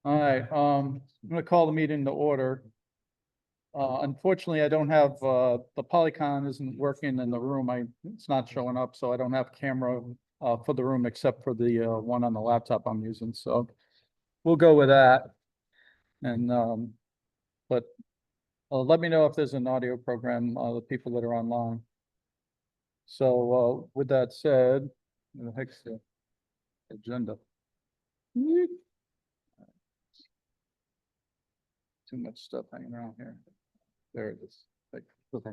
All right, I'm gonna call the meeting to order. Unfortunately, I don't have, the Polycon isn't working in the room. It's not showing up, so I don't have camera, for the room except for the, one on the laptop I'm using, so we'll go with that. And, but, let me know if there's an audio program, the people that are online. So, with that said, the heck's the agenda? Too much stuff hanging around here. There it is. Like, okay.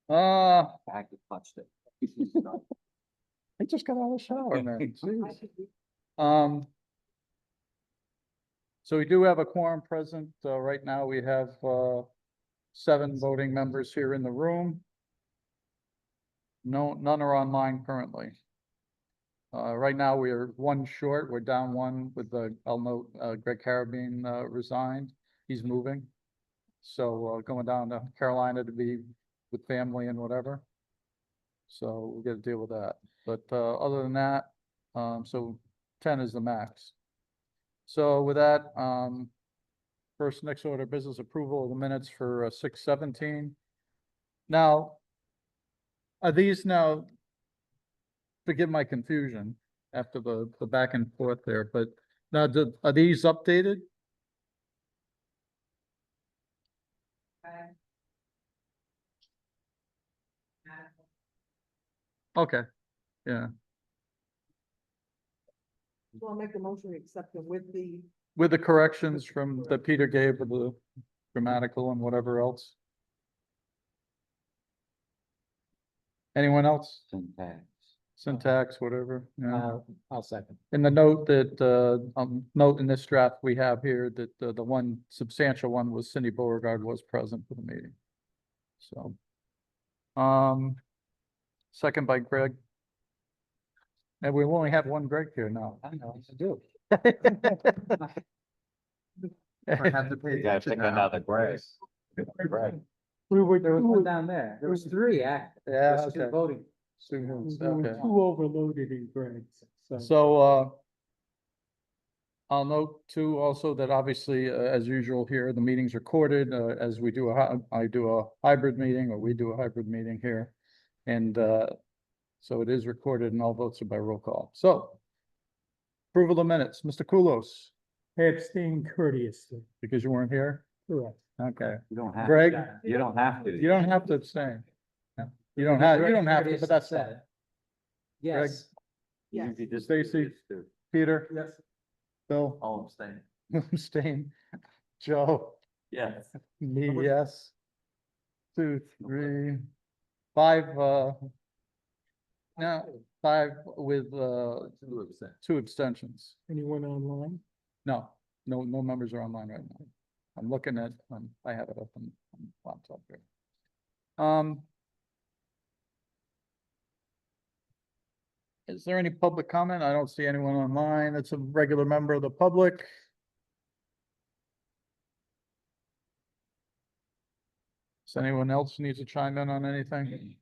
All right. I touched it. I just got out of the shower, man. Jeez. So we do have a quorum present. Right now we have, 7 voting members here in the room. None are online currently. Right now we are 1 short. We're down 1 with I'll note, Greg Carabine, resigned. He's moving. So, going down to Carolina to be with family and whatever. So we got to deal with that. But, other than that, so 10 is the max. So with that, first next order of business, approval of the minutes for 6/17. Now, are these now, forgive my confusion after the back and forth there, but now are these updated? Okay, yeah, So I'll make the motion to accept it with the, with the corrections from that Peter gave with the grammatical and whatever else. Anyone else? Syntax, whatever, yeah. I'll second. In the note that, note in this draft we have here that the one substantial one was Cindy Beauregard was present for the meeting. So, second by Greg. And we only have 1 Greg here now. I know, I do. Have to pay. Yeah, pick another Greg. Greg. We were, There was two- one down there. There was 3, actually. Yeah, There's 2 okay. voting. we were Okay. too overloaded in grades, so. So, I'll note too also that obviously, as usual here, the meeting's recorded, as we do I do a hybrid meeting, or we do a hybrid meeting here. And, so it is recorded and all votes are by roll call. So approval of minutes, Mr. Kulos, I abstained courteously. because you weren't here? Correct. Okay. You don't have. Greg, You don't have to. you don't have to abstain. You don't have to, but that's fine. Yes. yes, Stacy? Peter, Yes. Bill, All abstain. abstain, Joe, Yes. me, yes. 2, 3, 5, now, 5 with, 2 abstentions. Anyone online? No members are online right now. I'm looking at, I have it open on the laptop here. Is there any public comment? I don't see anyone online. It's a regular member of the public. Does anyone else need to chime in on anything?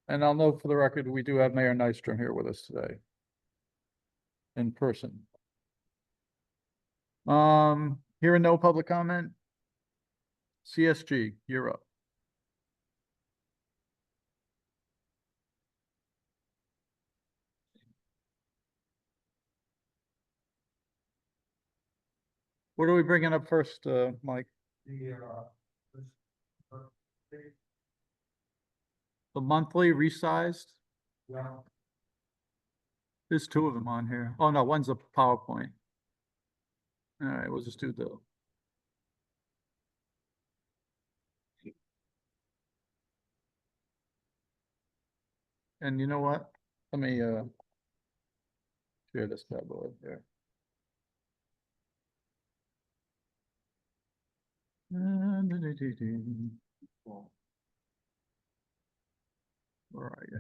And I'll note for the record, we do have Mayor Nystrom here with us today. In person. Hearing no public comment. CSG, you're up. What are we bringing up first, Mike? The monthly resized? Well. There's 2 of them on here. Oh, no, one's a PowerPoint. All right, we'll just do the. And you know what? Let me, share this bad boy there. Where are you?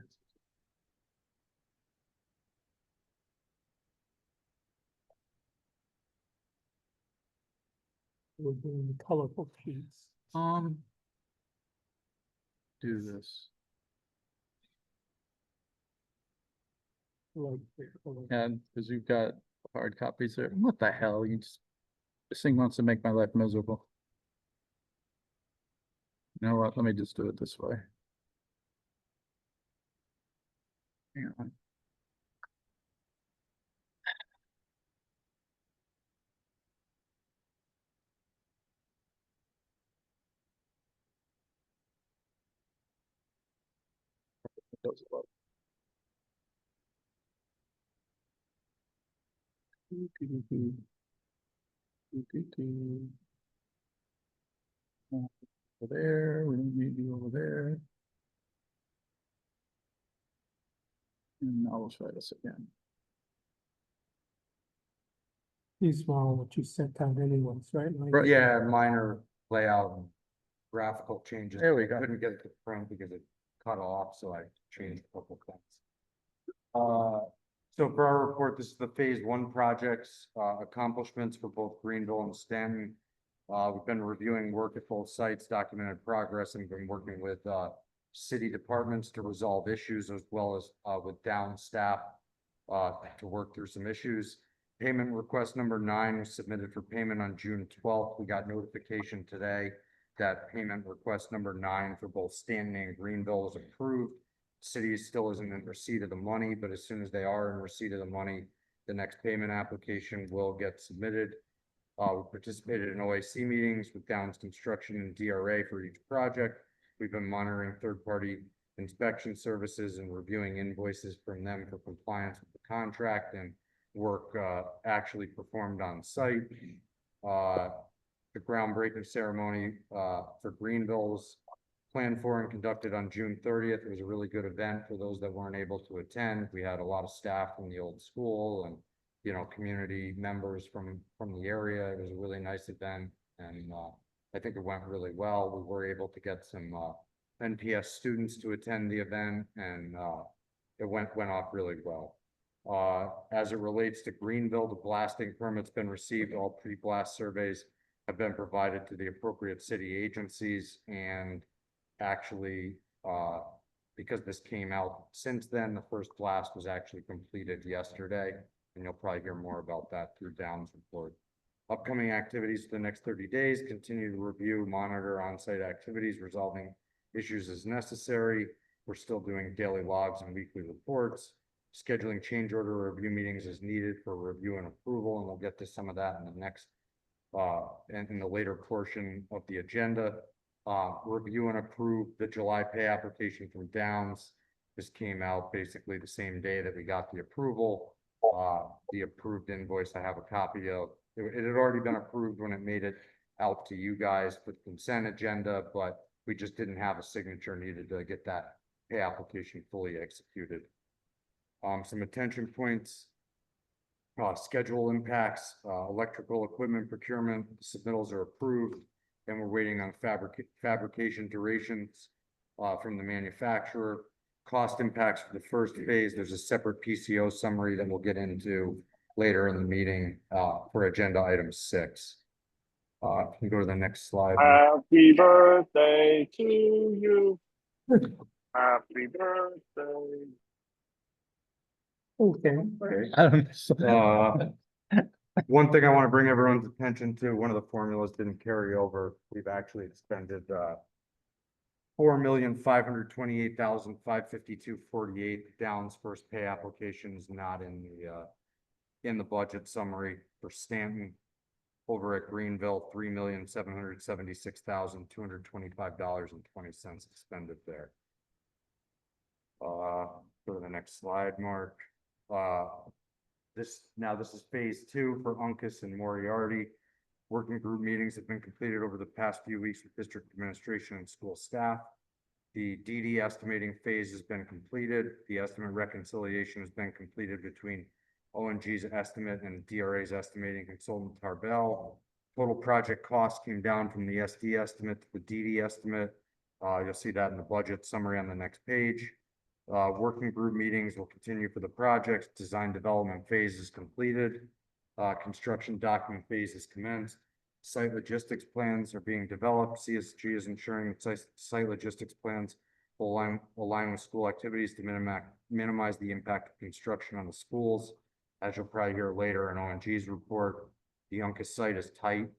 We're doing colorful sheets. Do this. Like the color. And because you've got hard copies there. What the hell? This thing wants to make my life miserable. You know what? Let me just do it this way. Hang on. Does it load? Over there, we don't need you over there. And now we'll try this again. These were all what you sent out anyways, right? Like- Right. Yeah, minor layout and graphical changes. There we I go. couldn't get it to print because it cut off, so I changed a couple things. So for our report, this is the phase one projects, accomplishments for both Greenville and Stanton. We've been reviewing work at both sites, documented progress, and been working with, city departments to resolve issues as well as, with down staff, to work through some issues. Payment request number 9 was submitted for payment on June 12th. We got notification today that payment request number 9 for both Stanton and Greenville is approved. City still isn't in receipt of the money, but as soon as they are in receipt of the money, the next payment application will get submitted. We participated in OAC meetings with Downs Construction and DRA for each project. We've been monitoring third-party inspection services and reviewing invoices from them for compliance with the contract and work actually performed on site. The groundbreaking ceremony for Greenville's planned for and conducted on June 30th. It was a really good event for those that weren't able to attend. We had a lot of staff from the old school and, you know, community members from the area. It was a really nice event, and I think it went really well. We were able to get some NPS students to attend the event, and it went off really well. As it relates to Greenville, the blasting permit's been received. All pre-blast surveys have been provided to the appropriate city agencies, and actually, because this came out since then, the first blast was actually completed yesterday, and you'll probably hear more about that through Downs' report. Upcoming activities for the next 30 days, continue to review, monitor on-site activities, resolving issues as necessary. We're still doing daily logs and weekly reports, scheduling change order review meetings as needed for review and approval, and we'll get to some of that in the next, and in the later portion of the agenda. Review and approve the July pay application from Downs. This came out basically the same day that we got the approval. The approved invoice, I have a copy of. It had already been approved when it made it out to you guys for the consent agenda, but we just didn't have a signature needed to get that pay application fully executed. Some attention points. Schedule impacts, electrical equipment procurement, submittals are approved, and we're waiting on fabrication durations from the manufacturer. Cost impacts for the first phase, there's a separate PCO summary that we'll get into later in the meeting for agenda item 6. Can you go to the next slide? Happy birthday to you. Happy birthday. Okay. Okay. I don't know. One thing I want to bring everyone's attention to, one of the formulas didn't carry over. We've actually expended $4,528,552.48. Downs' first pay application is not in the budget summary for Stanton. Over at Greenville, $3,776,225.20 expended there. Go to the next slide, Mark. This is phase 2 for Uncas and Moriarty. Working group meetings have been completed over the past few weeks with district administration and school staff. The DD estimating phase has been completed. The estimate reconciliation has been completed between ONG's estimate and DRA's estimating consultant Tarbell. Total project cost came down from the SD estimate to the DD estimate. You'll see that in the budget summary on the next page. Working group meetings will continue for the projects. Design development phase is completed. Construction document phase is commenced. Site logistics plans are being developed. CSG is ensuring that site logistics plans will align with school activities to minimize the impact of construction on the schools. As you'll probably hear later in ONG's report, the Uncas site is tight.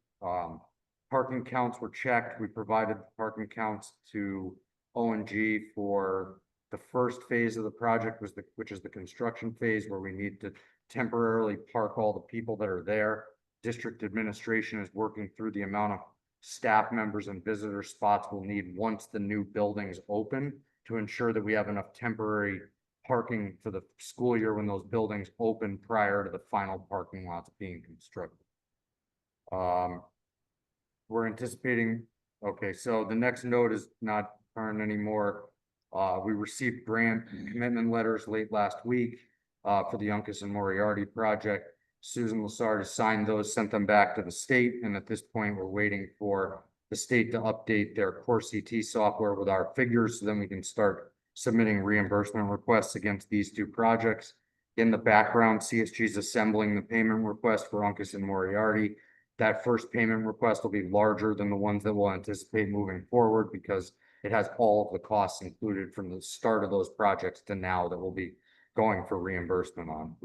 Parking counts were checked. We provided the parking counts to ONG for the first phase of the project which is the construction phase where we need to temporarily park all the people that are there. District administration is working through the amount of staff members and visitor spots we'll need once the new buildings open to ensure that we have enough temporary parking for the school year when those buildings open prior to the final parking lots being constructed. We're anticipating, okay, so the next note is not current anymore. We received grant commitment letters late last week for the Uncas and Moriarty project. Susan Lassard has signed those, sent them back to the state, and at this point, we're waiting for the state to update their core CT software with our figures, so then we can start submitting reimbursement requests against these two projects. In the background, CSG is assembling the payment request for Uncas and Moriarty. That first payment request will be larger than the ones that we'll anticipate moving forward because it has all of the costs included from the start of those projects to now that we'll be going for reimbursement on.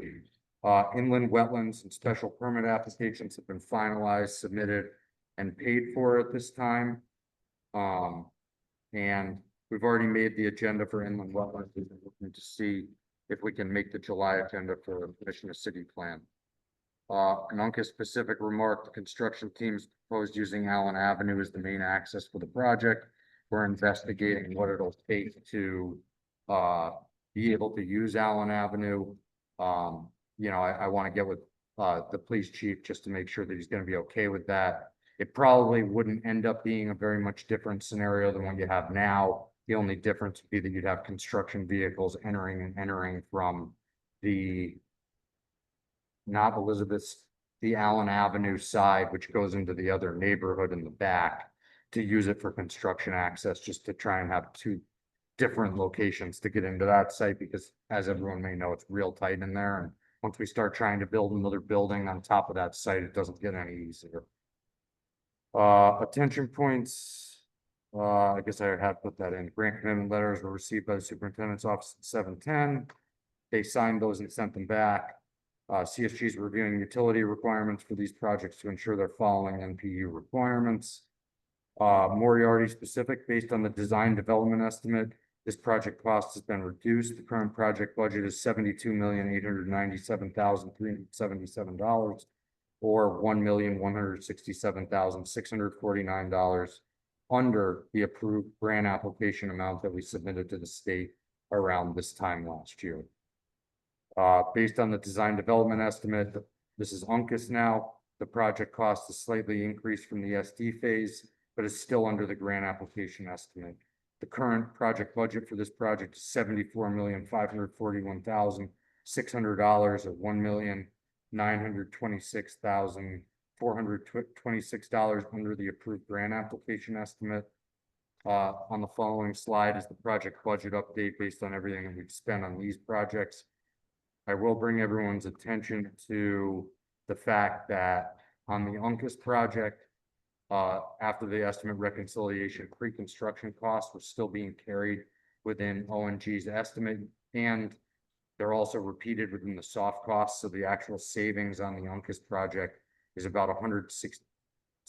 Inland wetlands and special permit applications have been finalized, submitted, and paid for at this time. And we've already made the agenda for inland wetlands. We've been looking to see if we can make the July agenda for Mission City Plan. An Uncas specific remark, the construction teams proposed using Allen Avenue as the main access for the project. We're investigating what it'll take to be able to use Allen Avenue. You know, I want to get with the police chief just to make sure that he's going to be okay with that. It probably wouldn't end up being a very much different scenario than what you have now. The only difference would be that you'd have construction vehicles entering from the not Elizabeth's, the Allen Avenue side, which goes into the other neighborhood in the back to use it for construction access, just to try and have two different locations to get into that site, because as everyone may know, it's real tight in there. And once we start trying to build another building on top of that site, it doesn't get any easier. Attention points. I guess I have put that in. Grant commitment letters were received by the superintendent's office at 7:10. They signed those and sent them back. CSG is reviewing utility requirements for these projects to ensure they're following NPU requirements. Moriarty specific, based on the design development estimate, this project cost has been reduced. The current project budget is $72,897,377, or $1,167,649 under the approved grant application amount that we submitted to the state around this time last year. Based on the design development estimate, this is Uncas now. The project cost is slightly increased from the SD phase, but is still under the grant application estimate. The current project budget for this project is $74,541,600, or $1,926,426 under the approved grant application estimate. On the following slide is the project budget update based on everything that we've spent on these projects. I will bring everyone's attention to the fact that on the Uncas project, after the estimate reconciliation, pre-construction costs were still being carried within ONG's estimate, and they're also repeated within the soft costs. So the actual savings on the Uncas project is about it's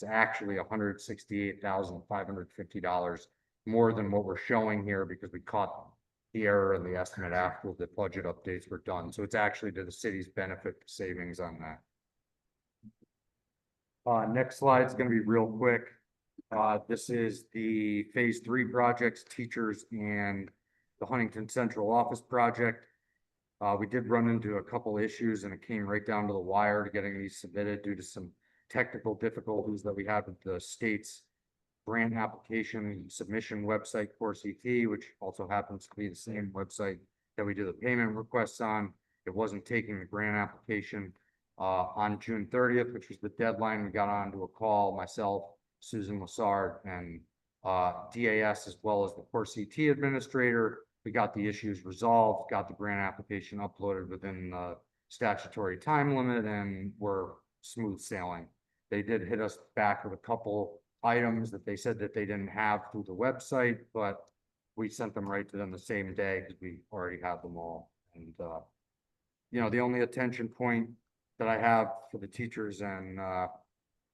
actually $168,550 more than what we're showing here, because we caught the error in the estimate after the budget updates were done. So it's actually to the city's benefit savings on that. Next slide is going to be real quick. This is the phase 3 projects, teachers and the Huntington Central Office project. We did run into a couple issues, and it came right down to the wire to getting these submitted due to some technical difficulties that we had with the state's grant application submission website, Core CT, which also happens to be the same website that we do the payment requests on. It wasn't taking the grant application. On June 30th, which was the deadline, we got onto a call, myself, Susan Lassard, and DAS, as well as the Core CT administrator. We got the issues resolved, got the grant application uploaded within the statutory time limit, and we're smooth sailing. They did hit us back with a couple items that they said that they didn't have through the website, but we sent them right to them the same day because we already had them all. And you know, the only attention point that I have for the teachers and,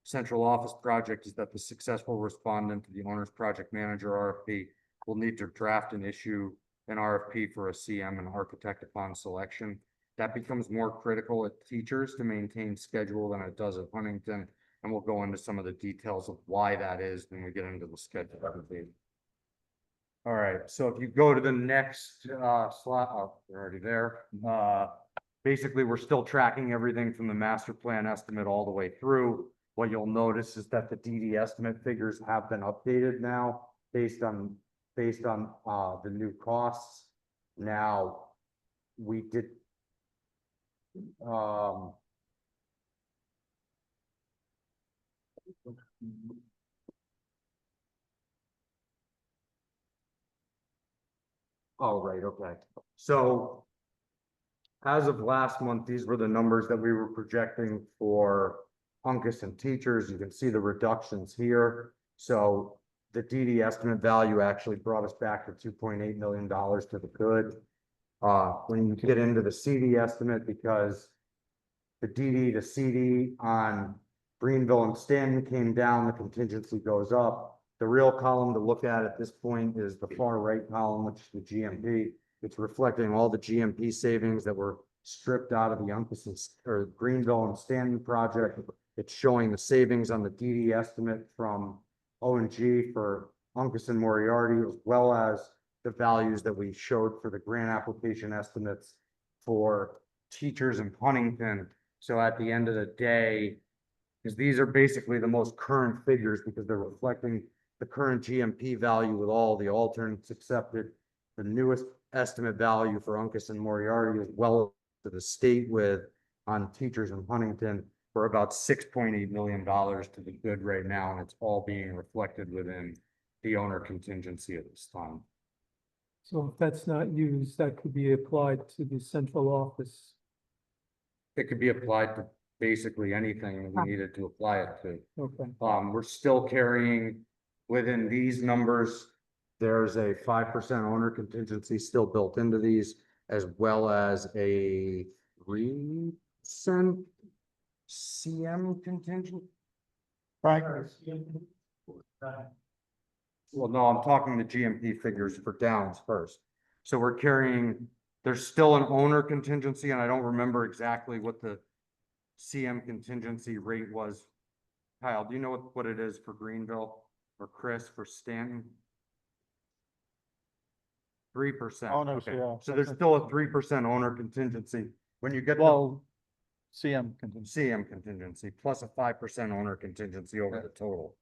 central office project is that the successful respondent to the owner's project manager RFP will need to draft and issue an RFP for a CM and architect upon selection. That becomes more critical at teachers to maintain schedule than it does at Huntington. And we'll go into some of the details of why that is when we get into the schedule. All right, so if you go to the next slide, oh, we're already there. Basically, we're still tracking everything from the master plan estimate all the way through. What you'll notice is that the DD estimate figures have been updated now based on the new costs. Now, we did oh, right, okay. So as of last month, these were the numbers that we were projecting for Uncas and teachers. You can see the reductions here. So the DD estimate value actually brought us back to $2.8 million to the good. When you get into the CD estimate, because the DD to CD on Greenville and Stanton came down, the contingency goes up. The real column to look at this point is the far right column, which is the GMP. It's reflecting all the GMP savings that were stripped out of the Uncas or Greenville and Stanton project. It's showing the savings on the DD estimate from O&G for Uncas and Moriarty, as well as the values that we showed for the grant application estimates for teachers in Huntington. So at the end of the day, because these are basically the most current figures because they're reflecting the current GMP value with all the alternates accepted, the newest estimate value for Uncas and Moriarty, as well as the state with on teachers in Huntington, for about $6.8 million to the good right now, and it's all being reflected within the owner contingency at this time. So if that's not used, that could be applied to the central office. It could be applied to basically anything we needed to apply it to. Okay. We're still carrying within these numbers. There's a 5% owner contingency still built into these, as well as a 3% CM contingent. Frank? Well, no, I'm talking the GMP figures for Downs first. So we're carrying, there's still an owner contingency, and I don't remember exactly what the CM contingency rate was. Kyle, do you know what it is for Greenville or Chris for Stanton? 3%. Owners, Okay. yeah. So there's still a 3% owner contingency. When you get to Well, CM contingency. CM contingency plus a 5% owner contingency over the total.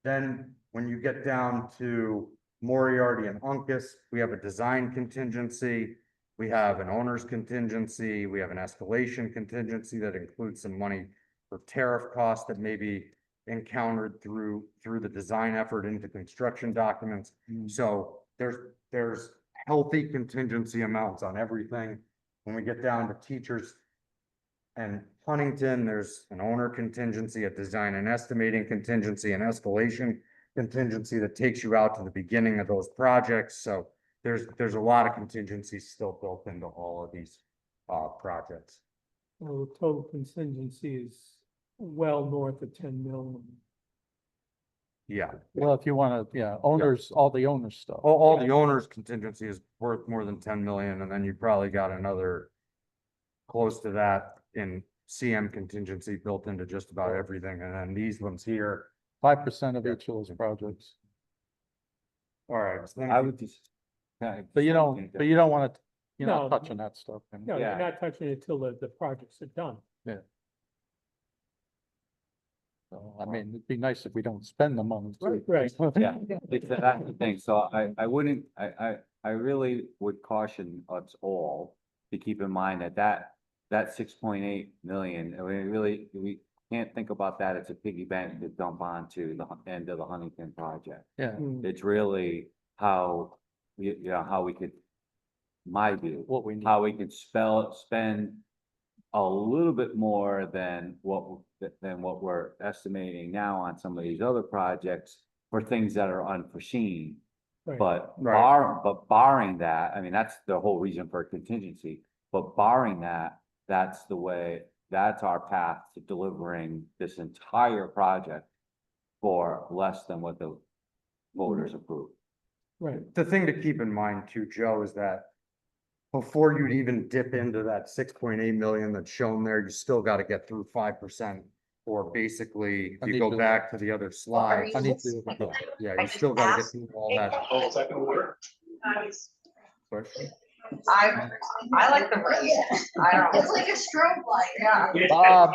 Then when you get down to Moriarty and Uncas, we have a design contingency. We have an owner's contingency. We have an escalation contingency that includes some money for tariff costs that may be encountered through the design effort into construction documents. So there's healthy contingency amounts on everything. When we get down to teachers and Huntington, there's an owner contingency, a design and estimating contingency, an escalation contingency that takes you out to the beginning of those projects. So there's a lot of contingencies still built into all of these projects. Well, the total contingency is well north of 10 million. Yeah, Well, if you want to, yeah, owners, all the owner stuff. all the owners contingency is worth more than 10 million, and then you probably got another close to that in CM contingency built into just about everything, and then these ones here. 5% of each of those projects. All right, so then I if you- would just. But you don't want to, you're not No. touching that stuff. I mean, No, Yeah. you're not touching it till the projects are done. so, I mean, it'd be nice if we don't spend the money. too. Right. Yeah, that's the thing, so I wouldn't, I really would caution us all to keep in mind that 6.8 million, I mean, really, we can't think about that as a piggy bank to dump onto the end of the Huntington project. Yeah, Hmm. It's really how, you know, how we could, my view, what we need. how we could spend a little bit more than what we're estimating now on some of these other projects for things that are unforeseen. Right. But Right. barring that, I mean, that's the whole reason for contingency, but barring that, that's the way, that's our path to delivering this entire project for less than what the voters approved. Right, The thing to keep in mind too, Joe, is that before you'd even dip into that 6.8 million that's shown there, you still gotta get through 5%. Or basically, I if you need go to- back to the other slide, I need to, yeah, you still gotta get through all that. Question? I like the red. I don't. It's like a strobe light. Yeah. Bob,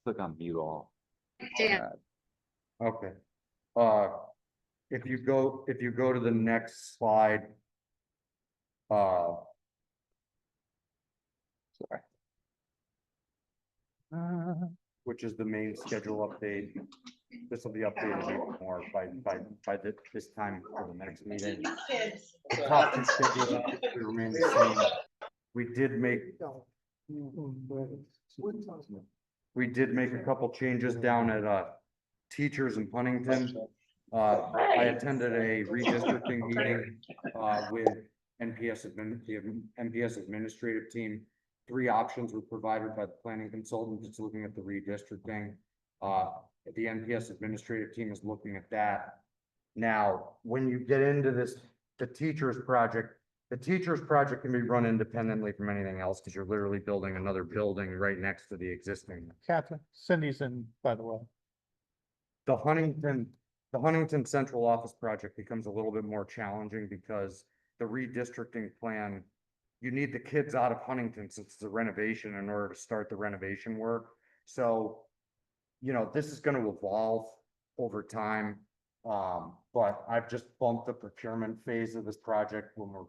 Click on mute all. Okay. If you go to the next slide. Sorry. Which is the main schedule update. This will be updated even more by this time for the next meeting. The top two schedules remain the same. We did make a couple changes down at teachers in Huntington. I attended a redistricting meeting with the NPS administrative team. 3 options were provided by the planning consultant that's looking at the redistricting. The NPS administrative team is looking at that. Now, when you get into this, the teachers project can be run independently from anything else because you're literally building another building right next to the existing. Catherine, Cindy's in, by the way. The Huntington Central Office project becomes a little bit more challenging because the redistricting plan, you need the kids out of Huntington since it's a renovation in order to start the renovation work. So, you know, this is gonna evolve over time. But I've just bumped the procurement phase of this project when we're,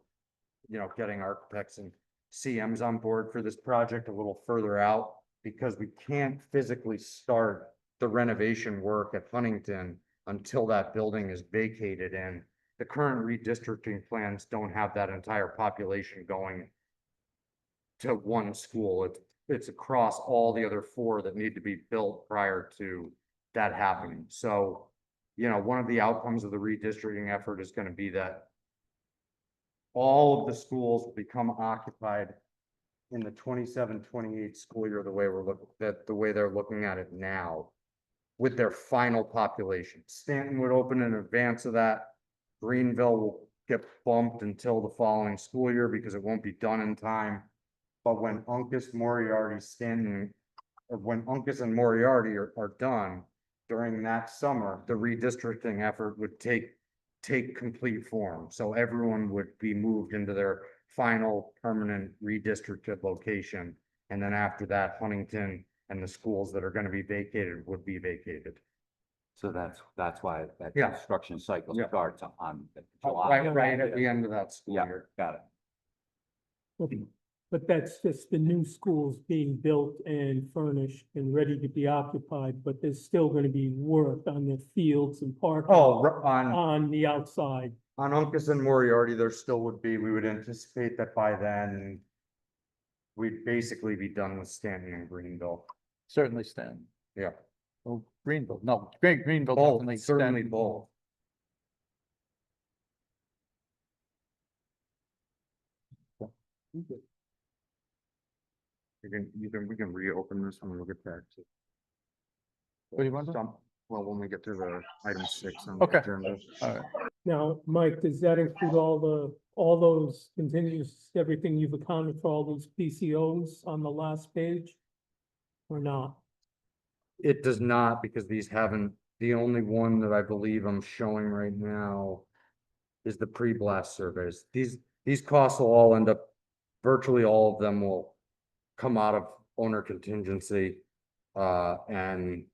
you know, getting architects and CMs on board for this project a little further out because we can't physically start the renovation work at Huntington until that building is vacated, and the current redistricting plans don't have that entire population going to one school. It's across all the other 4 that need to be built prior to that happening. So, you know, one of the outcomes of the redistricting effort is going to be that all of the schools will become occupied in the 27-28 school year, the way they're looking at it now, with their final population. Stanton would open in advance of that. Greenville will get bumped until the following school year because it won't be done in time. But when Uncas, and Moriarty are done during that summer, the redistricting effort would take complete form. So everyone would be moved into their final permanent redistricted location. And then after that, Huntington and the schools that are going to be vacated would be vacated. So that's why that Yeah. construction cycle Yeah. starts on July. Right at the end of that school Yeah, year. got it. but that's just the new schools being built and furnished and ready to be occupied, but there's still gonna be work on the fields and parking Oh, on on the outside. Uncas and Moriarty, there still would be, we would anticipate that by then we'd basically be done with Stanton and Greenville. Certainly Stan. Yeah. Oh, Greenville, no, Greenville Both, definitely. certainly Stan. both. We can reopen this when we get back to. What do you want to do? Well, when we get to the item 6 on the Okay. agenda. All right. Now, Mike, does that include all those contingencies, everything you've accounted for, all those PCOs on the last page? Or not? It does not, because these haven't, the only one that I believe I'm showing right now is the pre-blast surveys. These costs will all end up, virtually all of them will come out of owner contingency. And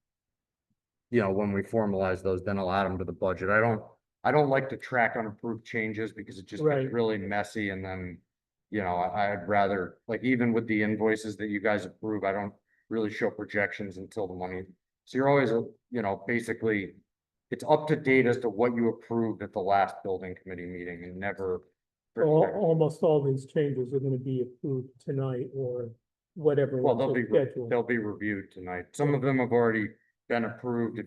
you know, when we formalize those, then I'll add them to the budget. I don't like to track unapproved changes because it just Right. gets really messy, and then, you know, I'd rather, like, even with the invoices that you guys approve, I don't really show projections until the money. So you're always, you know, basically, it's up to date as to what you approved at the last building committee meeting and never. Almost all these changes are gonna be approved tonight or whatever. Well, was scheduled. they'll be reviewed tonight. Some of them have already been approved.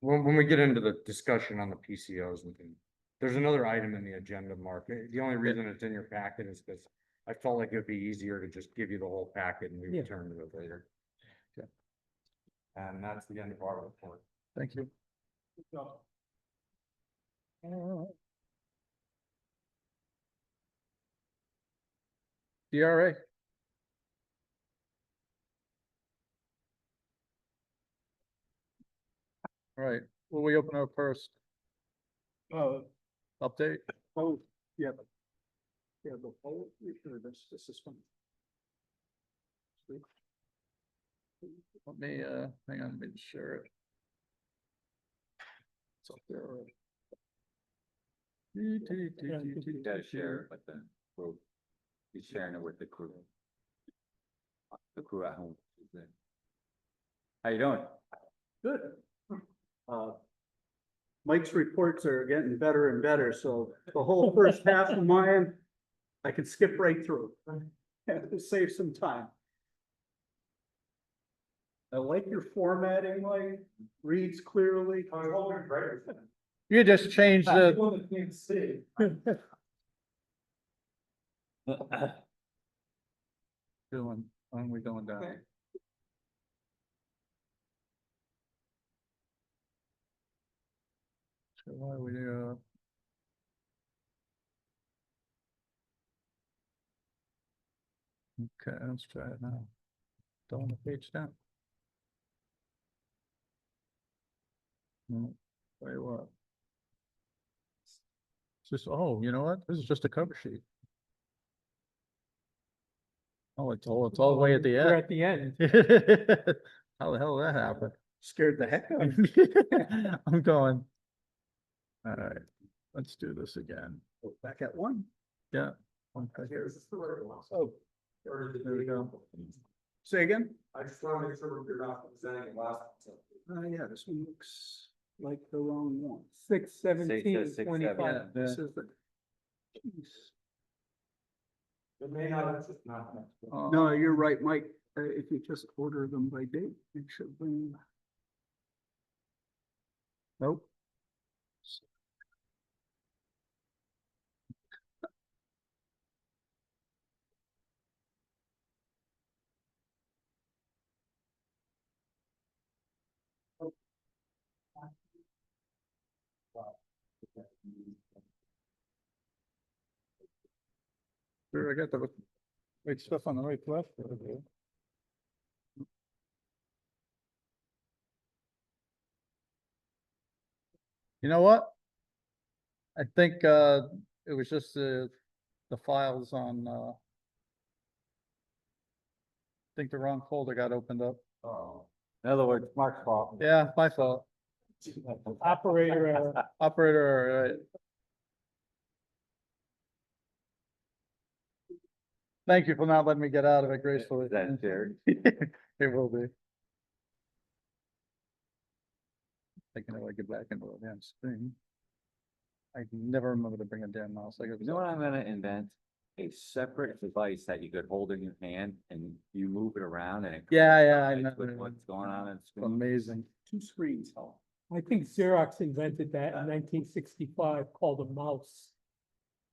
When we get into the discussion on the PCOs, we can There's another item in the agenda, Mark. The only reason it's in your packet is because I felt like it'd be easier to just give you the whole packet and we Yeah. return to it later. Okay. And that's the end of our report. Thank you. DRA. All right, will we open up first? Update? Oh, yeah. Yeah, the whole, this is fun. Let me, hang on, let me share it. It's up there. You gotta share it with the group. He's sharing it with the crew. The crew at home. How you doing? Good. Mike's reports are getting better and better, so the whole first half of mine, I could skip right through. To save some time. I like your formatting, Mike, reads clearly. You just changed the, doing, when we going down? So why we, okay, let's try it now. Don't the page down. No, tell you what. It's just, oh, you know what? This is just a cover sheet. Oh, it's all the way at the We're end. at the end. How the hell did that happen? Scared the heck out of me. I'm going. All right, let's do this again. Back at one. Yeah. Okay. Oh, There we go. say again? I just want to make sure you're not presenting it last. Yeah, this one looks like the wrong one. 6/17/25. Yeah. This is the. Jeez. It may not, it's just not. No, you're right, Mike. If you just order them by date, it should bring. Nope. Sure, I got the right stuff on the right left. You know what? I think it was just the files on I think the wrong folder got opened up. In other words, Mark's fault. Yeah, my fault. Operator error. Operator, all right. Thank you for not letting me get out of it gracefully. That's fair. It will be. Thinking if I get back into the damn screen. I never remember to bring a damn mouse. I You know what I'm gonna invent? A separate device that you could hold in your hand and you move it around and it. Yeah, I coincides know. with what's going on in school. Amazing. Two screens. I think Xerox invented that in 1965, called a mouse.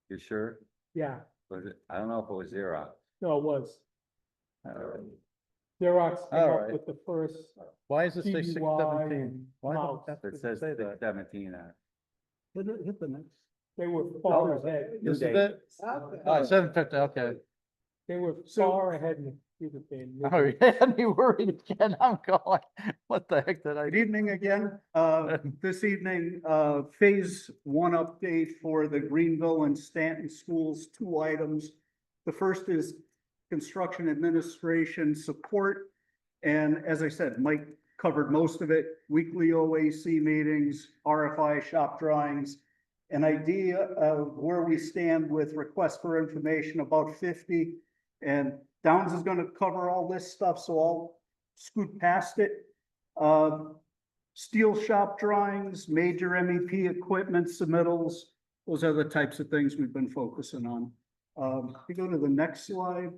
You sure? Yeah, Was it? I don't know if it was Xerox. no, it was. Uh, Xerox came All up right. with the first Why is it say six CUI seventeen? and Why mouse. don't It says say that? 17. Hit the next. They were far ahead. This is date. it? Oh, 750, okay. They were So- far ahead in the computer game. Oh, you had me worried again. I'm going, what the heck did I Good do? evening again. This evening, phase one update for the Greenville and Stanton schools, 2 items. The first is construction administration support. And as I said, Mike covered most of it, weekly OAC meetings, RFI shop drawings. An idea of where we stand with requests for information, about 50. And Downs is gonna cover all this stuff, so I'll scoot past it. Steel shop drawings, major MEP equipment submittals, those are the types of things we've been focusing on. If you go to the next slide.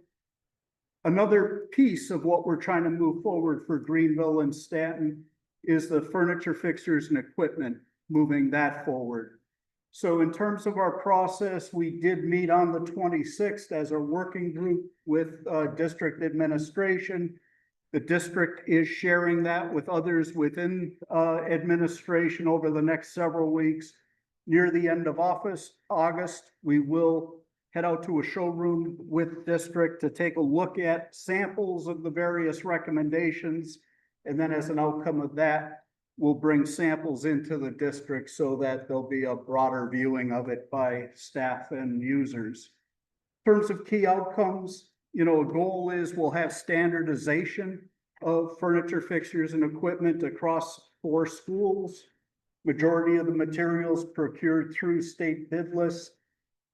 Another piece of what we're trying to move forward for Greenville and Stanton is the furniture, fixtures and equipment, moving that forward. So in terms of our process, we did meet on the 26th as a working group with district administration. The district is sharing that with others within administration over the next several weeks. Near the end of August, we will head out to a showroom with district to take a look at samples of the various recommendations. And then as an outcome of that, we'll bring samples into the district so that there'll be a broader viewing of it by staff and users. In terms of key outcomes, a goal is we'll have standardization of furniture, fixtures, and equipment across 4 schools. Majority of the materials procured through state bid lists.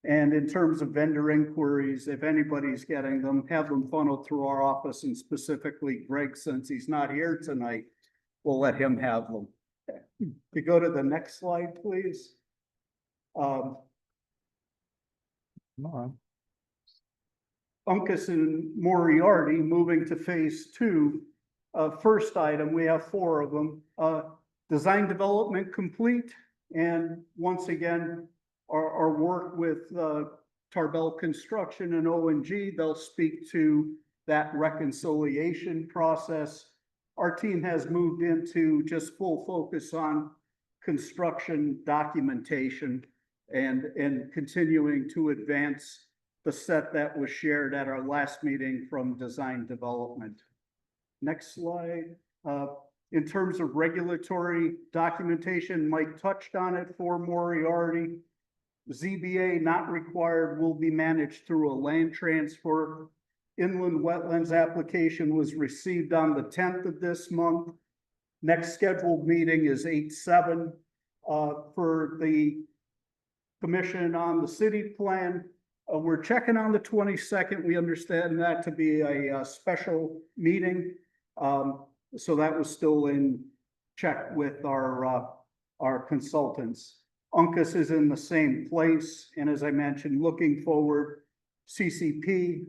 And in terms of vendor inquiries, if anybody's getting them, have them funneled through our office, and specifically Greg, since he's not here tonight, we'll let him have them. To go to the next slide, please. Come on. Uncas and Moriarty moving to phase 2. First item, we have 4 of them. Design development complete. And once again, our work with Tarbell Construction and O&G, they'll speak to that reconciliation process. Our team has moved into just full focus on construction documentation and continuing to advance the set that was shared at our last meeting from design development. Next slide. In terms of regulatory documentation, Mike touched on it for Moriarty. ZBA not required, will be managed through a land transfer. Inland wetlands application was received on the 10th of this month. Next scheduled meeting is 8/7. For the commission on the city plan, we're checking on the 22nd. We understand that to be a special meeting. So that was still in check with our consultants. Uncas is in the same place. And as I mentioned, looking forward, CCP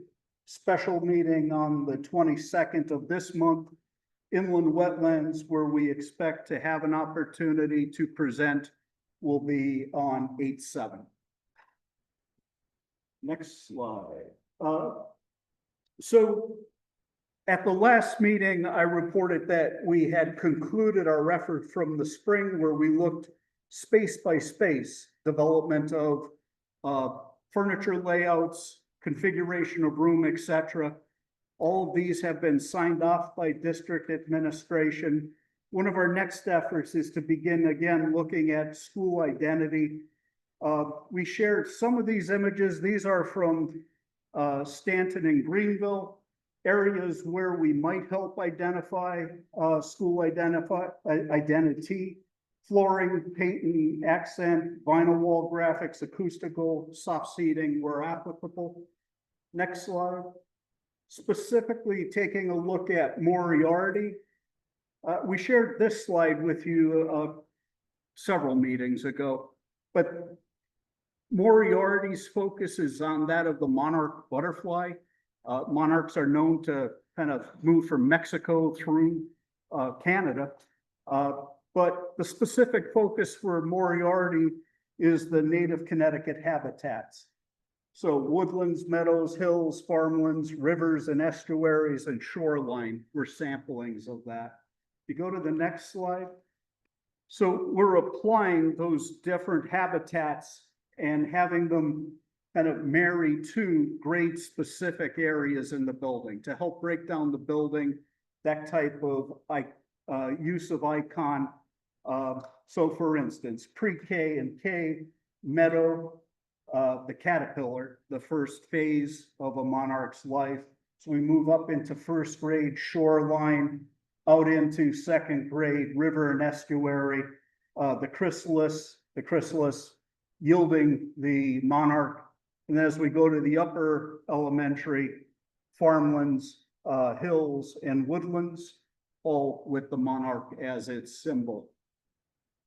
special meeting on the 22nd of this month. Inland wetlands, where we expect to have an opportunity to present, will be on 8/7. Next slide. So at the last meeting, I reported that we had concluded our effort from the spring, where we looked space by space, development of furniture layouts, configuration of room, etc. All of these have been signed off by district administration. One of our next efforts is to begin again looking at school identity. We shared some of these images. These are from Stanton and Greenville, areas where we might help identify school identity. Flooring, paint and accent, vinyl wall graphics, acoustical, soft seating where applicable. Next slide. Specifically taking a look at Moriarty. We shared this slide with you several meetings ago, but Moriarty's focus is on that of the monarch butterfly. Monarchs are known to kind of move from Mexico through Canada. But the specific focus for Moriarty is the native Connecticut habitats. So woodlands, meadows, hills, farmlands, rivers and estuaries and shoreline were samplings of that. You go to the next slide. So we're applying those different habitats and having them kind of marry to grade specific areas in the building to help break down the building, that type of use of icon. So for instance, pre-K and K, meadow, the caterpillar, the first phase of a monarch's life. So we move up into first grade, shoreline, out into second grade, river and estuary, the chrysalis yielding the monarch. And as we go to the upper elementary, farmlands, hills and woodlands, all with the monarch as its symbol.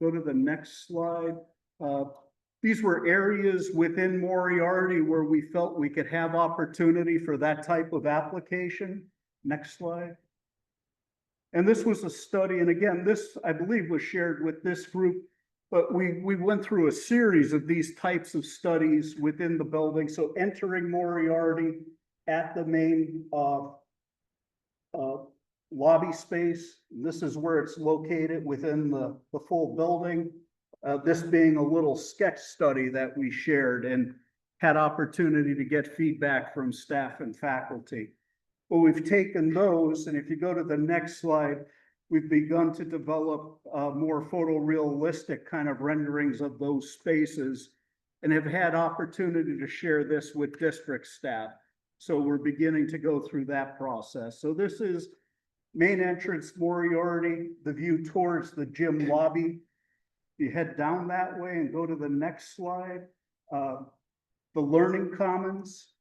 Go to the next slide. These were areas within Moriarty where we felt we could have opportunity for that type of application. Next slide. And this was a study, and again, this, I believe, was shared with this group. But we went through a series of these types of studies within the building. So entering Moriarty at the main, lobby space. This is where it's located within the full building. This being a little sketch study that we shared and had opportunity to get feedback from staff and faculty. Well, we've taken those, and if you go to the next slide, we've begun to develop more photorealistic kind of renderings of those spaces and have had opportunity to share this with district staff. So we're beginning to go through that process. So this is main entrance Moriarty, the view towards the gym lobby. You head down that way and go to the next slide. The Learning Commons.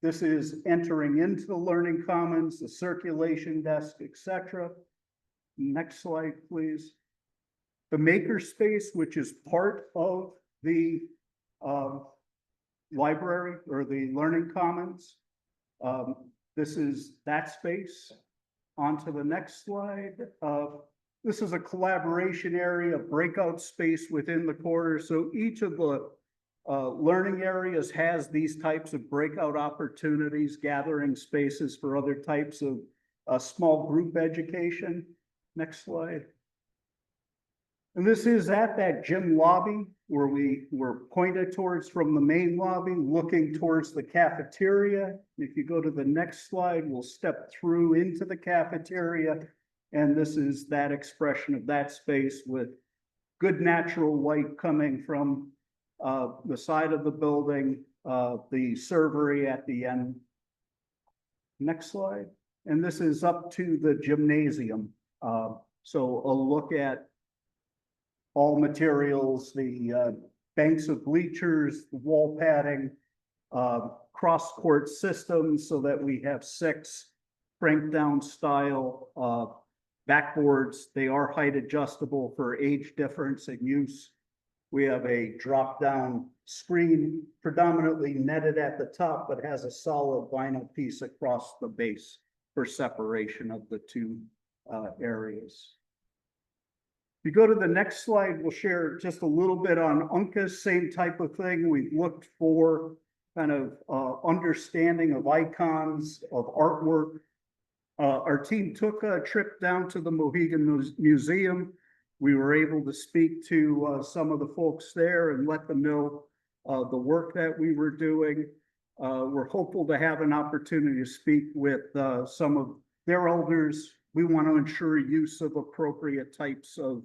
This is entering into the Learning Commons, the circulation desk, etc. Next slide, please. The makerspace, which is part of the library or the Learning Commons. This is that space. On to the next slide. This is a collaboration area, breakout space within the quarter. So each of the learning areas has these types of breakout opportunities, gathering spaces for other types of small group education. Next slide. And this is at that gym lobby where we were pointed towards from the main lobby, looking towards the cafeteria. If you go to the next slide, we'll step through into the cafeteria. And this is that expression of that space with good natural light coming from the side of the building, the servery at the end. Next slide. And this is up to the gymnasium. So a look at all materials, the banks of bleachers, the wall padding, cross-court systems so that we have 6 crank-down style backboards. They are height adjustable for age difference and use. We have a drop-down screen, predominantly netted at the top, but has a solid vinyl piece across the base for separation of the two areas. If you go to the next slide, we'll share just a little bit on UNCUS, same type of thing. We've looked for kind of understanding of icons, of artwork. Our team took a trip down to the Mohegan Museum. We were able to speak to some of the folks there and let them know the work that we were doing. We're hopeful to have an opportunity to speak with some of their elders. We want to ensure use of appropriate types of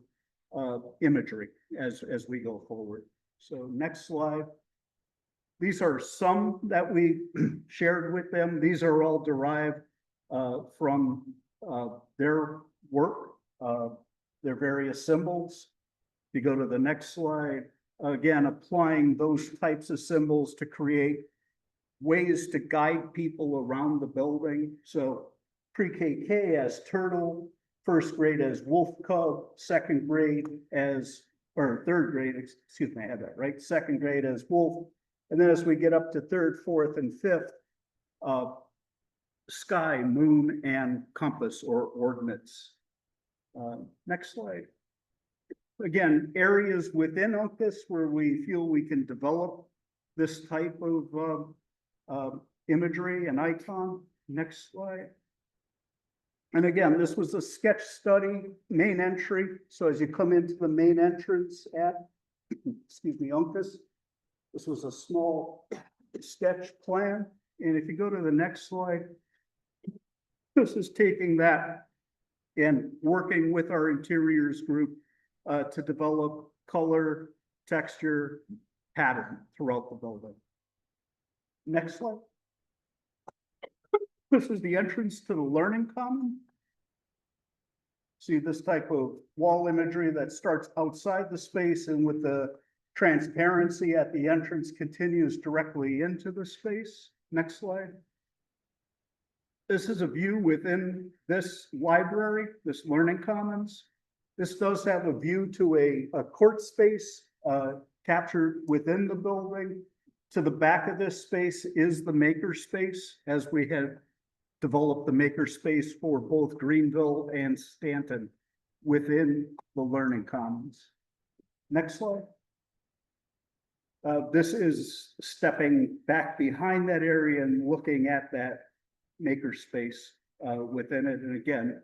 imagery as we go forward. So next slide. These are some that we shared with them. These are all derived from their work, their various symbols. If you go to the next slide, again, applying those types of symbols to create ways to guide people around the building. So pre-KK as turtle, first grade as wolf cub, second grade as, or third grade, excuse me, I had that right, second grade as wolf. And then as we get up to third, fourth, and fifth, sky, moon, and compass or ordinates. Next slide. Again, areas within UNCUS where we feel we can develop this type of imagery and icon. Next slide. And again, this was a sketch study, main entry. So as you come into the main entrance at, excuse me, UNCUS, this was a small sketch plan. And if you go to the next slide, this is taking that and working with our interiors group to develop color, texture, pattern throughout the building. Next slide. This is the entrance to the Learning Common. See this type of wall imagery that starts outside the space and with the transparency at the entrance continues directly into the space. Next slide. This is a view within this library, this Learning Commons. This does have a view to a court space captured within the building. To the back of this space is the maker space, as we have developed the maker space for both Greenville and Stanton within the Learning Commons. Next slide. This is stepping back behind that area and looking at that maker space within it. And again,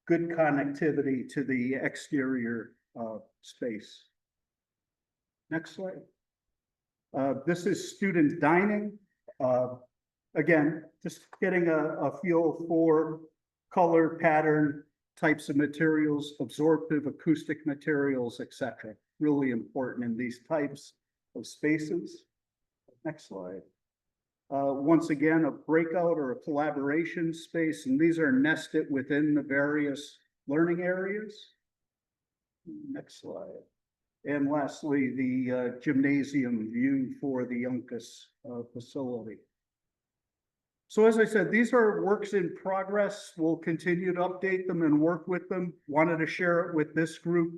good connectivity to the exterior space. Next slide. This is student dining. Again, just getting a feel for color, pattern, types of materials, absorptive acoustic materials, etc. Really important in these types of spaces. Next slide. Once again, a breakout or a collaboration space, and these are nested within the various learning areas. Next slide. And lastly, the gymnasium view for the Uncas facility. So as I said, these are works in progress. We'll continue to update them and work with them. Wanted to share it with this group.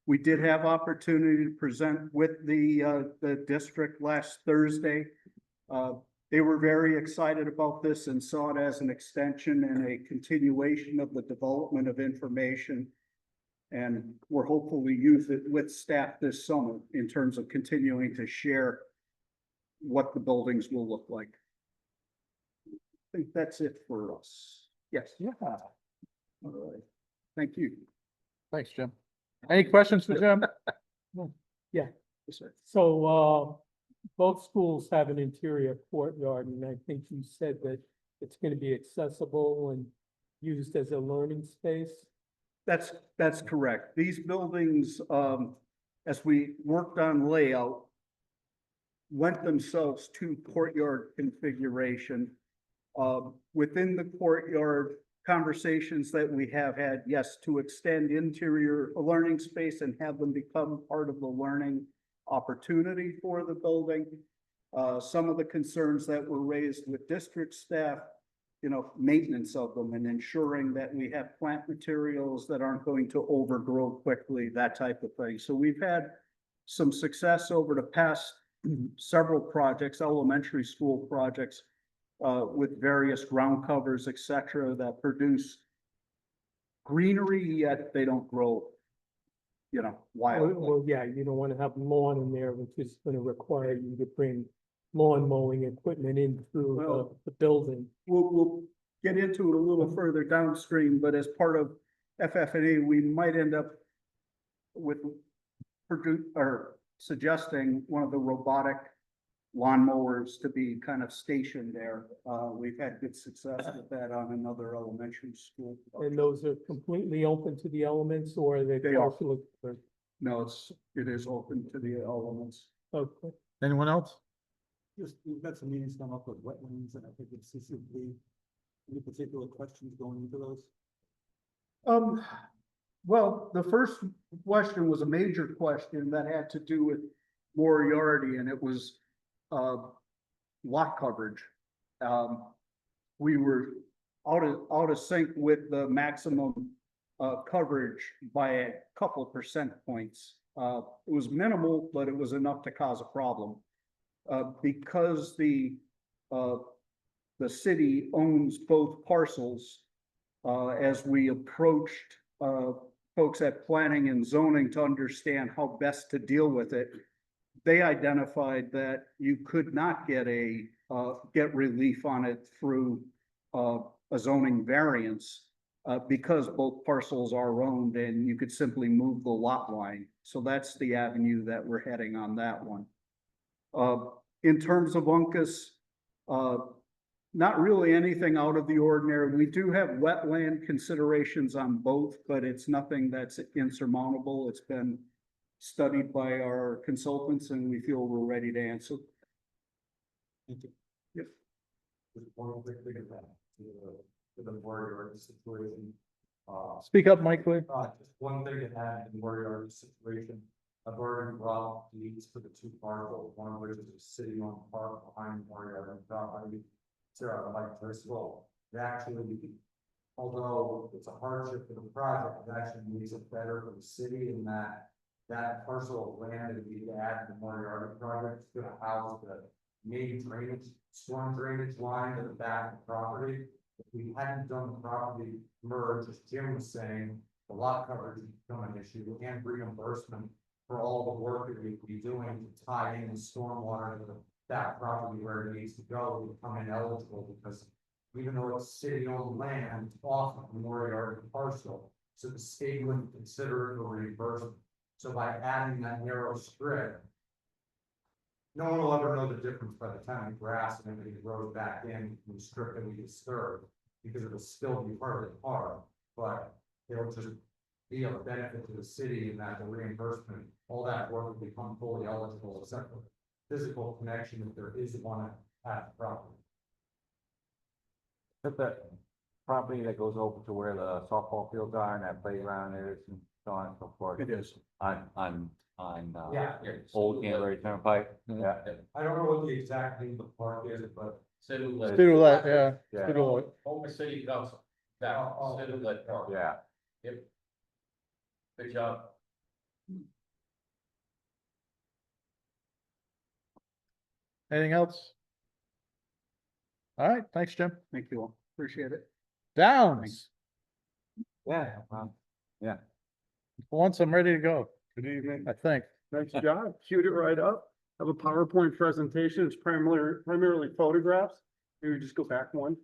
We did have opportunity to present with the district last Thursday. They were very excited about this and saw it as an extension and a continuation of the development of information. And we're hopeful we use it with staff this summer in terms of continuing to share what the buildings will look like. I think that's it for us. Yes. Yeah. All right. Thank you. Thanks, Jim. Any questions for Jim? Yeah. Yes, sir. So, both schools have an interior courtyard, and I think you said that it's gonna be accessible and used as a learning space. That's correct. These buildings, as we worked on layout, lent themselves to courtyard configuration. Within the courtyard, conversations that we have had, yes, to extend interior learning space and have them become part of the learning opportunity for the building. Some of the concerns that were raised with district staff, maintenance of them and ensuring that we have plant materials that aren't going to overgrow quickly, that type of thing. So we've had some success over the past several projects, elementary school projects, with various ground covers, etc., that produce greenery, yet they don't grow, wild. Well, yeah, you don't wanna have lawn in there, which is gonna require you to bring lawn mowing equipment in through Well- the building. We'll get into it a little further downstream, but as part of FF&E, we might end up with suggesting one of the robotic lawnmowers to be kind of stationed there. We've had good success with that on another elementary school. And those are completely open to the elements, or are they They are. partially? No, it is open to the elements. Okay. Anyone else? Just, we've got some meetings come up with wetlands, and I think it's CCP. Any particular questions going into those? Well, the first question was a major question that had to do with Moriarty, and it was lot coverage. We were out of sync with the maximum coverage by a couple of percent points. It was minimal, but it was enough to cause a problem. Because the city owns both parcels, as we approached folks at planning and zoning to understand how best to deal with it, they identified that you could not get relief on it through a zoning variance because both parcels are owned and you could simply move the lot line. So that's the avenue that we're heading on that one. In terms of Uncas, not really anything out of the ordinary. We do have wetland considerations on both, but it's nothing that's insurmountable. It's been studied by our consultants and we feel we're ready to answer. Thank you. Yep. Just one quick thing about to the Moriarty situation. Speak up, Mike, please. Just one thing to add in the Moriarty situation. I've already brought deeds for the two parcels, one of which is a city-owned park behind Moriarty property. So, like, first of all, it actually, although it's a hardship for the project, it actually makes it better for the city in that parcel of land that we add to the Moriarty project is gonna house the main storm drainage line to the back of the property. If we hadn't done the property merge, as Jim was saying, the lot coverage would become an issue and reimbursement for all the work that we'd be doing to tie in the stormwater to that property where it needs to go, to become ineligible, because even though it's city-owned land, it's off of the Moriarty parcel, so the state wouldn't consider it a reimbursement. So by adding that narrow strip, no one will ever know the difference by the time the grass and everything grows back in the strip that we disturb, because it'll still be part of the park, but it'll just be of benefit to the city in that the reimbursement, all that work will become fully eligible, except for physical connection if there is one at the property. But the property that goes over to where the softball fields are and that playground is and so on and so forth. It is. On, Yeah. Old Canterbury Turnpike, yeah. I don't know what the exact name of the park is, but. Student, yeah. Yeah. Student- Oklahoma City Council, that, Oh, City Lit Park. Yeah, Yep. Good job. Anything else? All right, thanks, Jim. Thank you all. Appreciate it. Downs, yeah, well, for once I'm ready to go, Good evening. I think. Nice job. Queued it right up. Have a PowerPoint presentation. It's primarily photographs. Maybe just go back one.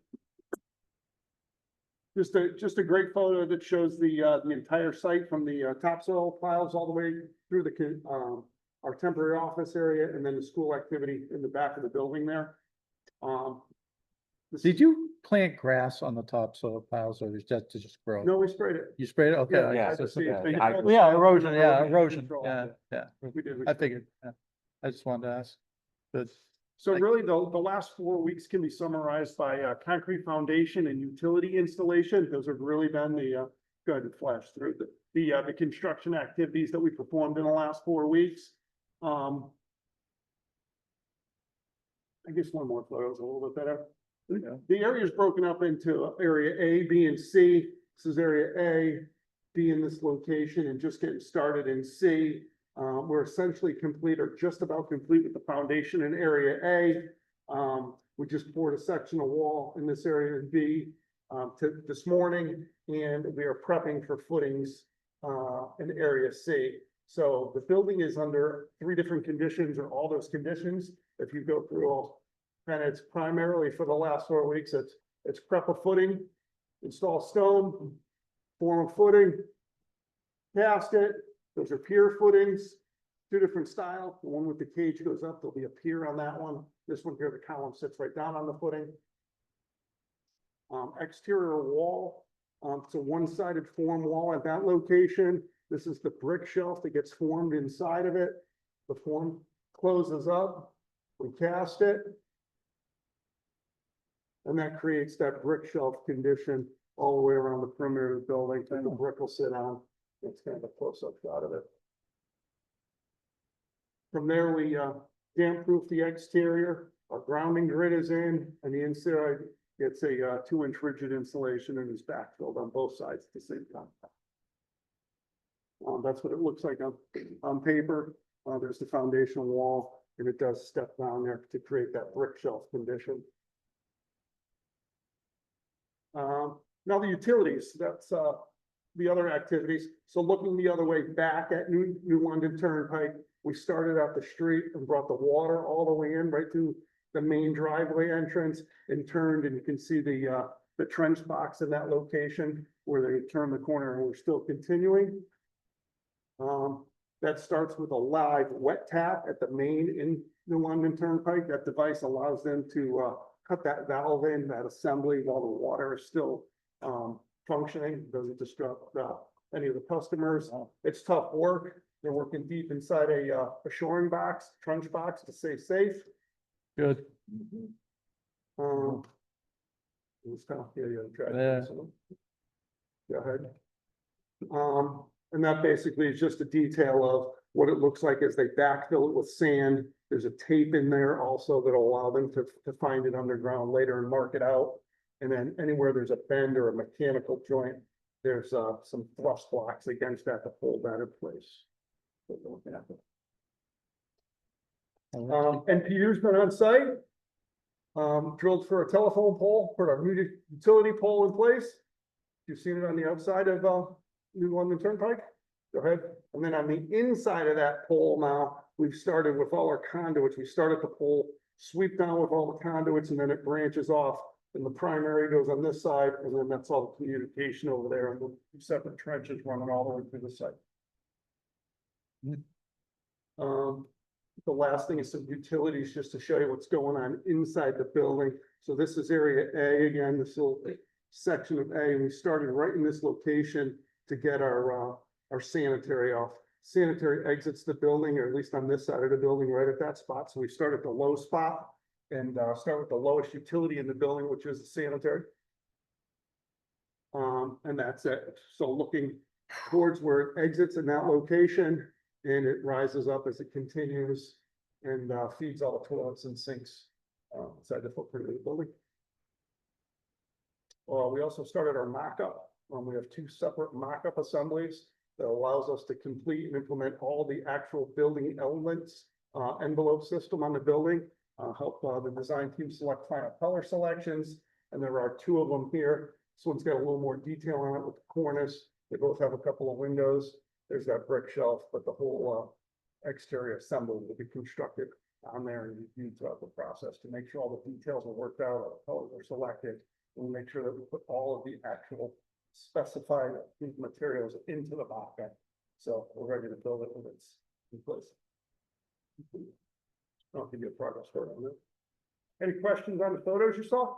Just a great photo that shows the entire site from the topsoil piles all the way through our temporary office area and then the school activity in the back of the building there. Did you plant grass on the topsoil piles or is that to just grow? No, we sprayed it. You sprayed it? Okay. Yeah, I yeah, guess just it's- see if they- Yeah, erosion, control. yeah. We did. we I sprayed figured, it. yeah. I just wanted to ask. Good. So Like- really, the last 4 weeks can be summarized by concrete foundation and utility installation. Those have really been the, go ahead and flash through the construction activities that we performed in the last 4 weeks. I guess one more photo is a little bit better. The area is broken up into area A, B, and C. This is area A, B in this location, and just getting started in C. We're essentially complete or just about complete with the foundation in area A. We just poured a sectional wall in this area in B this morning, and we are prepping for footings in area C. So the building is under 3 different conditions or all those conditions. If you go through all, and it's primarily for the last 4 weeks, it's prep a footing, install stone, form a footing, cast it. Those are pier footings, 2 different styles. The one with the cage goes up, there'll be a pier on that one. This one here, the column sits right down on the footing. Exterior wall, it's a one-sided form wall at that location. This is the brick shelf that gets formed inside of it. The form closes up, we cast it. And that creates that brick shelf condition all the way around the perimeter of the building, and the brick will sit on. It's kind of a close-up shot of it. From there, we damp proof the exterior, our grounding grid is in, and the inside gets a 2-inch rigid insulation and is backfilled on both sides at the same time. That's what it looks like on paper. There's the foundation wall, and it does step down there to create that brick shelf condition. Now the utilities, that's the other activities. So looking the other way back at New London Turnpike, we started at the street and brought the water all the way in right through the main driveway entrance and turned, and you can see the trench box in that location where they turn the corner, and we're still continuing. That starts with a live wet tap at the main in New London Turnpike. That device allows them to cut that valve in, that assembly, while the water is still functioning, doesn't disrupt any of the customers. It's tough work. They're working deep inside a shoring box, trench box to stay safe. Good. It's kind of, yeah. Yeah. Go ahead. And that basically is just a detail of what it looks like as they backfill it with sand. There's a tape in there also that'll allow them to find it underground later and mark it out. And then anywhere there's a bend or a mechanical joint, there's some thrust blocks against that to hold that in place. NPU's been on site. Drilled for a telephone pole, put our new utility pole in place. You've seen it on the outside of New London Turnpike. Go ahead. And then on the inside of that pole now, we've started with all our conduits. We start at the pole, sweep down with all the conduits, and then it branches off. And the primary goes on this side, and then that's all the communication over there, and the separate trenches running all the way through the site. The last thing is some utilities, just to show you what's going on inside the building. So this is area A again, this little section of A. We started right in this location to get our sanitary off. Sanitary exits the building, or at least on this side of the building, right at that spot. So we start at the low spot and start with the lowest utility in the building, which is the sanitary. And that's it. So looking towards where it exits in that location, and it rises up as it continues and feeds all the toilets and sinks inside the footprint of the building. We also started our mock-up. We have 2 separate mock-up assemblies that allows us to complete and implement all the actual building elements, envelope system on the building, help the design team select final color selections. And there are 2 of them here. This one's got a little more detail on it with the cornice. They both have a couple of windows. There's that brick shelf, but the whole exterior assembly will be constructed on there and reviewed throughout the process to make sure all the details are worked out, all the colors are selected, and make sure that we put all of the actual specified materials into the mock-up. So we're ready to build it when it's in place. I'll give you a progress report on that. Any questions on the photos you saw?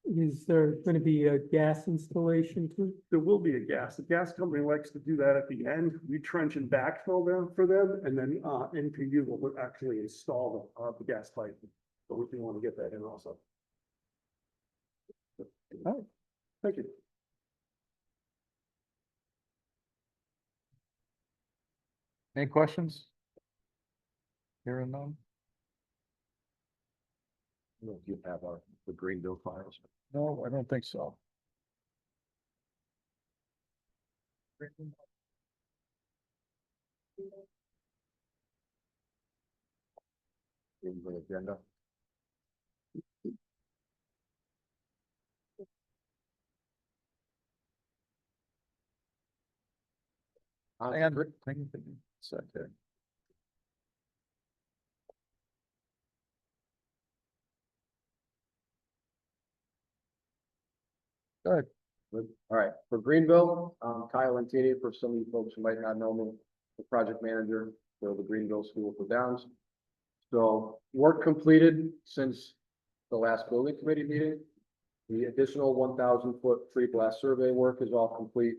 Is there gonna be a gas installation too? There will be a gas. The gas company likes to do that at the end. We trench and backfill them for them, and then NPU will actually install the gas pipe. But we do want to get that in also. All right, thank you. Any questions? Hearing none? I don't know if you have the Greenville files. No, I don't think so. Greenville agenda. Hang on, Rick, hang on a sec there. Go ahead. All right, for Greenville, Kyle Lentini, for some of you folks who might not know me, the project manager for the Greenville School for Downs. So work completed since the last building committee meeting. The additional 1,000-foot tree blast survey work is all complete.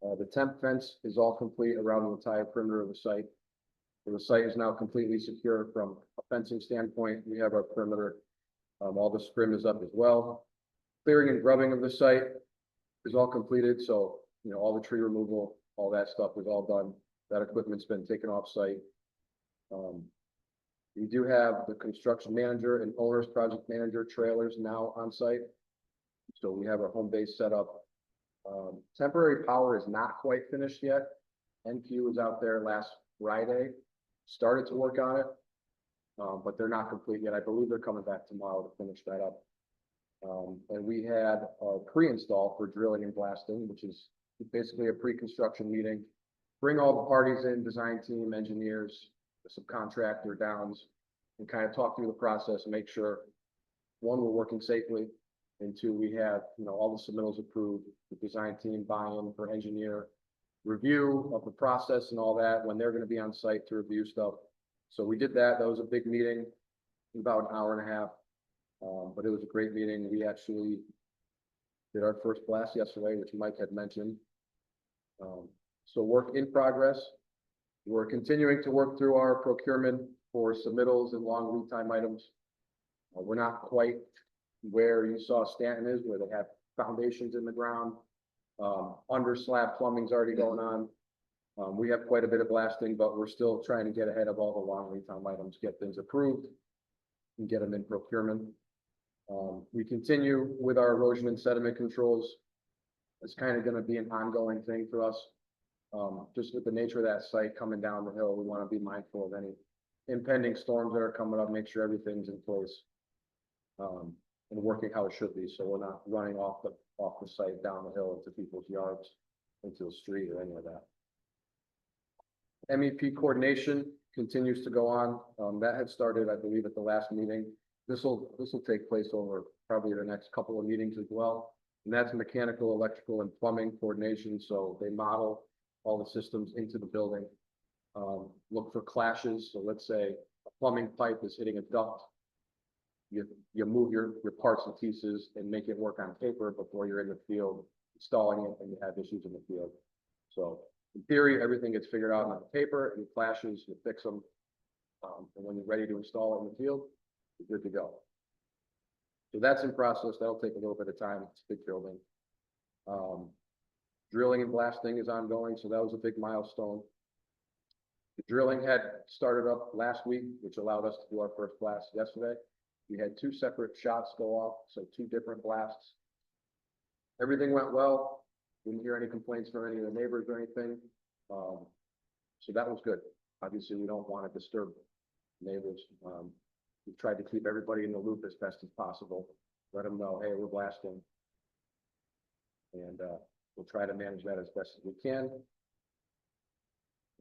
The temp fence is all complete around the entire perimeter of the site. So the site is now completely secure from a fencing standpoint. We have our perimeter. All the scrim is up as well. Clearing and grubbing of the site is all completed. So, you know, all the tree removal, all that stuff is all done. That equipment's been taken off site. We do have the construction manager and owner's project manager trailers now on site. So we have our home base set up. Temporary power is not quite finished yet. NQ was out there last Friday, started to work on it, but they're not complete yet. I believe they're coming back tomorrow to finish that up. And we had a pre-install for drilling and blasting, which is basically a pre-construction meeting. Bring all the parties in, design team, engineers, the subcontractor, Downs, and kind of talk through the process and make sure, 1, we're working safely, and 2, we have, you know, all the submittals approved, the design team buy-in for engineer review of the process and all that, when they're going to be on site to review stuff. So we did that. That was a big meeting, about an hour and a half. But it was a great meeting. We actually did our first blast yesterday, which Mike had mentioned. So work in progress. We're continuing to work through our procurement for submittals and long lead time items. We're not quite where you saw Stanton is, where they have foundations in the ground. Under slab plumbing's already going on. We have quite a bit of blasting, but we're still trying to get ahead of all the long lead time items, get things approved and get them in procurement. We continue with our erosion and sediment controls. It's kind of going to be an ongoing thing for us. Just with the nature of that site coming down the hill, we want to be mindful of any impending storms that are coming up, make sure everything's in place. And working how it should be, so we're not running off the site down the hill into people's yards. into the street or any of that. MEP coordination continues to go on. That had started, I believe, at the last meeting. This will take place over probably the next couple of meetings as well. And that's mechanical, electrical, and plumbing coordination. So they model all the systems into the building. Look for clashes. So let's say a plumbing pipe is hitting a duct. You move your parts and pieces and make it work on paper before you're in the field installing it and you have issues in the field. So in theory, everything gets figured out on the paper, any clashes, you fix them. And when you're ready to install it in the field, you're good to go. So that's in process. That'll take a little bit of time. It's a big building. Drilling and blasting is ongoing, so that was a big milestone. The drilling had started up last week, which allowed us to do our first blast yesterday. We had 2 separate shots go off, so 2 different blasts. Everything went well. Didn't hear any complaints from any of the neighbors or anything. So that was good. Obviously, we don't want to disturb neighbors. We've tried to keep everybody in the loop as best as possible. Let them know, hey, we're blasting. And we'll try to manage that as best as we can.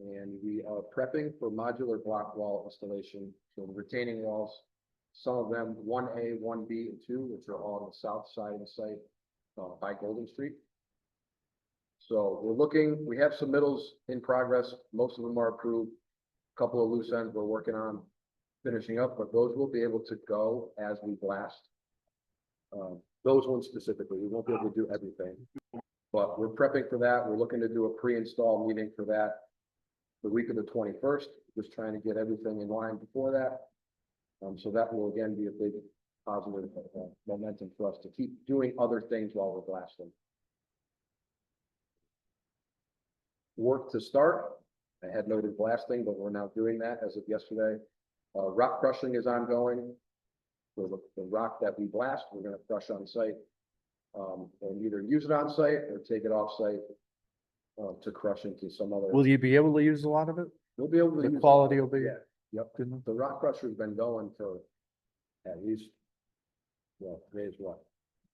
And we are prepping for modular block wall installation. So the retaining walls, some of them 1A, 1B, and 2, which are all on the south side of the site by Golden Street. So we're looking, we have submittals in progress. Most of them are approved. A couple of loose ends we're working on finishing up, but those will be able to go as we blast. Those ones specifically, we won't be able to do everything, but we're prepping for that. We're looking to do a pre-install meeting for that the week of the 21st, just trying to get everything in line before that. So that will again be a big positive momentum for us to keep doing other things while we're blasting. Work to start. I had noted blasting, but we're now doing that as of yesterday. Rock crushing is ongoing. So the rock that we blast, we're going to crush on site and either use it on site or take it off site to crush into some other. Will you be able to use a lot of it? We'll be able to. The use quality it. will be Yeah. Yep. good enough? The rock crusher's been going for at least, well, today's what?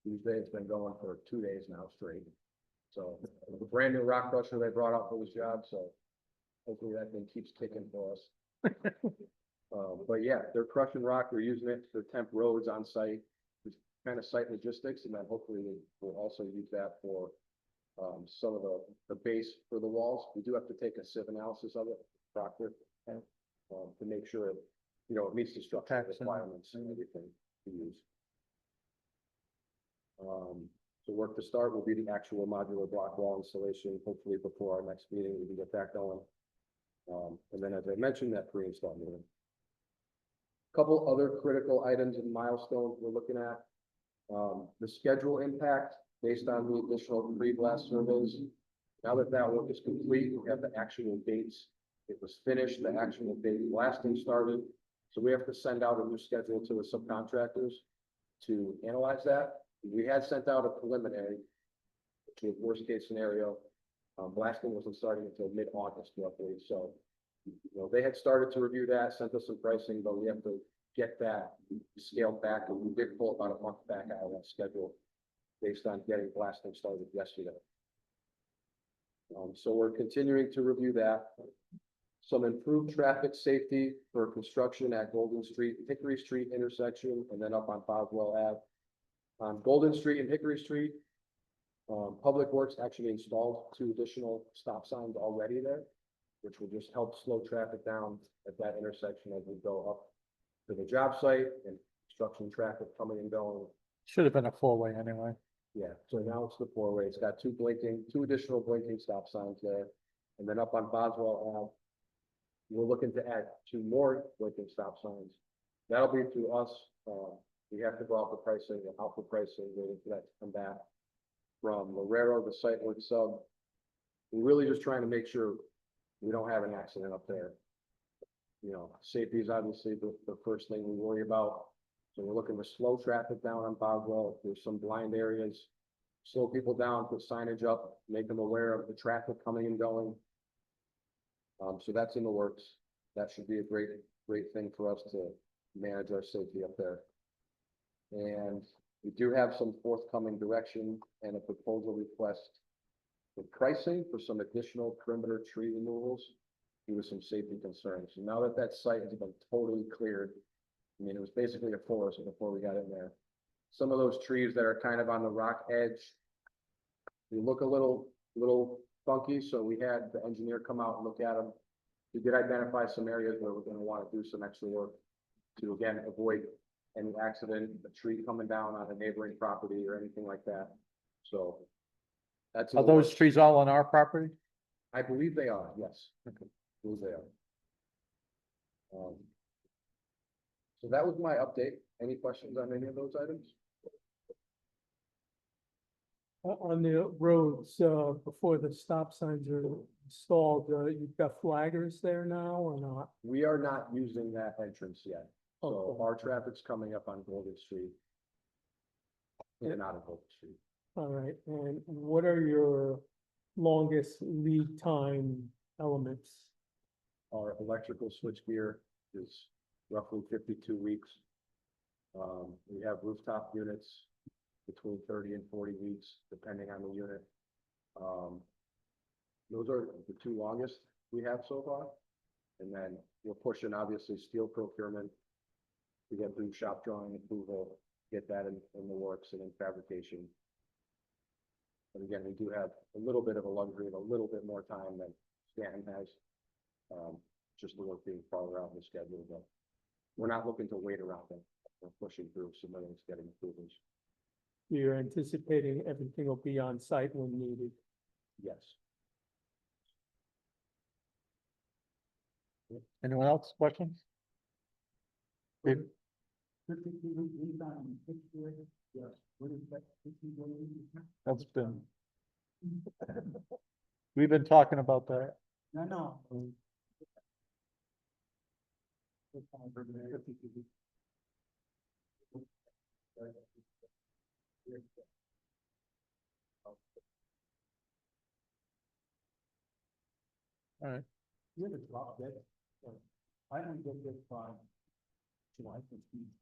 Tuesday, it's been going for 2 days now straight. So the brand new rock crusher they brought out for this job, so hopefully that thing keeps kicking for us. But yeah, they're crushing rock, they're using it for temp roads on site, just kind of site logistics, and then hopefully we'll also use that for some of the base for the walls. We do have to take a sieve analysis of it, Proctor, to make sure it meets the structural requirements and everything to use. So work to start will be the actual modular block wall installation. Hopefully before our next meeting, we can get that going. And then as I mentioned, that pre-install meeting. Couple other critical items and milestones we're looking at. The schedule impact based on the additional pre-blast surveys. Now that that work is complete, we have the actual dates. It was finished, the actual date blasting started. So we have to send out a new schedule to the subcontractors to analyze that. We had sent out a preliminary, which was worst case scenario. Blasting wasn't starting until mid-August roughly. So, they had started to review that, sent us some pricing, but we have to get that scaled back. And we did pull about a month back out of that schedule based on getting blasting started yesterday. So we're continuing to review that. Some improved traffic safety for construction at Golden Street, Hickory Street intersection, and then up on Boswell Ave. On Golden Street and Hickory Street, Public Works actually installed 2 additional stop signs already there, which will just help slow traffic down at that intersection as we go up to the job site and construction traffic coming and going. Should have been a 4-way anyway. Yeah, so now it's the 4-way. It's got 2 additional blinking stop signs there. And then up on Boswell Ave, we're looking to add 2 more blinking stop signs. That'll be through us. We have to go out for pricing and out for pricing, waiting for that to come back from Lorero, the site work sub. We're really just trying to make sure we don't have an accident up there. Safety is obviously the first thing we worry about. So we're looking to slow traffic down on Boswell. If there's some blind areas, slow people down, put signage up, make them aware of the traffic coming and going. So that's in the works. That should be a great thing for us to manage our safety up there. And we do have some forthcoming direction and a proposal request the pricing for some additional perimeter tree removals due to some safety concerns. So now that that site has been totally cleared, I mean, it was basically a forest before we got in there. Some of those trees that are kind of on the rock edge, they look a little funky, so we had the engineer come out and look at them. We did identify some areas where we're gonna wanna do some extra work to, again, avoid any accident, a tree coming down on a neighboring property or anything like that. So that's. Are those trees all on our property? I believe they are, yes. I believe they are. So that was my update. Any questions on any of those items? On the roads, before the stop signs are installed, you've got flaggers there now or not? We are not using that entrance yet. So Okay. our traffic's coming up on Golden Street. In and out of Golden Street. All right, and what are your longest lead time elements? Our electrical switchgear is roughly 52 weeks. We have rooftop units between 30 and 40 weeks, depending on the unit. Those are the two longest we have so far. And then we're pushing, obviously, steel procurement. We get through shop drawing approval, get that in the works and in fabrication. But again, we do have a little bit of a luxury of a little bit more time than Stanton has. Just the work being farther out in the schedule, but we're not looking to wait around them. We're pushing through submitting, getting approvals. You're anticipating everything will be on site when needed. Yes. Anyone else, questions? Dave? That's been. We've been talking about that. No. All right. You have a drop dead. I don't get this by July 15th.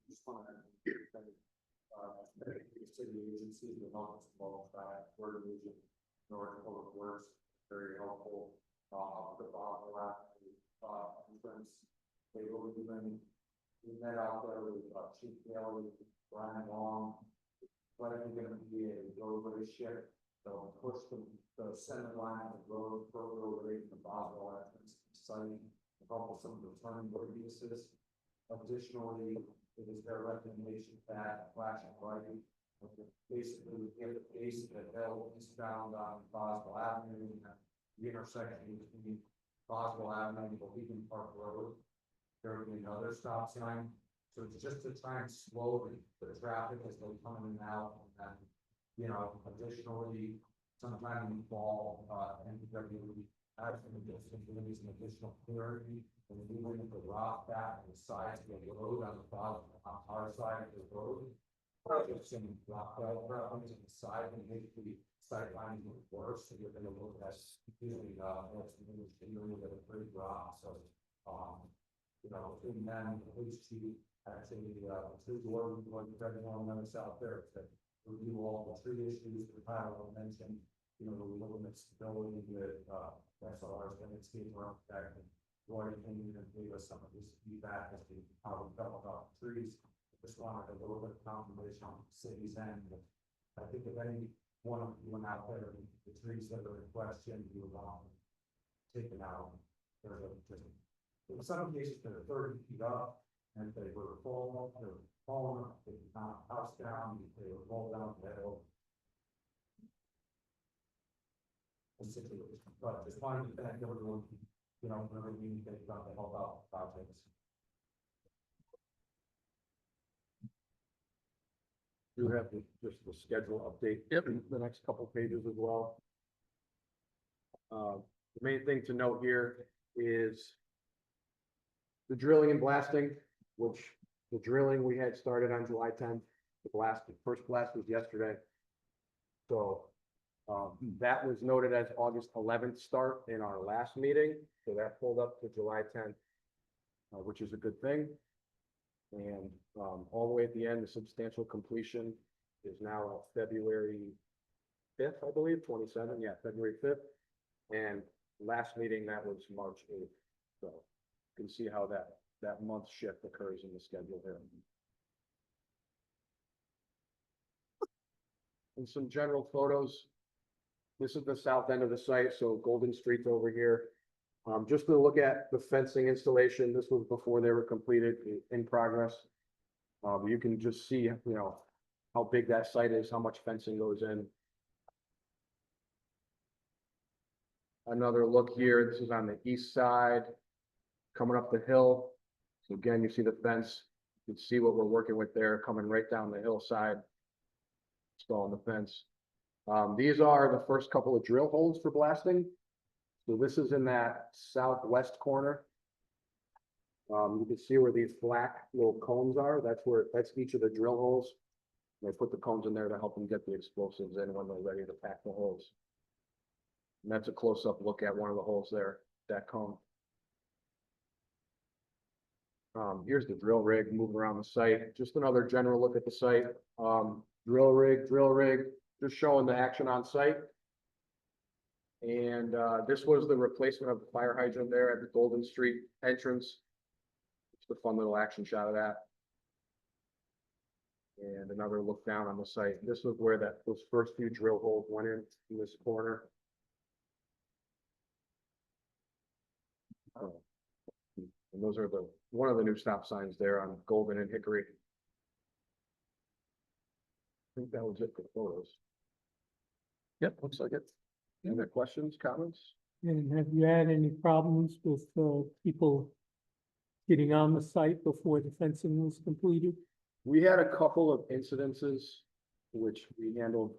Just want to, city agencies, the office involved, word region, Norwich Public Works, very helpful. The bottom left, entrance, they will be doing. We met out there with Chief Bailey, Brian Long. But it's going to be a roadway shift. They'll push the center line of the road further away from the Boswell entrance site. To help with some of the turning radiuses. Additionally, it is their recommendation that flashing light. Basically, get the base of the hill eastbound on Boswell Avenue and the intersection between Boswell Avenue and Bohegan Park Road. There will be another stop sign. So it's just to try and slow the traffic as they come in and out. And then, additionally, sometime in the fall, and there will be actually just going to be some additional clearing and moving the rock back and the sides of the road on the bottom, on our side of the road. Just some rock problems on the side and make the sight lines look worse. So you're going to look at using machinery that are pretty rock. So, and then the police chief actually, tree warden, everyone knows out there to review all the tree issues that Kyle mentioned. We're looking at stability with, SLR's landscape architect and Roy came in and gave us some of his feedback as to how we felt about the trees. Just wanted a little bit of confirmation on the city's end. I think if any one of you went out there, the trees that are in question, you were taken out. In some cases, they're 30 feet up, and if they were falling, they would knock the house down, they would roll down the hill. But just wanted to thank everyone, for everything they've done to help out projects. Do have just the schedule update. Yep. The next couple pages as well. The main thing to note here is the drilling and blasting, which the drilling we had started on July 10th. The first blast was yesterday. So that was noted as August 11th start in our last meeting. So that pulled up to July 10th. which is a good thing. And, all the way at the end, the substantial completion is now February fifth, I believe, 27, yeah, February 5th. And last meeting, that was March 8th. So you can see how that month shift occurs in the schedule here. And some general photos. This is the south end of the site, so Golden Street's over here. Just to look at the fencing installation, this was before they were completed, in progress. You can just see, how big that site is, how much fencing goes in. Another look here, this is on the east side, coming up the hill. So again, you see the fence, you can see what we're working with there, coming right down the hillside. Installing the fence. These are the first couple of drill holes for blasting. So this is in that southwest corner. You can see where these black little cones are. That's each of the drill holes. They put the cones in there to help them get the explosives in when they're ready to pack the holes. And that's a close-up look at one of the holes there, that cone. Here's the drill rig moving around the site. Just another general look at the site. Drill rig, just showing the action on site. And this was the replacement of the fire hydrant there at the Golden Street entrance. Just a fun little action shot of that. And another look down on the site. This was where those first few drill holes went in this corner. And those are one of the new stop signs there on Golden and Hickory. I think that was it for photos. Yep, looks like it. Any other questions, comments? And have you had any problems with, people getting on the site before the fencing was completed? We had a couple of incidences which we handled,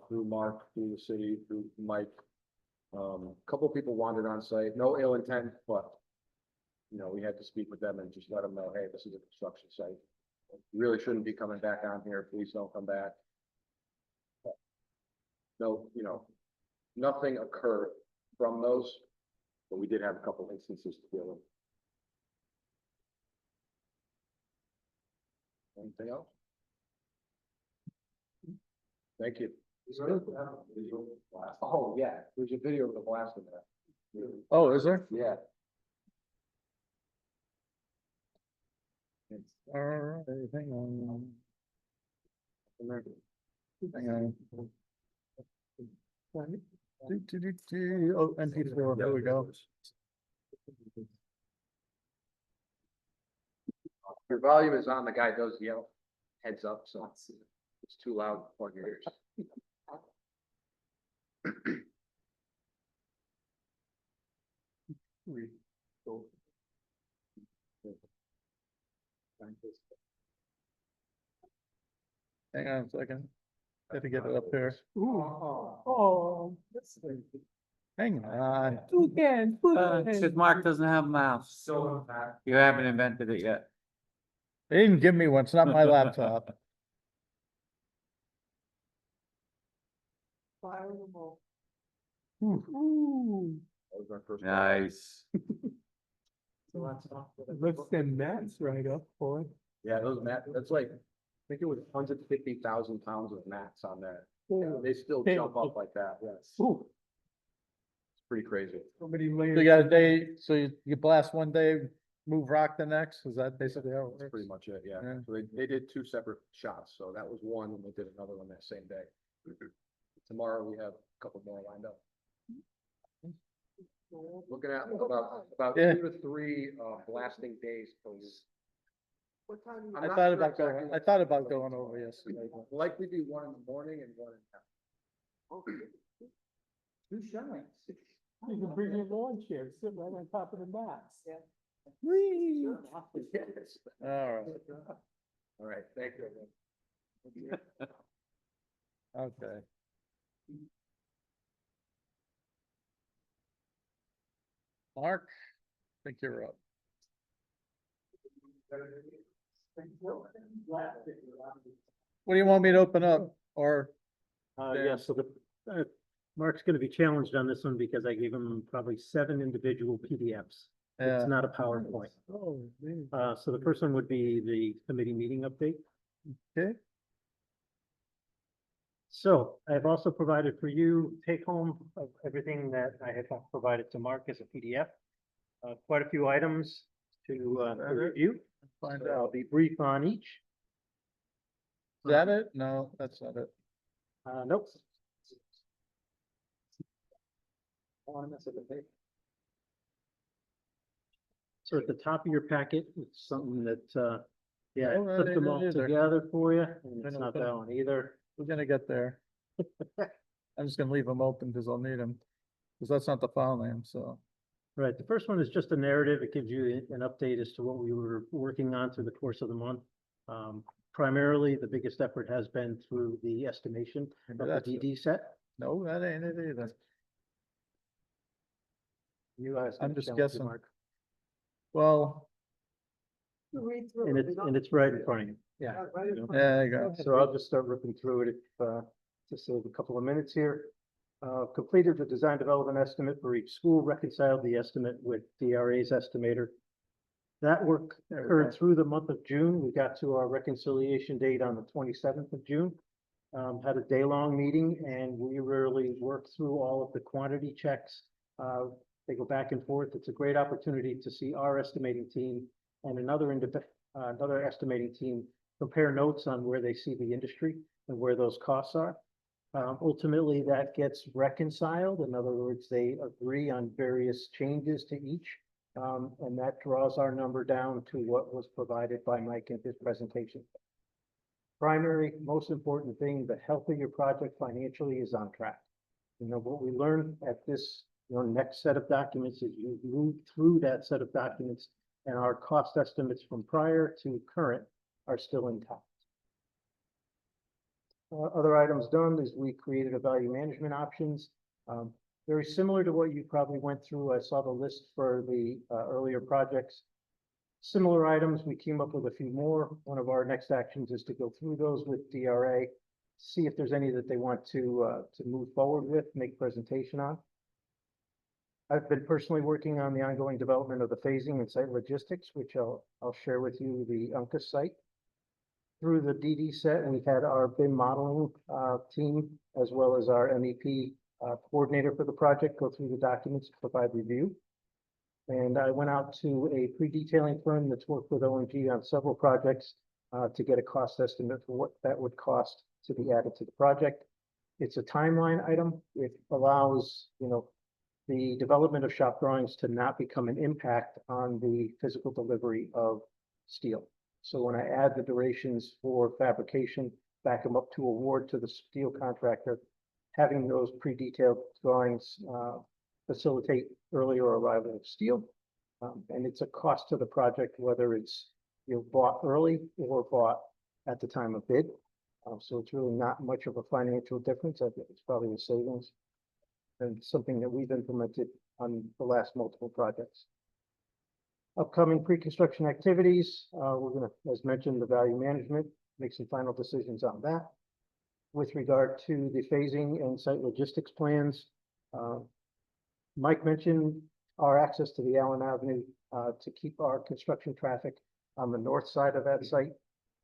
through Mark, through the city, through Mike. A couple of people wandered on site, no ill intent, but we had to speak with them and just let them know, hey, this is a construction site. You really shouldn't be coming back on here. Please don't come back. But no, nothing occurred from those, but we did have a couple instances to deal with. Anything else? Thank you. Oh, yeah, there's a video of the blast of that. Oh, is there? Yeah. All right, hang on. Hang on. Oh, MP4, there we go. Your volume is on, the guy does yell, heads up, so it's too loud for your ears. Hang on a second. Got to get it up here. Oh, Hang on. two hands, put Because Mark doesn't have a mouse. So, You haven't invented it yet. They didn't give me one. It's not my laptop. Fire them all. Ooh, That was our first. Nice. let's send mats right up for it. Yeah, those mats, that's like, I think it was 150,000 pounds of mats on there. Ooh. They still Hey. jump up like that, yes. Ooh, It's pretty crazy. somebody So laid. you got a day, so you blast one day, move rock the next? Is that basically how it That's pretty works? much it, yeah. Yeah. So they did two separate shots, so that was one, and they did another one that same day. Tomorrow, we have a couple more lined up. Looking at about Yeah. 2 to 3 blasting days per week. What time? I'm I not thought sure about exactly going, what I thought time, about but going over yesterday. Likely be one in the morning and one in the afternoon. Two showings. You can bring your lawn chair, sit right on top of the mats. Yeah. Whee! Yes. All right, All right, thank you. okay. Mark, I think you're up. What do you want me to open up or? Yeah, so Mark's gonna be challenged on this one because I gave him probably 7 individual PDFs. Yeah. It's not a PowerPoint. Oh, man. So the first one would be the committee meeting update. Okay. So I've also provided for you take home of everything that I have provided to Mark as a PDF. Quite a few items to review. Find So out. I'll be brief on each. Is that it? No, that's not it. Nope. I wanna mess with the paper. So at the top of your packet, it's something that, yeah, I No, that put ain't them it all either. together for you, and it's No, not but- that one either. We're gonna get there. I'm just gonna leave them open because I'll need them. Because that's not the file name, so. Right, the first one is just a narrative. It gives you an update as to what we were working on through the course of the month. Primarily, the biggest effort has been through the estimation of Maybe the that's it. DD set. No, that ain't it either. You guys. I'm just understand what you guessing. mark. Well, Read through. And it. it's right in front of you. Yeah. Right in front of there you go. So I'll just start ripping through it if, to save a couple of minutes here. Completed the design development estimate for each school, reconciled the estimate with DRA's estimator. That work There we occurred go. through the month of June. We got to our reconciliation date on the 27th of June. Had a day-long meeting and we really worked through all of the quantity checks. They go back and forth. It's a great opportunity to see our estimating team and another estimating team compare notes on where they see the industry and where those costs are. Ultimately, that gets reconciled. In other words, they agree on various changes to each. And that draws our number down to what was provided by Mike in his presentation. Primary, most important thing, the health of your project financially is on track. You know, what we learned at this, next set of documents is you move through that set of documents and our cost estimates from prior to current are still intact. Other items done is we created a value management options. Very similar to what you probably went through. I saw the list for the earlier projects. Similar items, we came up with a few more. One of our next actions is to go through those with DRA, see if there's any that they want to move forward with, make presentation on. I've been personally working on the ongoing development of the phasing and site logistics, which I'll share with you the UNCAS site. Through the DD set, we've had our BIM modeling team, as well as our MEP coordinator for the project, go through the documents, provide review. And I went out to a pre-detailing firm that's worked with ONG on several projects to get a cost estimate for what that would cost to be added to the project. It's a timeline item. It allows, the development of shop drawings to not become an impact on the physical delivery of steel. So when I add the durations for fabrication, back them up to award to the steel contractor, having those pre-detailed drawings facilitate earlier arrival of steel. And it's a cost to the project, whether it's bought early or bought at the time of bid. So it's really not much of a financial difference. I think it's probably a savings and something that we've implemented on the last multiple projects. Upcoming pre-construction activities, we're going to, as mentioned, the value management, make some final decisions on that. With regard to the phasing and site logistics plans, Mike mentioned our access to the Allen Avenue to keep our construction traffic on the north side of that site,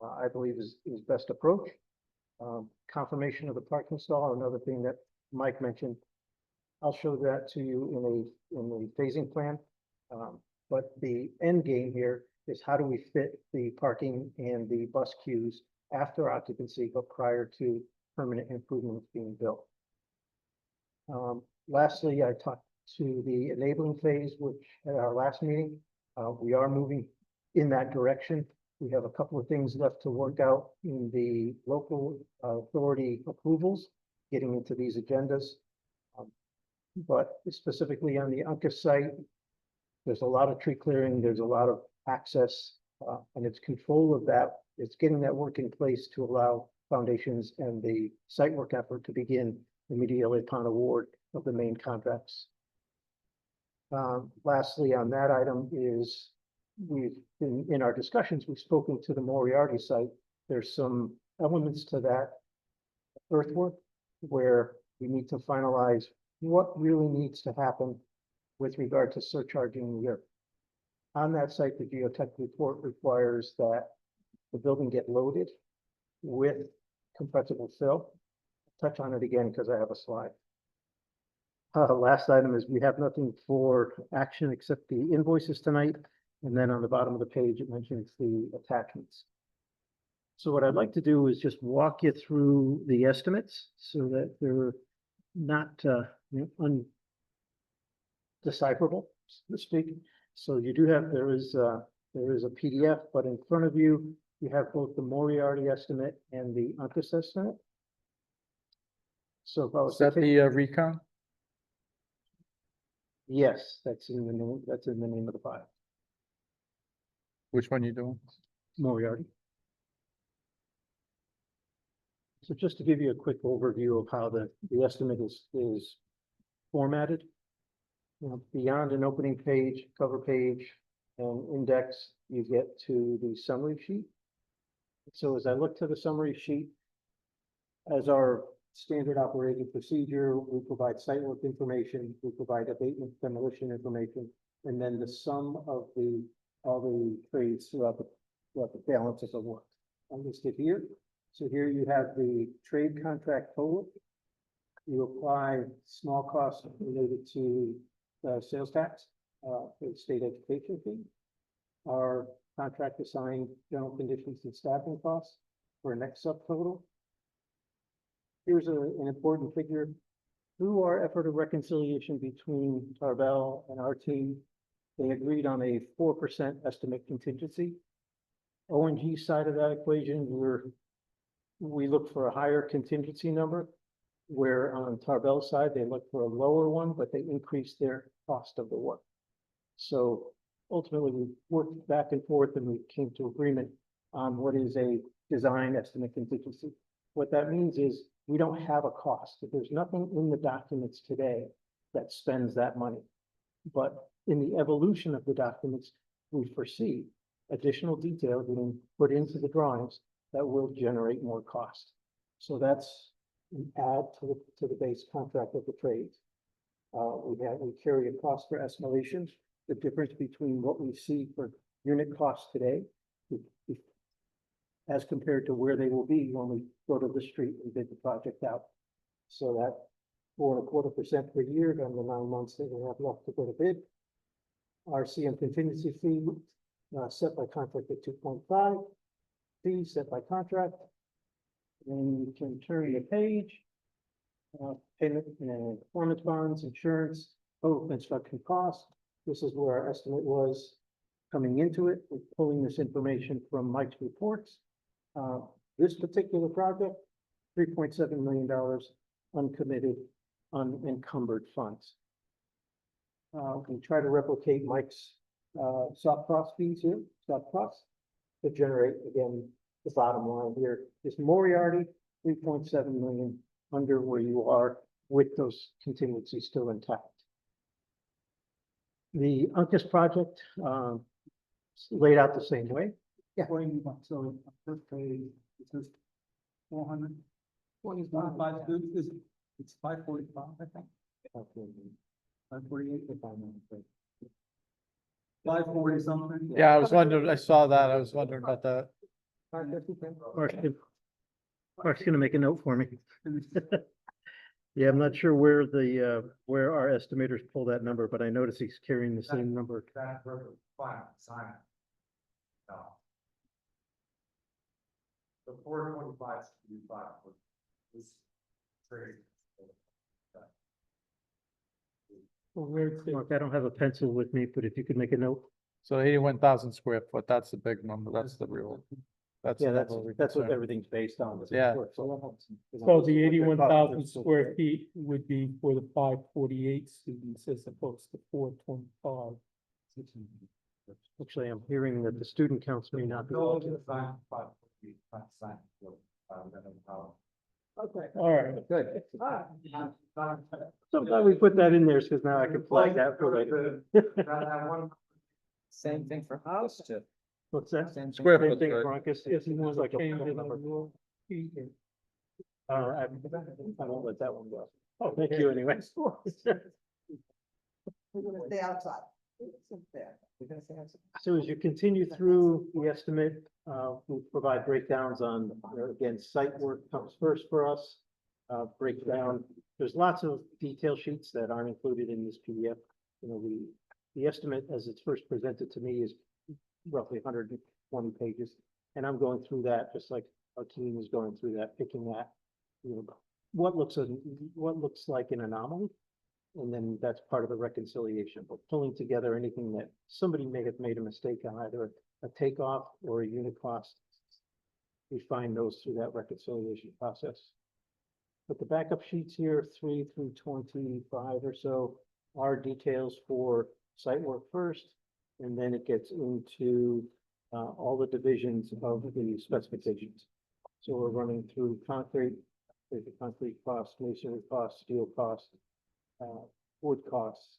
I believe is best approach. Confirmation of the parking stall, another thing that Mike mentioned. I'll show that to you in a phasing plan. But the end game here is how do we fit the parking and the bus queues after occupancy, but prior to permanent improvements being built. Lastly, I talked to the enabling phase, which at our last meeting, we are moving in that direction. We have a couple of things left to work out in the local authority approvals, getting into these agendas. But specifically on the UNCAS site, there's a lot of tree clearing, there's a lot of access, and it's control of that. It's getting that work in place to allow foundations and the site work effort to begin immediately upon award of the main contracts. Lastly, on that item is we've been in our discussions, we've spoken to the Moriarty site. There's some elements to that earthwork where we need to finalize what really needs to happen with regard to surcharging the earth. On that site, the geotech report requires that the building get loaded with compressible fill. Touch on it again because I have a slide. Last item is we have nothing for action except the invoices tonight. And then on the bottom of the page, it mentions the attachments. So what I'd like to do is just walk you through the estimates so that they're not undecipherable, so to speak. So you do have, there is a PDF, but in front of you, you have both the Moriarty estimate and the Uncas estimate. So if I was Is to that take- the recon? Yes, that's in the name of the file, Which one you doing? Moriarty. So just to give you a quick overview of how the estimate is formatted. You know, beyond an opening page, cover page, and index, you get to the summary sheet. So as I look to the summary sheet, as our standard operating procedure, we provide site work information, we provide abatement demolition information, and then the sum of all the trades throughout the balances of work. I'm listed here. So here you have the trade contract total. You apply small costs related to sales tax, for the state education fee. Our contract assigned general conditions and staffing costs for a next subtotal. Here's an important figure. Through our effort of reconciliation between Tarbell and our team, they agreed on a 4% estimate contingency. O&G side of that equation, we look for a higher contingency number, where on Tarbell's side, they look for a lower one, but they increase their cost of the work. So ultimately, we worked back and forth and we came to agreement on what is a design estimate contingency. What that means is we don't have a cost. There's nothing in the documents today that spends that money. But in the evolution of the documents, we foresee additional detail getting put into the drawings that will generate more cost. So that's an add to the base contract of the trades. We carry a cost for escalation, the difference between what we see for unit costs today as compared to where they will be when we go to the street and bid the project out. So that 4.25% per year during the 9 months that we have left to go to bid. Our CM contingency fee set by contract at 2.5, fee set by contract. Then you can turn the page. Payment and performance bonds, insurance, total construction cost. This is where our estimate was coming into it. We're pulling this information from Mike's reports. This particular project, $3.7 million uncommitted, unencumbered funds. We try to replicate Mike's soft cost fees here, soft costs, to generate, again, the bottom line here is Moriarty, 3.7 million under where you are with those contingencies still intact. The Uncas project laid out the same way. Yeah. So first page, it says 400. It's 545, I think. 548 if I'm not mistaken. 540 something. Yeah, I was wondering, I saw that. I was wondering about that. Mark's gonna make a note for me. Yeah, I'm not sure where where our estimators pull that number, but I notice he's carrying the same number. That fine, sign. No. The 425 should be fine for this trade. Mark, I don't have a pencil with me, but if you could make a note. So 81,000 square foot, that's the big number. That's the real. Yeah, that's what we're what concerned. everything's based on. Yeah. So the 81,000 square feet would be for the 548 students as opposed to 425. Actually, I'm hearing that the student counts may not be. Go to the sign, 548, sign. Okay, all right. Good. So glad we put that in there, because now I can flag that for later. Same thing for house too. What's that? Square Same foot, thing, right? Marcus. Yes, it was like a number. I won't let that one go. Oh, thank you anyway. We're gonna stay outside. So as you continue through the estimate, we provide breakdowns on, again, site work comes first for us. Breakdown, there's lots of detail sheets that aren't included in this PDF. You know, the estimate as it's first presented to me is roughly 120 pages. And I'm going through that, just like our team is going through that, picking that, you know, what looks like an anomaly. And then that's part of the reconciliation, but pulling together anything that somebody may have made a mistake on, either a takeoff or a unit cost. We find those through that reconciliation process. But the backup sheets here, 3 through 25 or so, are details for site work first, and then it gets into all the divisions of the specifications. So we're running through concrete, there's the concrete cost, masonry cost, steel cost, wood costs,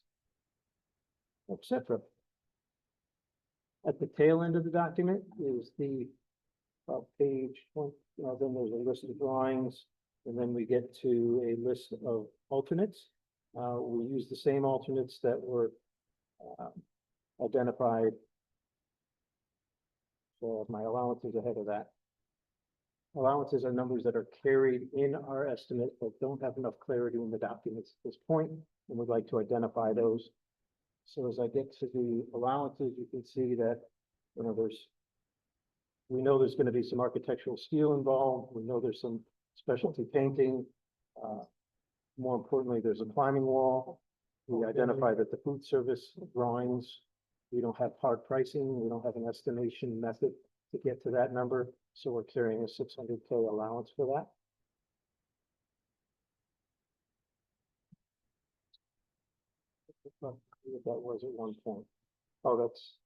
etc. At the tail end of the document is the page one, then there's a list of drawings, and then we get to a list of alternates. We use the same alternates that were identified. So my allowance is ahead of that. Allowances are numbers that are carried in our estimate but don't have enough clarity in the documents at this point, and we'd like to identify those. So as I get to the allowances, you can see that, you know, we know there's going to be some architectural steel involved. We know there's some specialty painting. More importantly, there's a climbing wall. We identify that the food service drawings, we don't have hard pricing. We don't have an estimation method to get to that number. So we're carrying a 600K allowance for that. What that was at one point. Oh, that's.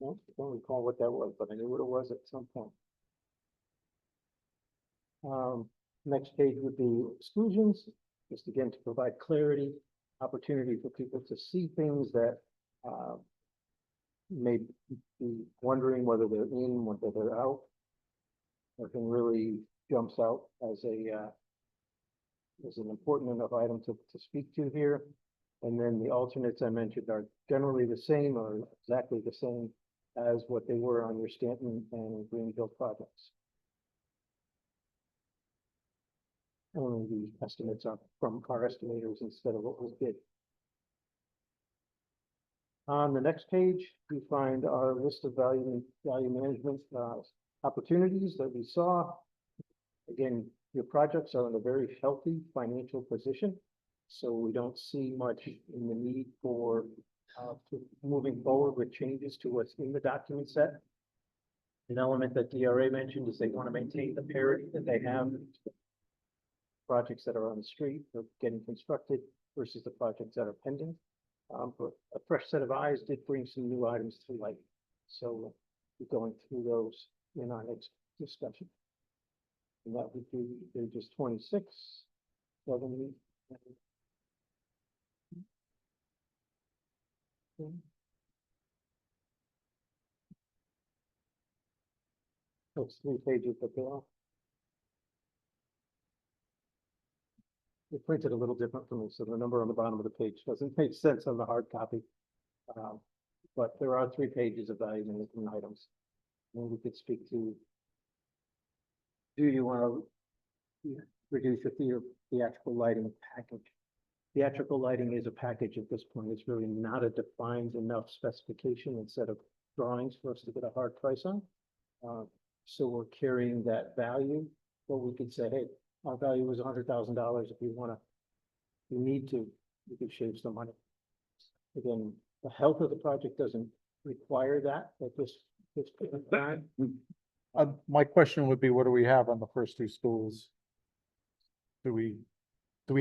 I don't recall what that was, but I knew what it was at some point. Next page would be exclusions, just again to provide clarity, opportunity for people to see things that may be wondering whether they're in, whether they're out. Nothing really jumps out as an important enough item to speak to here. And then the alternates I mentioned are generally the same or exactly the same as what they were on your Stanton and Greenville projects. Only the estimates are from our estimators instead of what was bid. On the next page, we find our list of value management opportunities that we saw. Again, your projects are in a very healthy financial position, so we don't see much in the need for moving forward with changes to what's in the document set. An element that DRA mentioned is they want to maintain the parity that they have. Projects that are on the street or getting constructed versus the projects that are pending. But a fresh set of eyes did bring some new items to light. So we're going through those in our next discussion. And that would be pages 26, 70. That's 3 pages, but they are. It printed a little different for me, so the number on the bottom of the page doesn't make sense on the hard copy. But there are 3 pages of value management items. And we could speak to, do you want to reduce your theatrical lighting package? Theatrical lighting is a package at this point. It's really not a defined enough specification instead of drawings for us to get a hard price on. So we're carrying that value, but we could say, hey, our value is $100,000. If you want to, you need to, you could shave some money. Again, the health of the project doesn't require that at this point in time. My question would be, what do we have on the first 2 schools? Do we